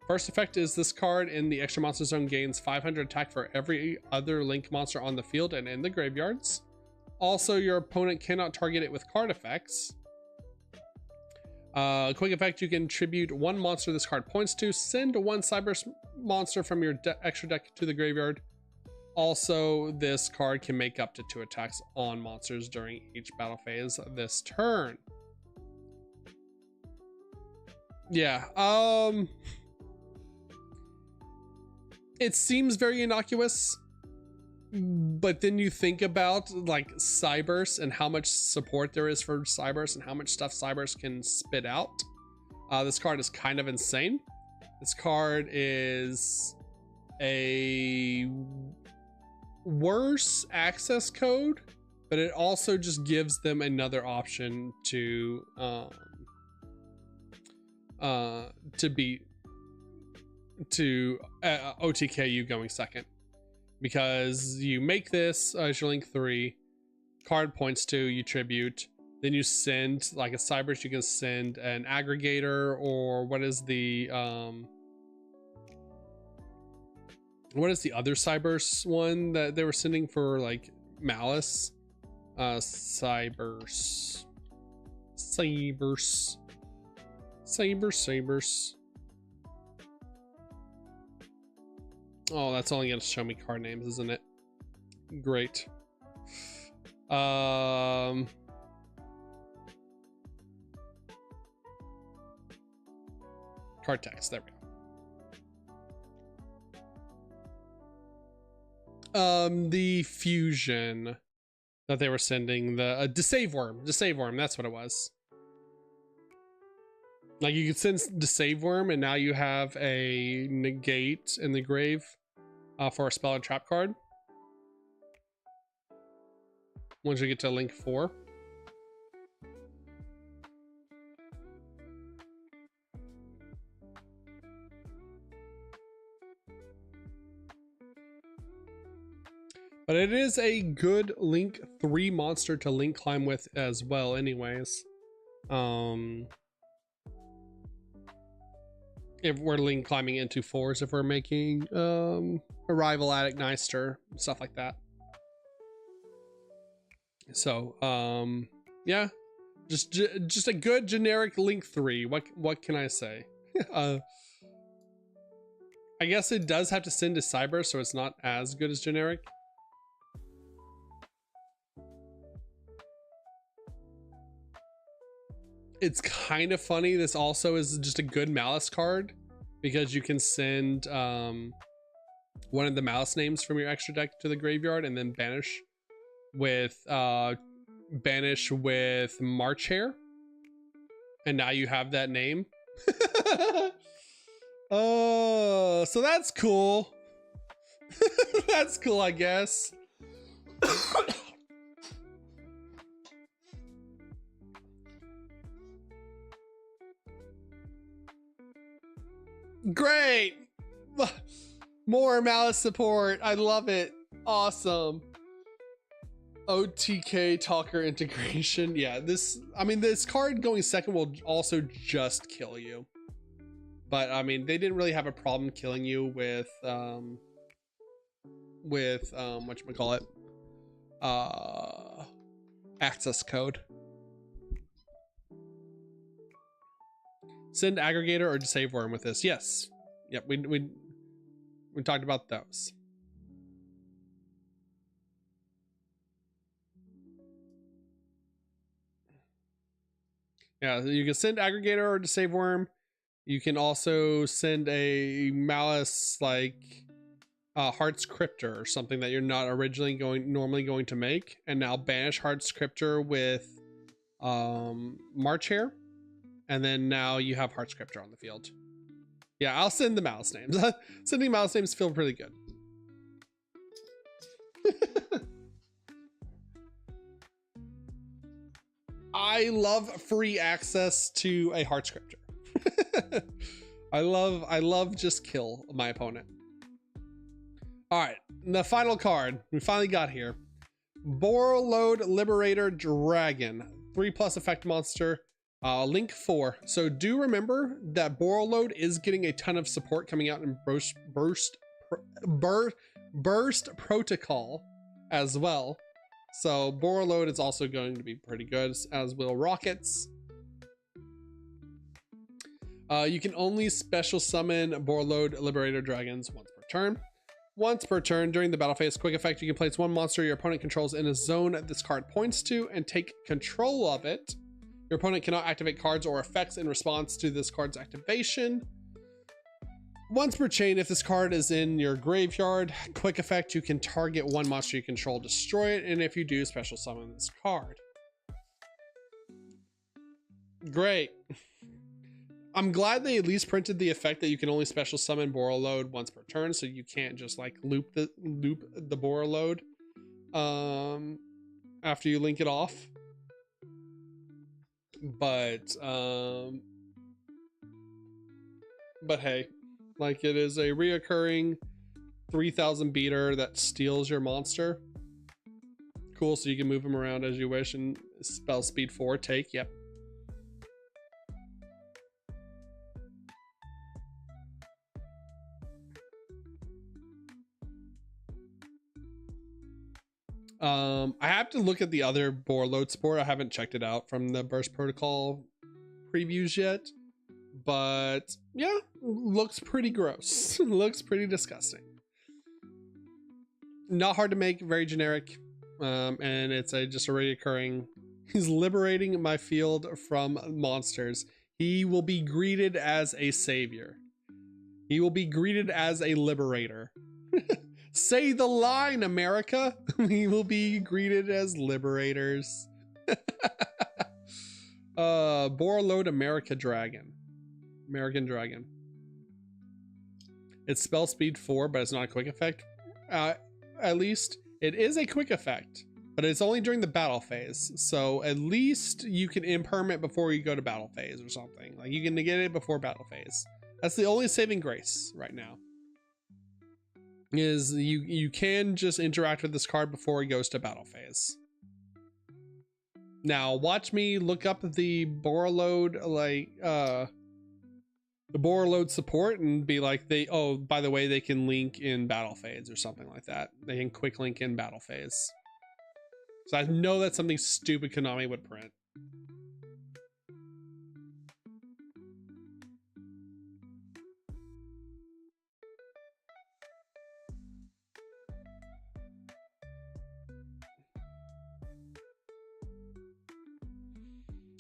First effect is this card in the extra monster zone gains 500 attack for every other link monster on the field and in the graveyards. Also, your opponent cannot target it with card effects. Quick effect, you can tribute 1 monster this card points to, send 1 Cyber monster from your extra deck to the graveyard. Also, this card can make up to 2 attacks on monsters during each battle phase this turn. Yeah, it seems very innocuous, but then you think about like Cyberse and how much support there is for Cyberse and how much stuff Cyberse can spit out. This card is kind of insane. This card is a worse access code, but it also just gives them another option to OTK you going second, because you make this as your link 3, card points to, you tribute, then you send like a Cyberse, you can send an aggregator, or what is the other Cyberse one that they were sending for like Malice? Cyberse. Oh, that's only gonna show me card names, isn't it? Great. Card text, there we go. The fusion that they were sending, the Deceive Worm, that's what it was. Like you could send Deceive Worm and now you have a negate in the grave for a spell and trap card. Once you get to link 4. But it is a good link 3 monster to link climb with as well anyways. if we're link climbing into 4s, if we're making Arrival, Attic, Neister, stuff like that. So yeah, just a good generic link 3. What can I say? I guess it does have to send to Cyber, so it's not as good as generic. It's kind of funny. This also is just a good Malice card because you can send one of the Malice names from your extra deck to the graveyard and then banish with March Hare, and now you have that name. Oh, so that's cool. That's cool, I guess. Great. More Malice support. I love it. Awesome. OTK Talker integration. Yeah, this card going second will also just kill you. But I mean, they didn't really have a problem killing you with whatchamacallit, access code. Send aggregator or save worm with this. Yes. Yep, we talked about those. Yeah, you can send aggregator or to save worm. You can also send a Malice like Heart's Cryptor or something that you're not originally normally going to make, and now banish Heart's Cryptor with March Hare, and then now you have Heart's Cryptor on the field. Yeah, I'll send the Malice names. Sending Malice names feel pretty good. I love free access to a Heart's Cryptor. I love just kill my opponent. All right, the final card we finally got here. Borreload Liberator Dragon, 3+ effect monster, link 4. So do remember that Borreload is getting a ton of support coming out in Burst Protocol as well. So Borreload is also going to be pretty good, as will Rockets. You can only special summon Borreload Liberator Dragons once per turn. Once per turn during the battle phase, quick effect, you can place one monster your opponent controls in a zone this card points to and take control of it. Your opponent cannot activate cards or effects in response to this card's activation. Once per chain, if this card is in your graveyard, quick effect, you can target one monster you control, destroy it, and if you do, special summon this card. Great. I'm glad they at least printed the effect that you can only special summon Borreload once per turn, so you can't just like loop the Borreload after you link it off. But hey, like, it is a reoccurring 3000 beater that steals your monster. Cool, so you can move him around as you wish and spell speed 4, take, yep. I have to look at the other Borreload support. I haven't checked it out from the Burst Protocol previews yet, but yeah, looks pretty gross. Looks pretty disgusting. Not hard to make, very generic, and it's just a reoccurring. He's liberating my field from monsters. He will be greeted as a savior. He will be greeted as a liberator. Say the line, America. We will be greeted as liberators. Borreload American Dragon. It's spell speed 4, but it's not a quick effect. At least it is a quick effect, but it's only during the battle phase. So at least you can imperm it before you go to battle phase or something. Like, you can negate it before battle phase. That's the only saving grace right now. Is you can just interact with this card before it goes to battle phase. Now watch me look up the Borreload the boar load support and be like, oh, by the way, they can link in battle phase or something like that. They can quick link in battle phase. So I know that's something stupid Konami would print.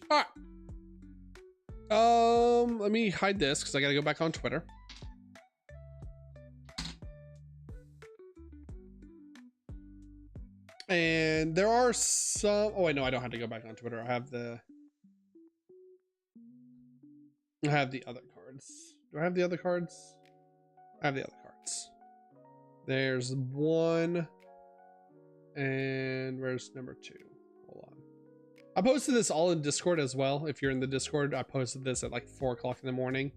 All right. Let me hide this because I gotta go back on Twitter. And there are some. Oh wait, no, I don't have to go back on Twitter. I have the other cards. Do I have the other cards? I have the other cards. There's one, and where's number 2? Hold on. I posted this all in Discord as well. If you're in the Discord, I posted this at like 4 o'clock in the morning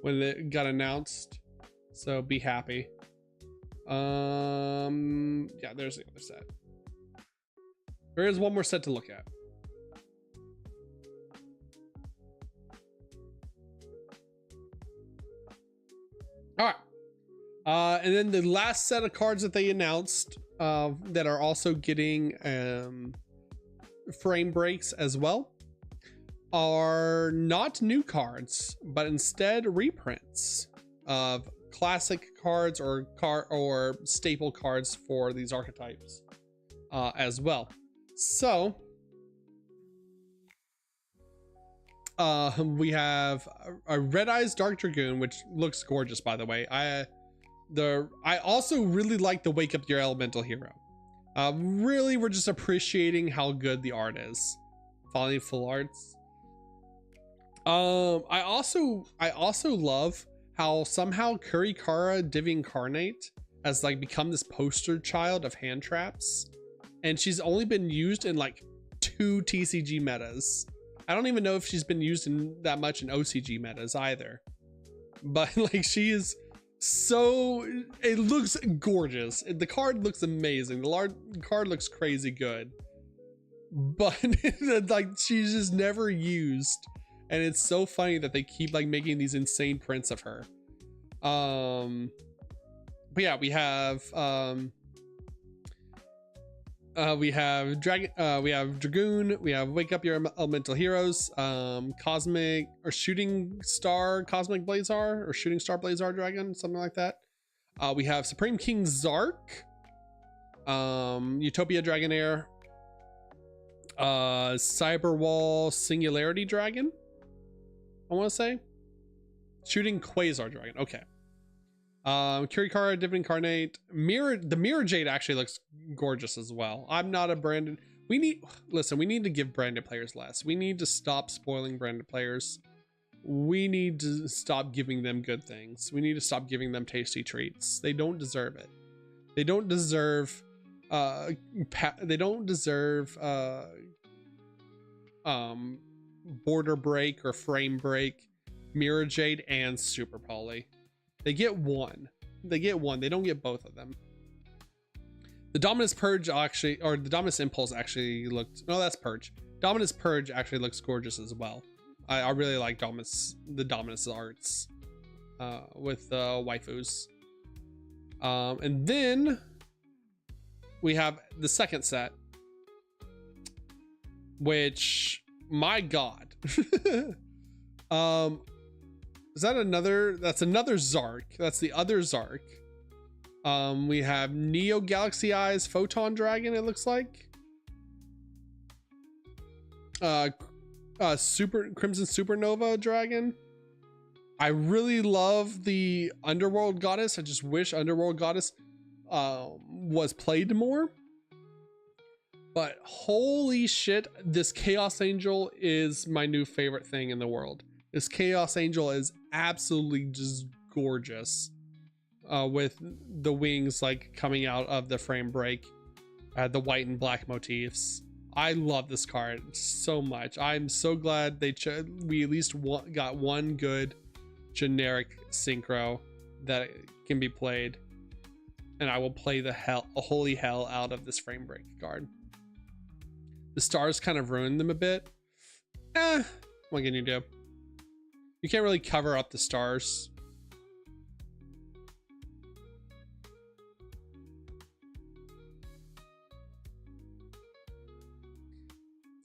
when it got announced. So be happy. Yeah, there's the other set. There is one more set to look at. All right. And then the last set of cards that they announced that are also getting frame breaks as well are not new cards, but instead reprints of classic cards or staple cards for these archetypes as well. So we have a Red Eyes Dark Dragoon, which looks gorgeous, by the way. I also really like the Wake Up Your Elemental Hero. Really, we're just appreciating how good the art is. Finally, full arts. I also love how somehow Kurikara Divincarnate has like become this poster child of hand traps, and she's only been used in like 2 TCG metas. I don't even know if she's been used in that much in OCG metas either. But like, she is so, it looks gorgeous. The card looks amazing. The card looks crazy good. But like, she's just never used. And it's so funny that they keep like making these insane prints of her. But yeah, we have Dragoon, we have Wake Up Your Elemental Heroes, Cosmic or Shooting Star Cosmic Blazar or Shooting Star Blazar Dragon, something like that. We have Supreme King Zark, Utopia Dragonair, Cyberwall Singularity Dragon, I want to say. Shooting Quasar Dragon, okay. Kurikara Divincarnate, the Mirror Jade actually looks gorgeous as well. I'm not a branded. We need to give branded players less. We need to stop spoiling branded players. We need to stop giving them good things. We need to stop giving them tasty treats. They don't deserve it. They don't deserve border break or frame break, Mirror Jade and Super Poly. They get one. They don't get both of them. The Dominus Purge actually, or the Dominus Impulse actually looked, no, that's Purge. Dominus Purge actually looks gorgeous as well. I really like the Dominus arts with waifus. And then we have the second set, which, my God. Is that another? That's another Zark. That's the other Zark. We have Neo Galaxy Eyes Photon Dragon, it looks like. Super Crimson Supernova Dragon. I really love the Underworld Goddess. I just wish Underworld Goddess was played more. But holy shit, this Chaos Angel is my new favorite thing in the world. This Chaos Angel is absolutely just gorgeous, with the wings like coming out of the frame break, the white and black motifs. I love this card so much. I'm so glad we at least got one good generic synchro that can be played, and I will play the holy hell out of this frame break card. The stars kind of ruined them a bit. What can you do? You can't really cover up the stars.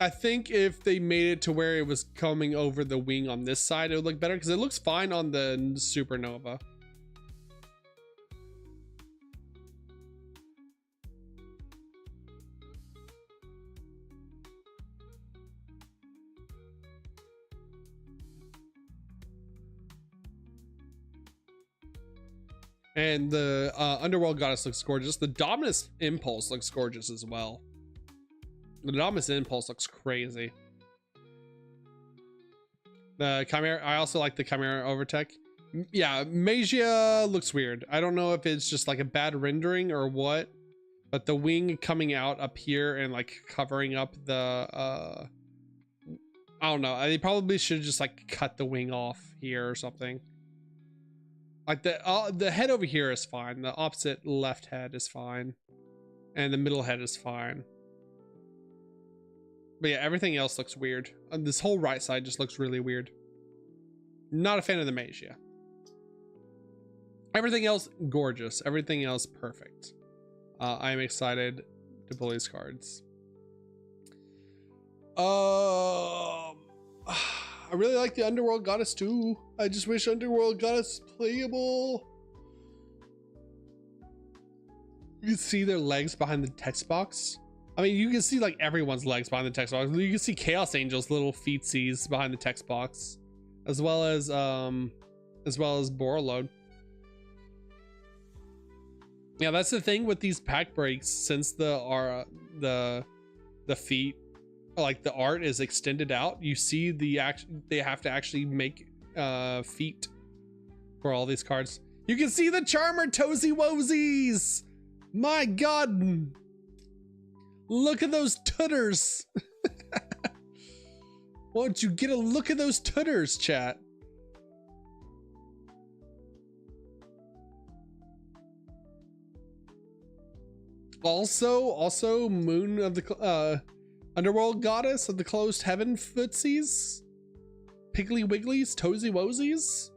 I think if they made it to where it was coming over the wing on this side, it would look better, because it looks fine on the supernova. And the Underworld Goddess looks gorgeous. The Dominus Impulse looks gorgeous as well. The Dominus Impulse looks crazy. The Chimera, I also like the Chimera Overtech. Yeah, Magia looks weird. I don't know if it's just like a bad rendering or what, but the wing coming out up here and like covering up the, I don't know. They probably should just like cut the wing off here or something. Like the head over here is fine. The opposite left head is fine. And the middle head is fine. But yeah, everything else looks weird. This whole right side just looks really weird. Not a fan of the Magia. Everything else, gorgeous. Everything else, perfect. I'm excited to pull these cards. I really like the Underworld Goddess too. I just wish Underworld Goddess playable. You can see their legs behind the text box. I mean, you can see like everyone's legs behind the text box. You can see Chaos Angel's little feetsies behind the text box, as well as Borreload. Yeah, that's the thing with these pack breaks. Since the feet, like the art is extended out, you see they have to actually make feet for all these cards. You can see the Charmer Toesy Woesies. My God. Look at those tutters. Won't you get a look at those tutters, chat? Also Moon of the Underworld Goddess of the Closed Heaven footsies. Piggly Wigglies, Toesy Woesies.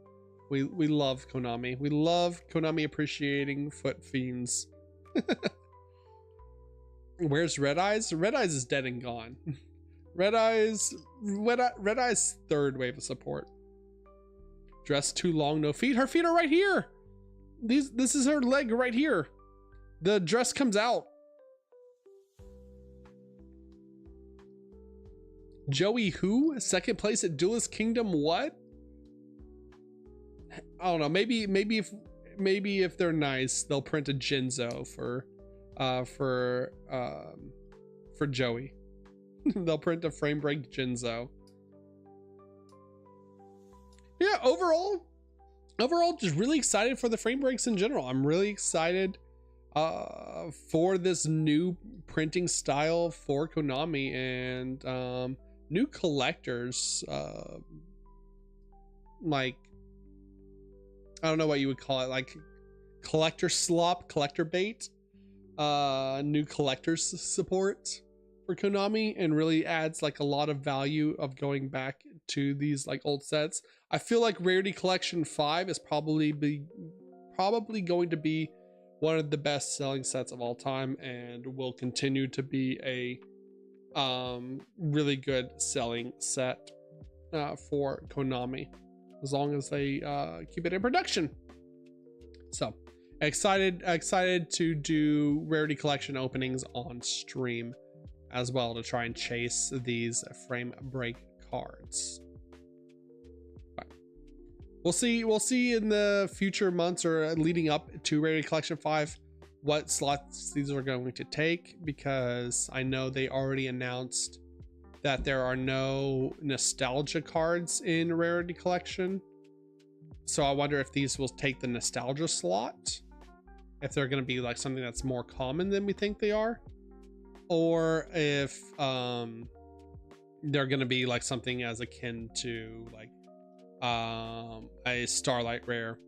We love Konami. We love Konami appreciating foot fiends. Where's Red Eyes? Red Eyes is dead and gone. Red Eyes third wave of support. Dress too long, no feet. Her feet are right here. This is her leg right here. The dress comes out. Joey who? Second place at Duelist Kingdom what? I don't know. Maybe if they're nice, they'll print a Jinzo for Joey. They'll print a frame break Jinzo. Yeah, overall just really excited for the frame breaks in general. I'm really excited for this new printing style for Konami and new collectors, like I don't know what you would call it, like collector slop, collector bait. New collectors support for Konami, and really adds like a lot of value of going back to these like old sets. I feel like Rarity Collection 5 is probably going to be one of the best selling sets of all time, and will continue to be a really good selling set for Konami, as long as they keep it in production. So excited to do Rarity Collection openings on stream as well, to try and chase these frame break cards. But we'll see in the future months or leading up to Rarity Collection 5 what slots these are going to take, because I know they already announced that there are no nostalgia cards in Rarity Collection. So I wonder if these will take the nostalgia slot, if they're going to be like something that's more common than we think they are, or if they're going to be like something as akin to like a Starlight Rare,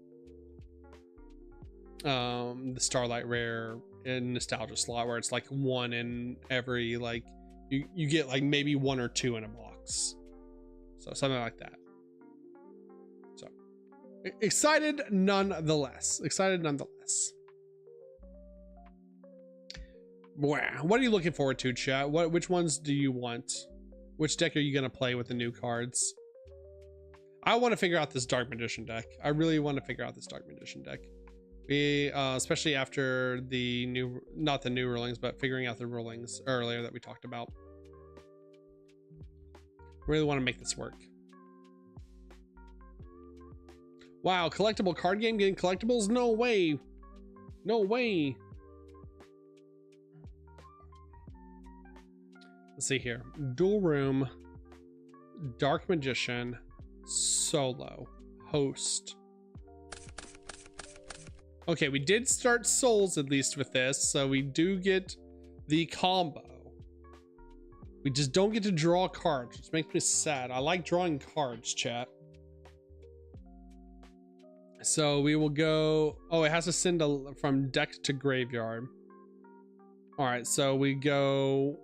the Starlight Rare in nostalgia slot, where it's like one in every, like you get like maybe one or two in a box, so something like that. Excited nonetheless. Excited nonetheless. Wow. What are you looking forward to, chat? Which ones do you want? Which deck are you gonna play with the new cards? I want to figure out this Dark Magician deck. I really want to figure out this Dark Magician deck. We, especially after the new, not the new rulings, but figuring out the rulings earlier that we talked about. Really want to make this work. Wow, collectible card game getting collectibles? No way. No way. Let's see here. Dual Room, Dark Magician, Solo, Host. Okay, we did start Souls at least with this, so we do get the combo. We just don't get to draw cards, which makes me sad. I like drawing cards, chat. So we will go, oh, it has to send from deck to graveyard. All right, so we go.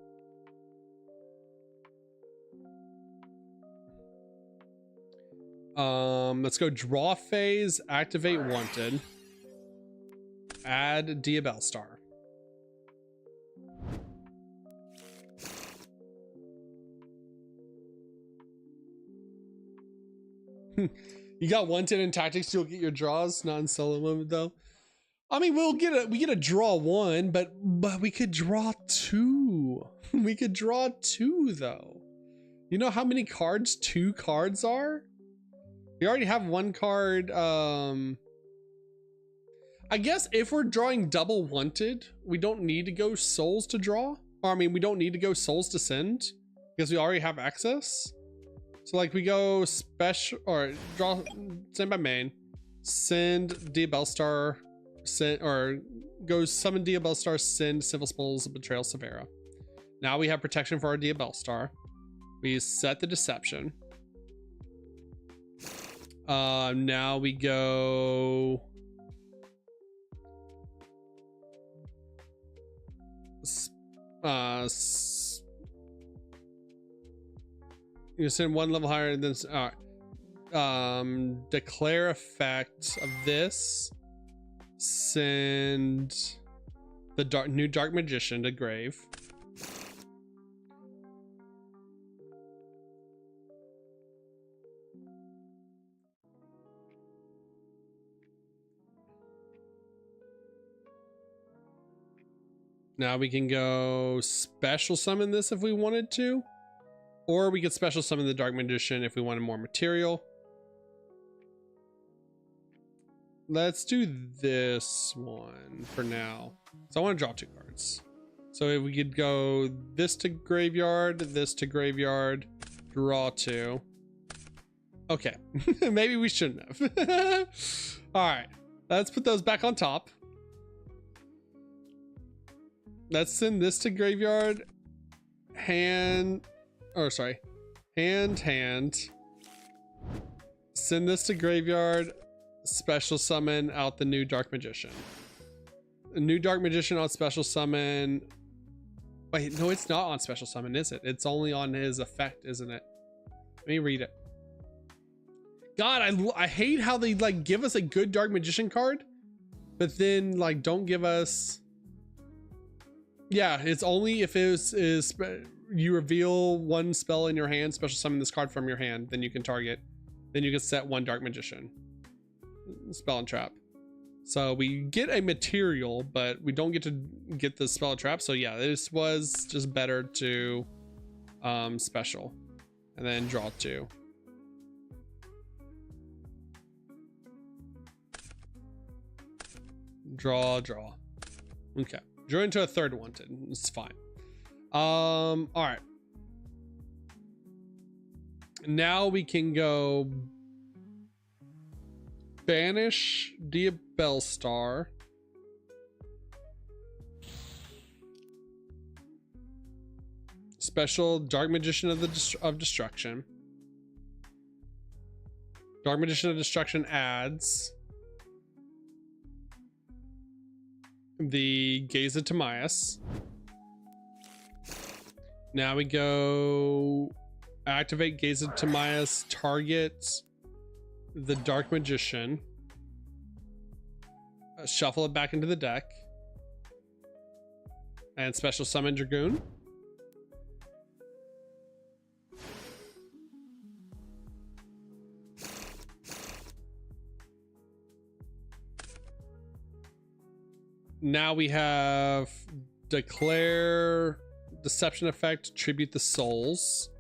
Let's go draw phase, activate wanted, add Diabell Star. You got wanted in tactics, you'll get your draws, not in solo mode though. I mean, we get a draw one, but we could draw two. We could draw two though. You know how many cards 2 cards are? We already have 1 card. I guess if we're drawing double wanted, we don't need to go souls to draw. Or I mean, we don't need to go souls to send because we already have access. So like we go special or draw, send by main, send Diabell Star, send or go summon Diabell Star, send Civil Spools, Betrayal, Severa. Now we have protection for our Diabell Star. We set the deception. Now we go you send 1 level higher than declare effect of this, send the new Dark Magician to grave. Now we can go special summon this if we wanted to, or we could special summon the Dark Magician if we wanted more material. Let's do this one for now. So I want to draw 2 cards. So if we could go this to graveyard, this to graveyard, draw 2. Okay, maybe we shouldn't have. All right, let's put those back on top. Let's send this to graveyard, hand. Send this to graveyard, special summon out the new Dark Magician. A new Dark Magician on special summon. Wait, no, it's not on special summon, is it? It's only on his effect, isn't it? Let me read it. God, I hate how they like give us a good Dark Magician card, but then like don't give us. Yeah, it's only if it is you reveal 1 spell in your hand, special summon this card from your hand, then you can target. Then you can set 1 Dark Magician. Spell and trap. So we get a material, but we don't get to get the spell and trap. So yeah, this was just better to special. And then draw 2. Draw. Okay. Drew into a 3rd wanted. It's fine. All right. Now we can go banish Diabell Star. Special Dark Magician of Destruction. Dark Magician of Destruction adds the Gaze of Timaeus. Now we go activate Gaze of Timaeus, target the Dark Magician, shuffle it back into the deck, and special summon Dragoon. Now we have declare deception effect, tribute the souls,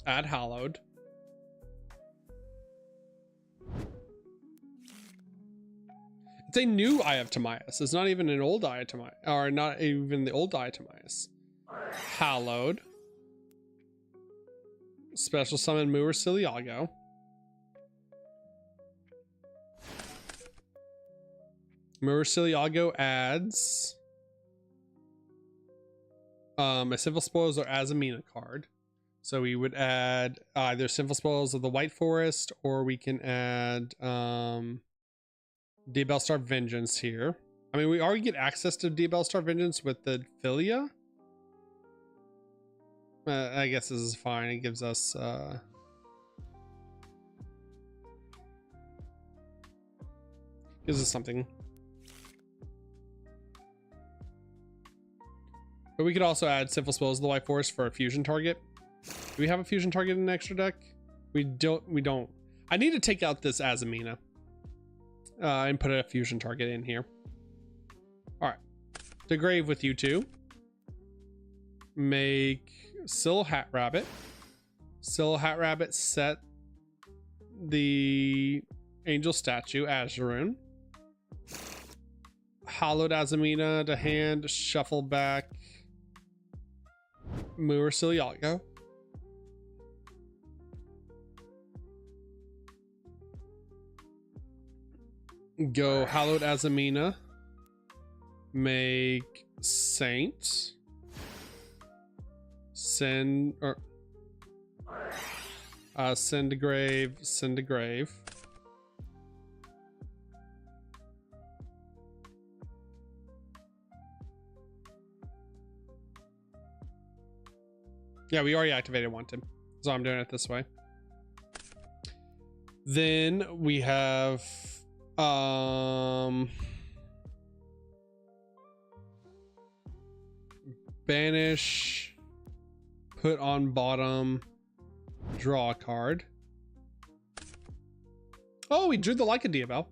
add hallowed. It's a new Eye of Timaeus. It's not even an old Eye of Timaeus, or not even the old Eye of Timaeus. Hallowed. Special summon Yugioh. Yugioh adds a Sinful Spoils or Azamina card. So we would add either Sinful Spoils of the White Forest, or we can add Diabellstar Vengeance here. I mean, we already get access to Diabellstar Vengeance with the Filia. I guess this is fine. It gives us something. But we could also add Sinful Spoils of the White Forest for a fusion target. Do we have a fusion target in an extra deck? We don't. I need to take out this Azamina and put a fusion target in here. All right. To grave with you two. Make Syl Hat Rabbit. Syl Hat Rabbit, set the angel statue, Azuroon. Hallowed Azamina to hand, shuffle back Yugioh. Go Hallowed Azamina. Make Saint. Send to grave, send to grave. Yeah, we already activated Wanted, so I'm doing it this way. Then we have banish, put on bottom, draw a card. Oh, we drew the Leica Diabell.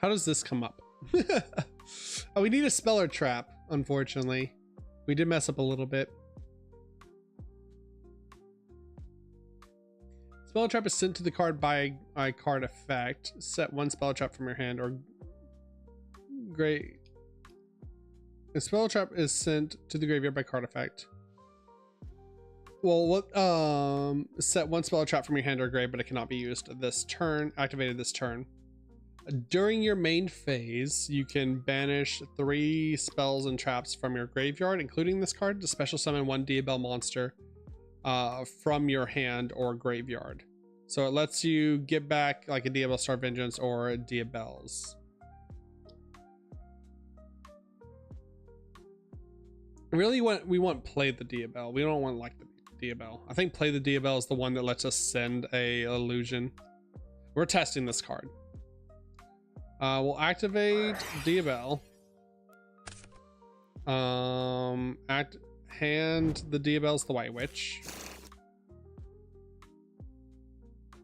How does this come up? Oh, we need a Speller Trap, unfortunately. We did mess up a little bit. Speller Trap is sent to the card by a card effect. Set one Speller Trap from your hand, or great. A Speller Trap is sent to the graveyard by card effect. Well, what set one Speller Trap from your hand or grave, but it cannot be used this turn, activated this turn. During your main phase, you can banish 3 spells and traps from your graveyard, including this card, to special summon 1 Diabell monster from your hand or graveyard. So it lets you get back like a Diabellstar Vengeance or a Diabells. Really, we want Play the Diabell. We don't want like the Diabell. I think Play the Diabell is the one that lets us send a illusion. We're testing this card. We'll activate Diabell. Hand the Diabells the White Witch.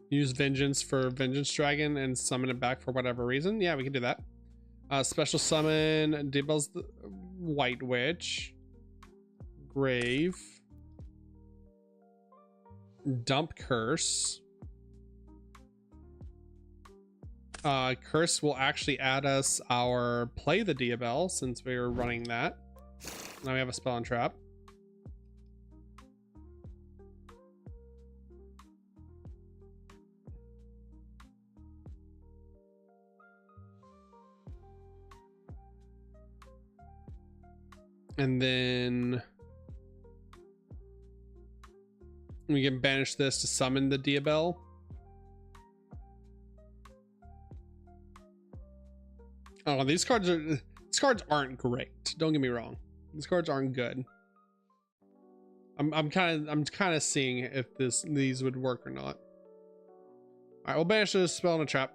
Use Vengeance for Vengeance Dragon and summon it back for whatever reason. Yeah, we can do that. Special summon Diabells the White Witch. Grave. Dump Curse. Curse will actually add us our Play the Diabell, since we were running that. Now we have a spell and trap. And then we can banish this to summon the Diabell. Oh, these cards aren't great. Don't get me wrong. These cards aren't good. I'm kind of seeing if these would work or not. All right, we'll banish this spell and a trap.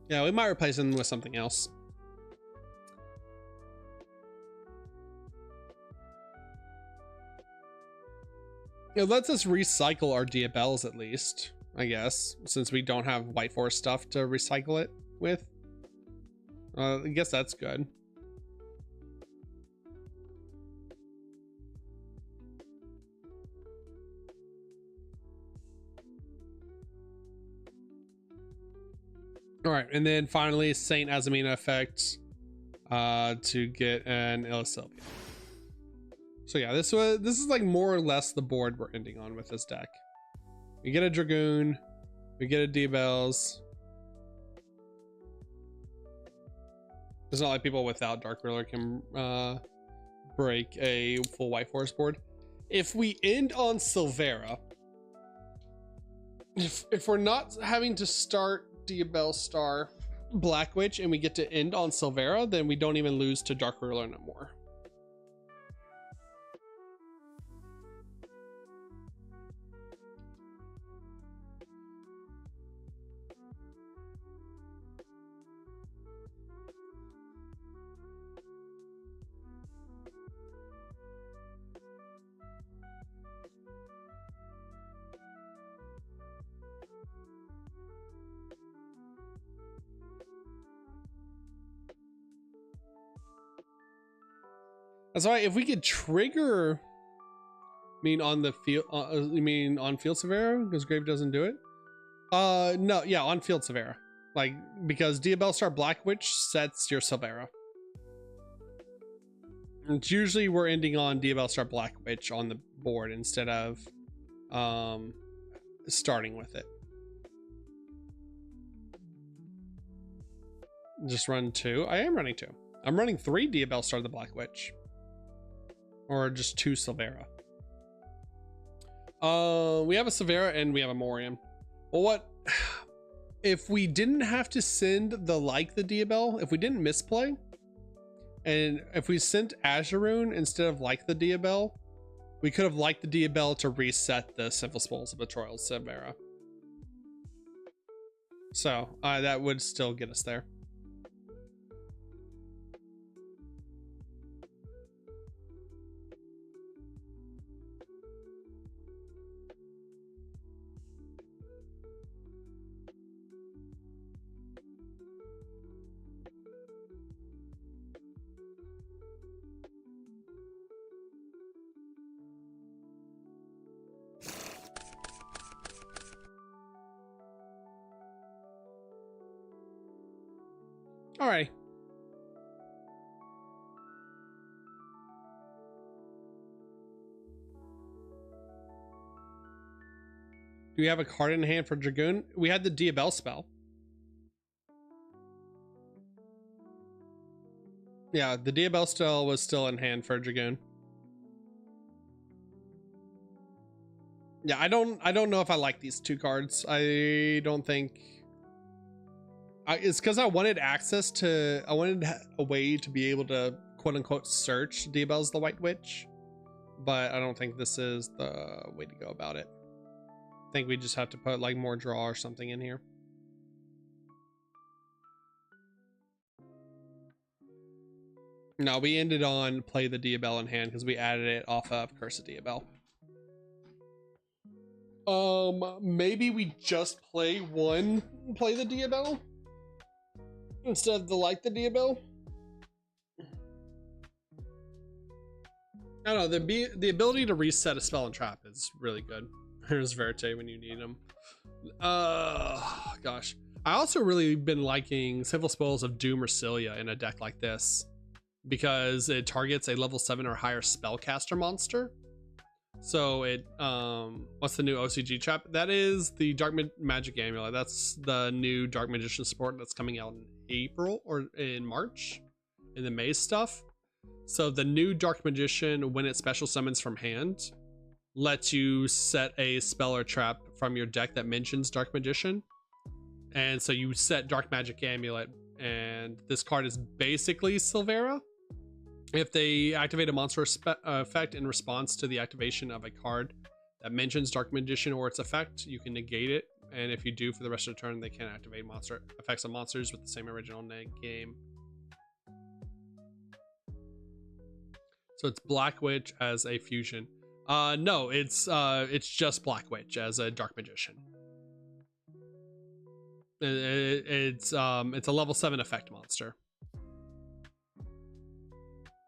Yeah, we might replace them with something else. It lets us recycle our Diabells at least, I guess, since we don't have White Forest stuff to recycle it with. I guess that's good. All right, and then finally Saint Azamina effect to get an Illisilvia. So yeah, this is like more or less the board we're ending on with this deck. We get a Dragoon, we get a Diabells. It's not like people without Dark Ruler can break a full White Forest board. If we end on Silvera, if we're not having to start Diabell Star Black Witch and we get to end on Silvera, then we don't even lose to Dark Ruler no more. That's why if we could trigger, on the field, you mean on field Severa because Grave doesn't do it? No, yeah, on field Severa, like because Diabell Star Black Witch sets your Silvera. It's usually we're ending on Diabell Star Black Witch on the board instead of starting with it. Just run 2. I am running 2. I'm running 3 Diabell Star the Black Witch. Or just 2 Silvera. We have a Silvera and we have a Morium. Well, what if we didn't have to send the Diabell? If we didn't misplay, and if we sent Azuroon instead of the Diabell, we could have the Diabell to reset the Sinful Spoils of Betrayal Silvera. So that would still get us there. All right. Do we have a card in hand for Dragoon? We had the Diabell spell. Yeah, the Diabell spell was still in hand for Dragoon. Yeah, I don't know if I like these 2 cards. I don't think it's because I wanted access to, I wanted a way to be able to quote unquote search Diabell's the White Witch, but I don't think this is the way to go about it. I think we just have to put more draw or something in here. No, we ended on play the Diabell in hand because we added it off of Curse of Diabell. Maybe we just play the Diabell instead of the Diabell. I don't know, the ability to reset a spell and trap is really good. Here's Verte when you need them. Gosh. I also really been liking Sinful Spoils of Doom or Cilia in a deck like this because it targets a level 7 or higher spellcaster monster. So it, what's the new OCG trap? That is the Dark Magic Amulet. That's the new Dark Magician support that's coming out in April or in March in the May stuff. So the new Dark Magician, when it special summons from hand, lets you set a spell or trap from your deck that mentions Dark Magician. And so you set Dark Magic Amulet, and this card is basically Silvera. If they activate a monster effect in response to the activation of a card that mentions Dark Magician or its effect, you can negate it. And if you do for the rest of the turn, they can activate monster effects on monsters with the same original game. So it's Black Witch as a fusion. No, it's just Black Witch as a Dark Magician. It's a level 7 effect monster.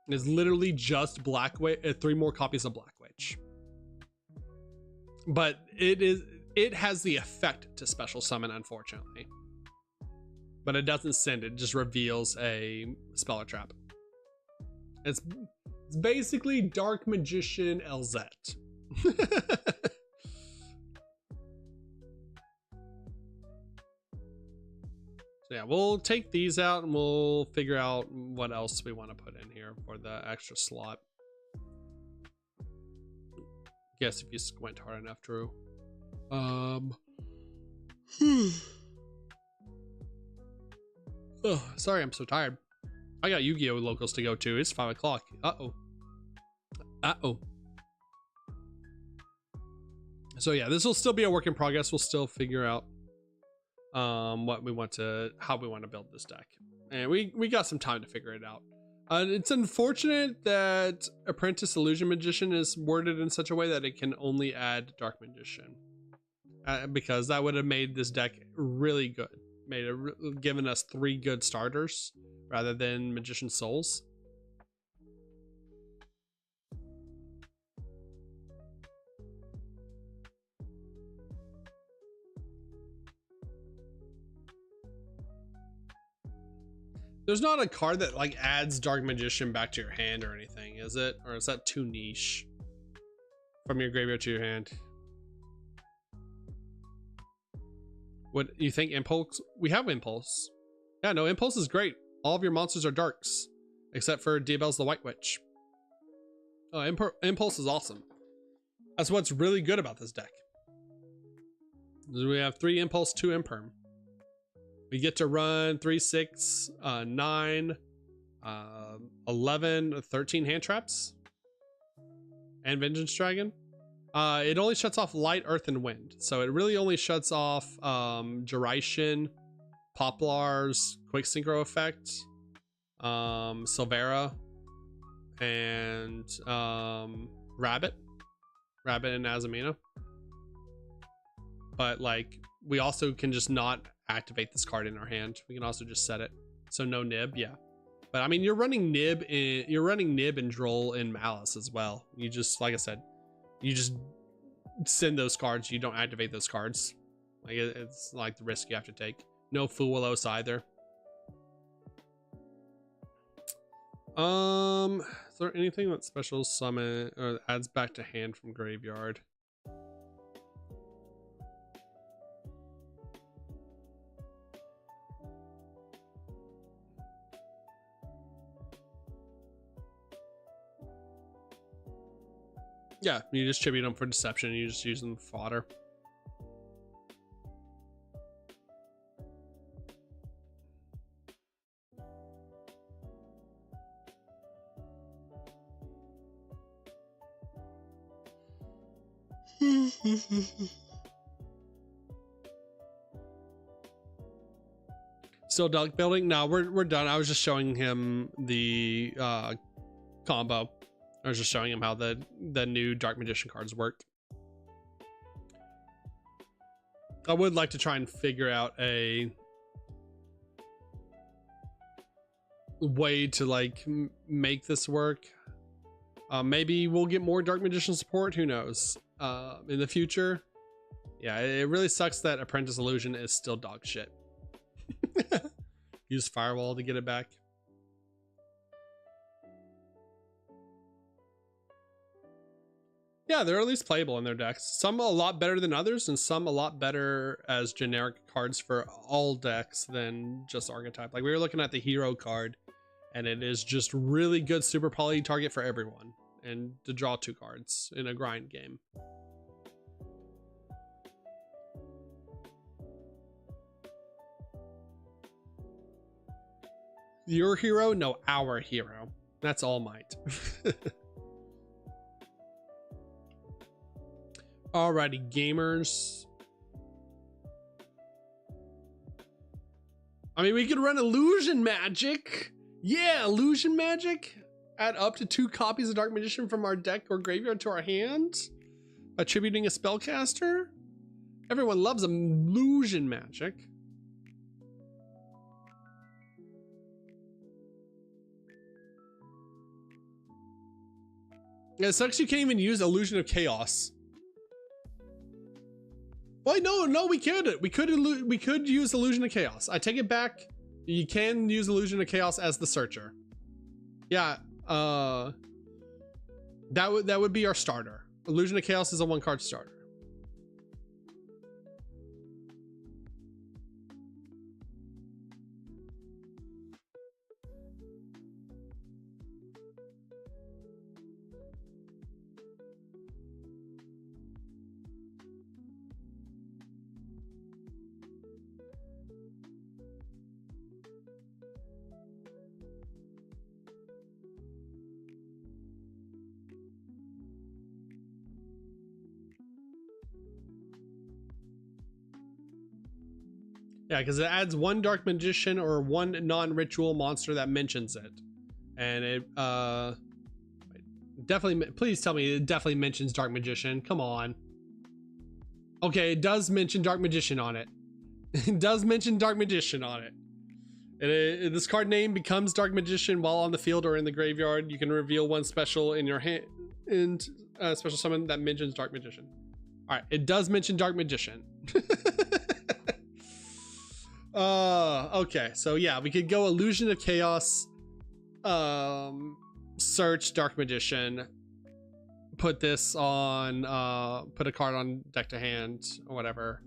It's literally just Black Witch, 3 more copies of Black Witch. But it has the effect to special summon, unfortunately. But it doesn't send it, just reveals a spell or trap. It's basically Dark Magician LZ. So yeah, we'll take these out and we'll figure out what else we want to put in here for the extra slot. Guess if you squint hard enough, Drew. Oh, sorry, I'm so tired. I got Yu-Gi-Oh locals to go to. It's 5 o'clock. Uh-oh. So yeah, this will still be a work in progress. We'll still figure out how we want to build this deck, and we got some time to figure it out. It's unfortunate that Apprentice Illusion Magician is worded in such a way that it can only add Dark Magician, because that would have made this deck really good, given us 3 good starters rather than Magician Souls. There's not a card that like adds Dark Magician back to your hand or anything, is it? Or is that too niche? From your graveyard to your hand. What you think? Impulse? We have Impulse. Yeah, no, Impulse is great. All of your monsters are darks, except for Diabelle's the White Witch. Oh, Impulse is awesome. That's what's really good about this deck. We have 3 Impulse, 2 Imperm. We get to run 3, 6, 9, 11, 13 hand traps. And Vengeance Dragon. It only shuts off Light, Earth, and Wind. So it really only shuts off Duration, Poplar's Quick Synchro Effect, Silvera, and Rabbit and Azamina. But like, we also can just not activate this card in our hand. We can also just set it. So no Nib, yeah. But I mean, you're running Nib and Droll in Malice as well. You just, like I said, you just send those cards. You don't activate those cards. Like it's like the risk you have to take. No Fuwalos either. Is there anything that special summon or adds back to hand from graveyard? Yeah, you just tribute them for deception. You just use them for fodder. Still deck building? No, we're done. I was just showing him the combo. I was just showing him how the new Dark Magician cards work. I would like to try and figure out a way to like make this work. Maybe we'll get more Dark Magician support. Who knows? In the future. Yeah, it really sucks that Apprentice Illusion is still dog shit. Use Firewall to get it back. Yeah, they're at least playable in their decks. Some a lot better than others, and some a lot better as generic cards for all decks than just Archetype. Like we were looking at the Hero card, and it is just really good super poly target for everyone, and to draw 2 cards in a grind game. Your hero? No, our hero. That's All Might. Alrighty, gamers. I mean, we could run illusion magic. Yeah, illusion magic. Add up to 2 copies of Dark Magician from our deck or graveyard to our hand, attributing a spellcaster. Everyone loves illusion magic. Yeah, it sucks you can't even use Illusion of Chaos. Wait, no, we could. We could use Illusion of Chaos. I take it back. You can use Illusion of Chaos as the searcher. Yeah, that would be our starter. Illusion of Chaos is a 1-card starter. Yeah, because it adds 1 Dark Magician or 1 non-ritual monster that mentions it. And it definitely, please tell me it definitely mentions Dark Magician. Come on. Okay, it does mention Dark Magician on it. It does mention Dark Magician on it. This card name becomes Dark Magician while on the field or in the graveyard. You can reveal 1 special in your hand and special summon that mentions Dark Magician. All right, it does mention Dark Magician. Okay, so yeah, we could go Illusion of Chaos, search Dark Magician, put this on, put a card on deck to hand or whatever.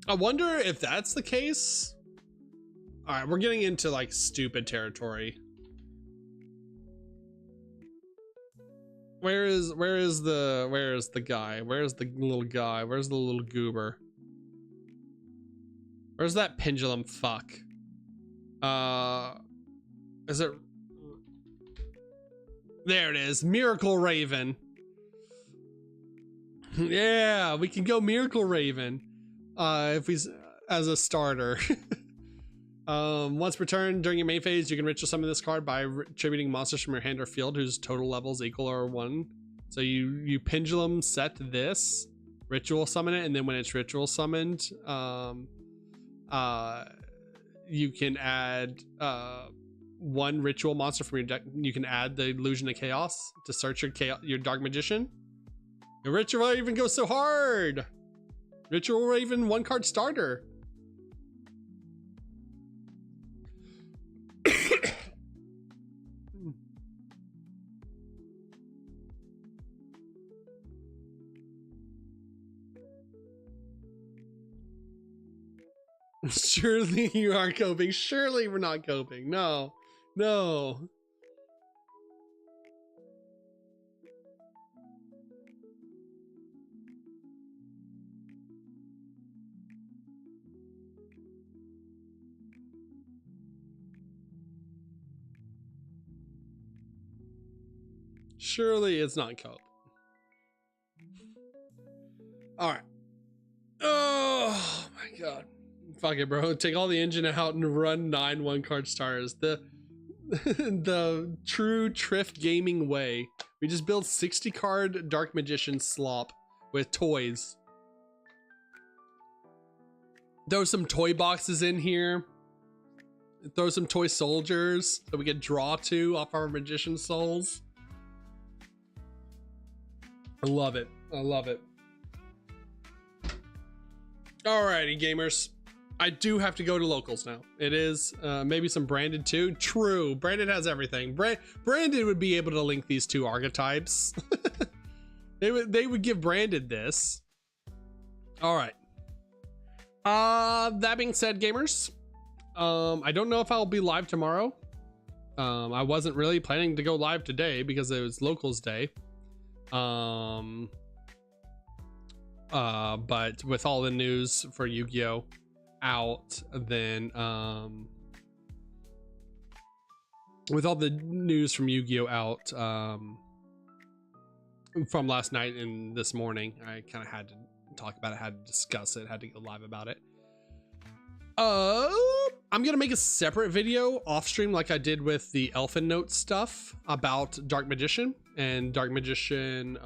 I wonder if that's the case. All right, we're getting into like stupid territory. Where is the guy? Where's the little guy? Where's the little goober? Where's that pendulum fuck? Is it? There it is. Miracle Raven. Yeah, we can go Miracle Raven. If we as a starter. Once per turn during your main phase, you can ritual summon this card by attributing monsters from your hand or field whose total levels equal or 1. So you pendulum set this, ritual summon it, and then when it's ritual summoned, you can add 1 ritual monster from your deck. You can add the Illusion of Chaos to search your Dark Magician. The Ritual Raven goes so hard. Ritual Raven 1-card starter. Surely you are coping. Surely we're not coping. No. Surely it's not cope. All right. Oh my god. Fuck it, bro. Take all the engine out and run 9 1-card stars. The true Trift gaming way. We just build 60-card Dark Magician slop with toys. Throw some toy boxes in here. Throw some toy soldiers so we can draw 2 off our Magician souls. I love it. I love it. Alrighty, gamers. I do have to go to locals now. It is maybe some branded too. True, branded has everything. Branded would be able to link these 2 archetypes. they would give branded this. All right. That being said, gamers, I don't know if I'll be live tomorrow. I wasn't really planning to go live today because it was locals day. But with all the news for Yu-Gi-Oh out, then with all the news from Yu-Gi-Oh out from last night and this morning, I kind of had to talk about it, had to discuss it, had to go live about it. I'm gonna make a separate video off stream like I did with the Elfin Note stuff about Dark Magician and Dark Magician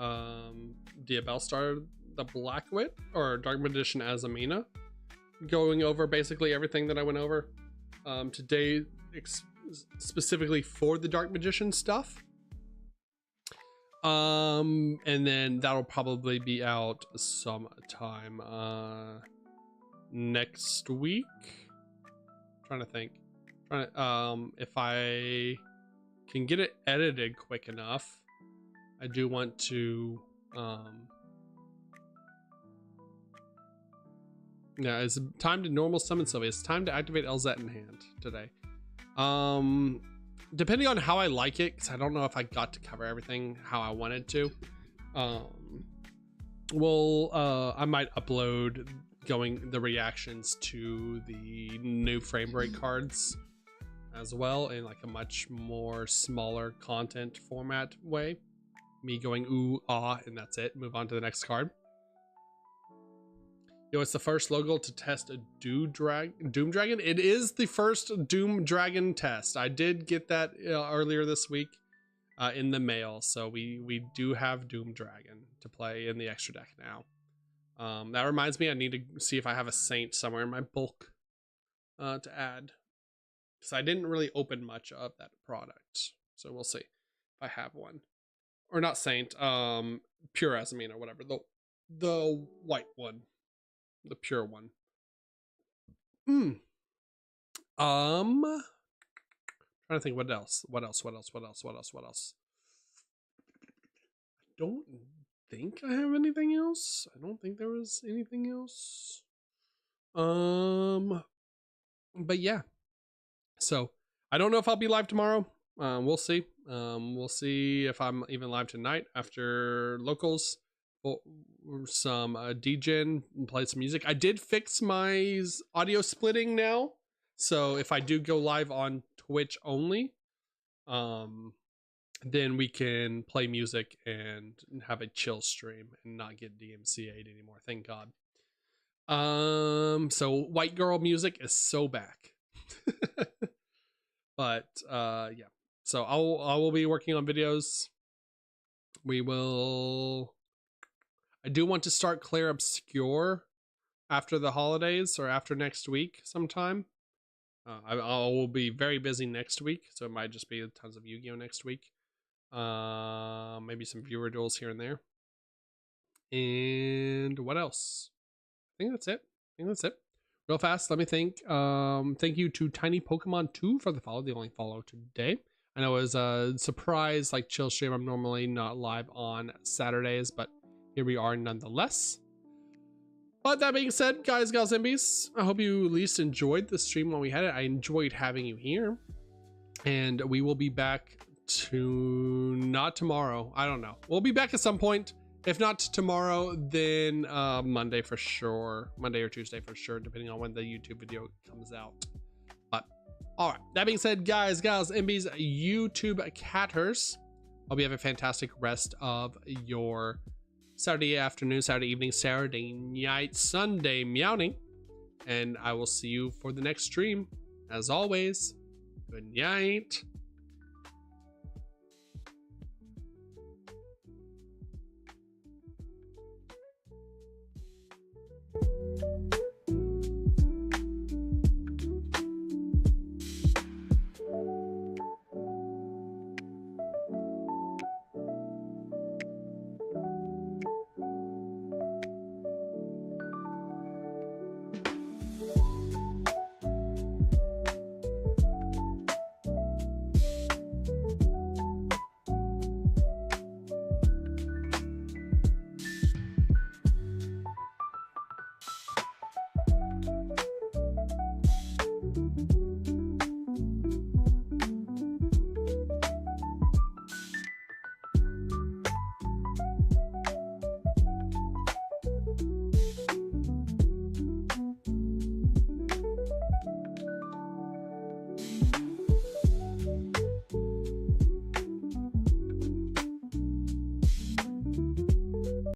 Diabellstar the Black Wit, or Dark Magician Azamina, going over basically everything that I went over today, specifically for the Dark Magician stuff. And then that'll probably be out sometime next week. Trying to think. If I can get it edited quick enough, I do want to yeah, it's time to normal summon Sylvia. It's time to activate LZ in hand today. Depending on how I like it, because I don't know if I got to cover everything how I wanted to. I might upload the reactions to the new frame break cards as well in like a much more smaller content format way. Me going ooh ah and that's it. Move on to the next card. Yo, it's the first logo to test a Doom Dragon. It is the first Doom Dragon test. I did get that earlier this week in the mail, so we do have Doom Dragon to play in the extra deck now. That reminds me, I need to see if I have a Saint somewhere in my bulk to add, because I didn't really open much of that product, so we'll see if I have one. Or not Saint, Pure Azamine or whatever, the white one. The pure one. Trying to think what else. I don't think I have anything else. I don't think there was anything else. But yeah. So I don't know if I'll be live tomorrow. We'll see. We'll see if I'm even live tonight after locals. Some DJing and play some music. I did fix my audio splitting now, so if I do go live on Twitch only, then we can play music and have a chill stream and not get DMCA'd anymore, thank God. So white girl music is so back. But yeah, so I will be working on videos. I do want to start Claire Obscure after the holidays or after next week sometime. I will be very busy next week, so it might just be tons of Yu-Gi-Oh next week. Maybe some viewer duels here and there. And what else? I think that's it. Real fast, let me think. Thank you to Tiny Pokemon 2 for the follow, the only follow today. I know it was a surprise, like chill stream. I'm normally not live on Saturdays, but here we are nonetheless. But that being said, guys, gals, and bees, I hope you at least enjoyed the stream while we had it. I enjoyed having you here. And we will be back not tomorrow. I don't know. We'll be back at some point. If not tomorrow, then Monday for sure. Monday or Tuesday for sure, depending on when the YouTube video comes out. But all right, that being said, guys, gals, and bees, YouTube catters, hope you have a fantastic rest of your Saturday afternoon, Saturday evening, Saturday night, Sunday meowing, and I will see you for the next stream. As always, good night.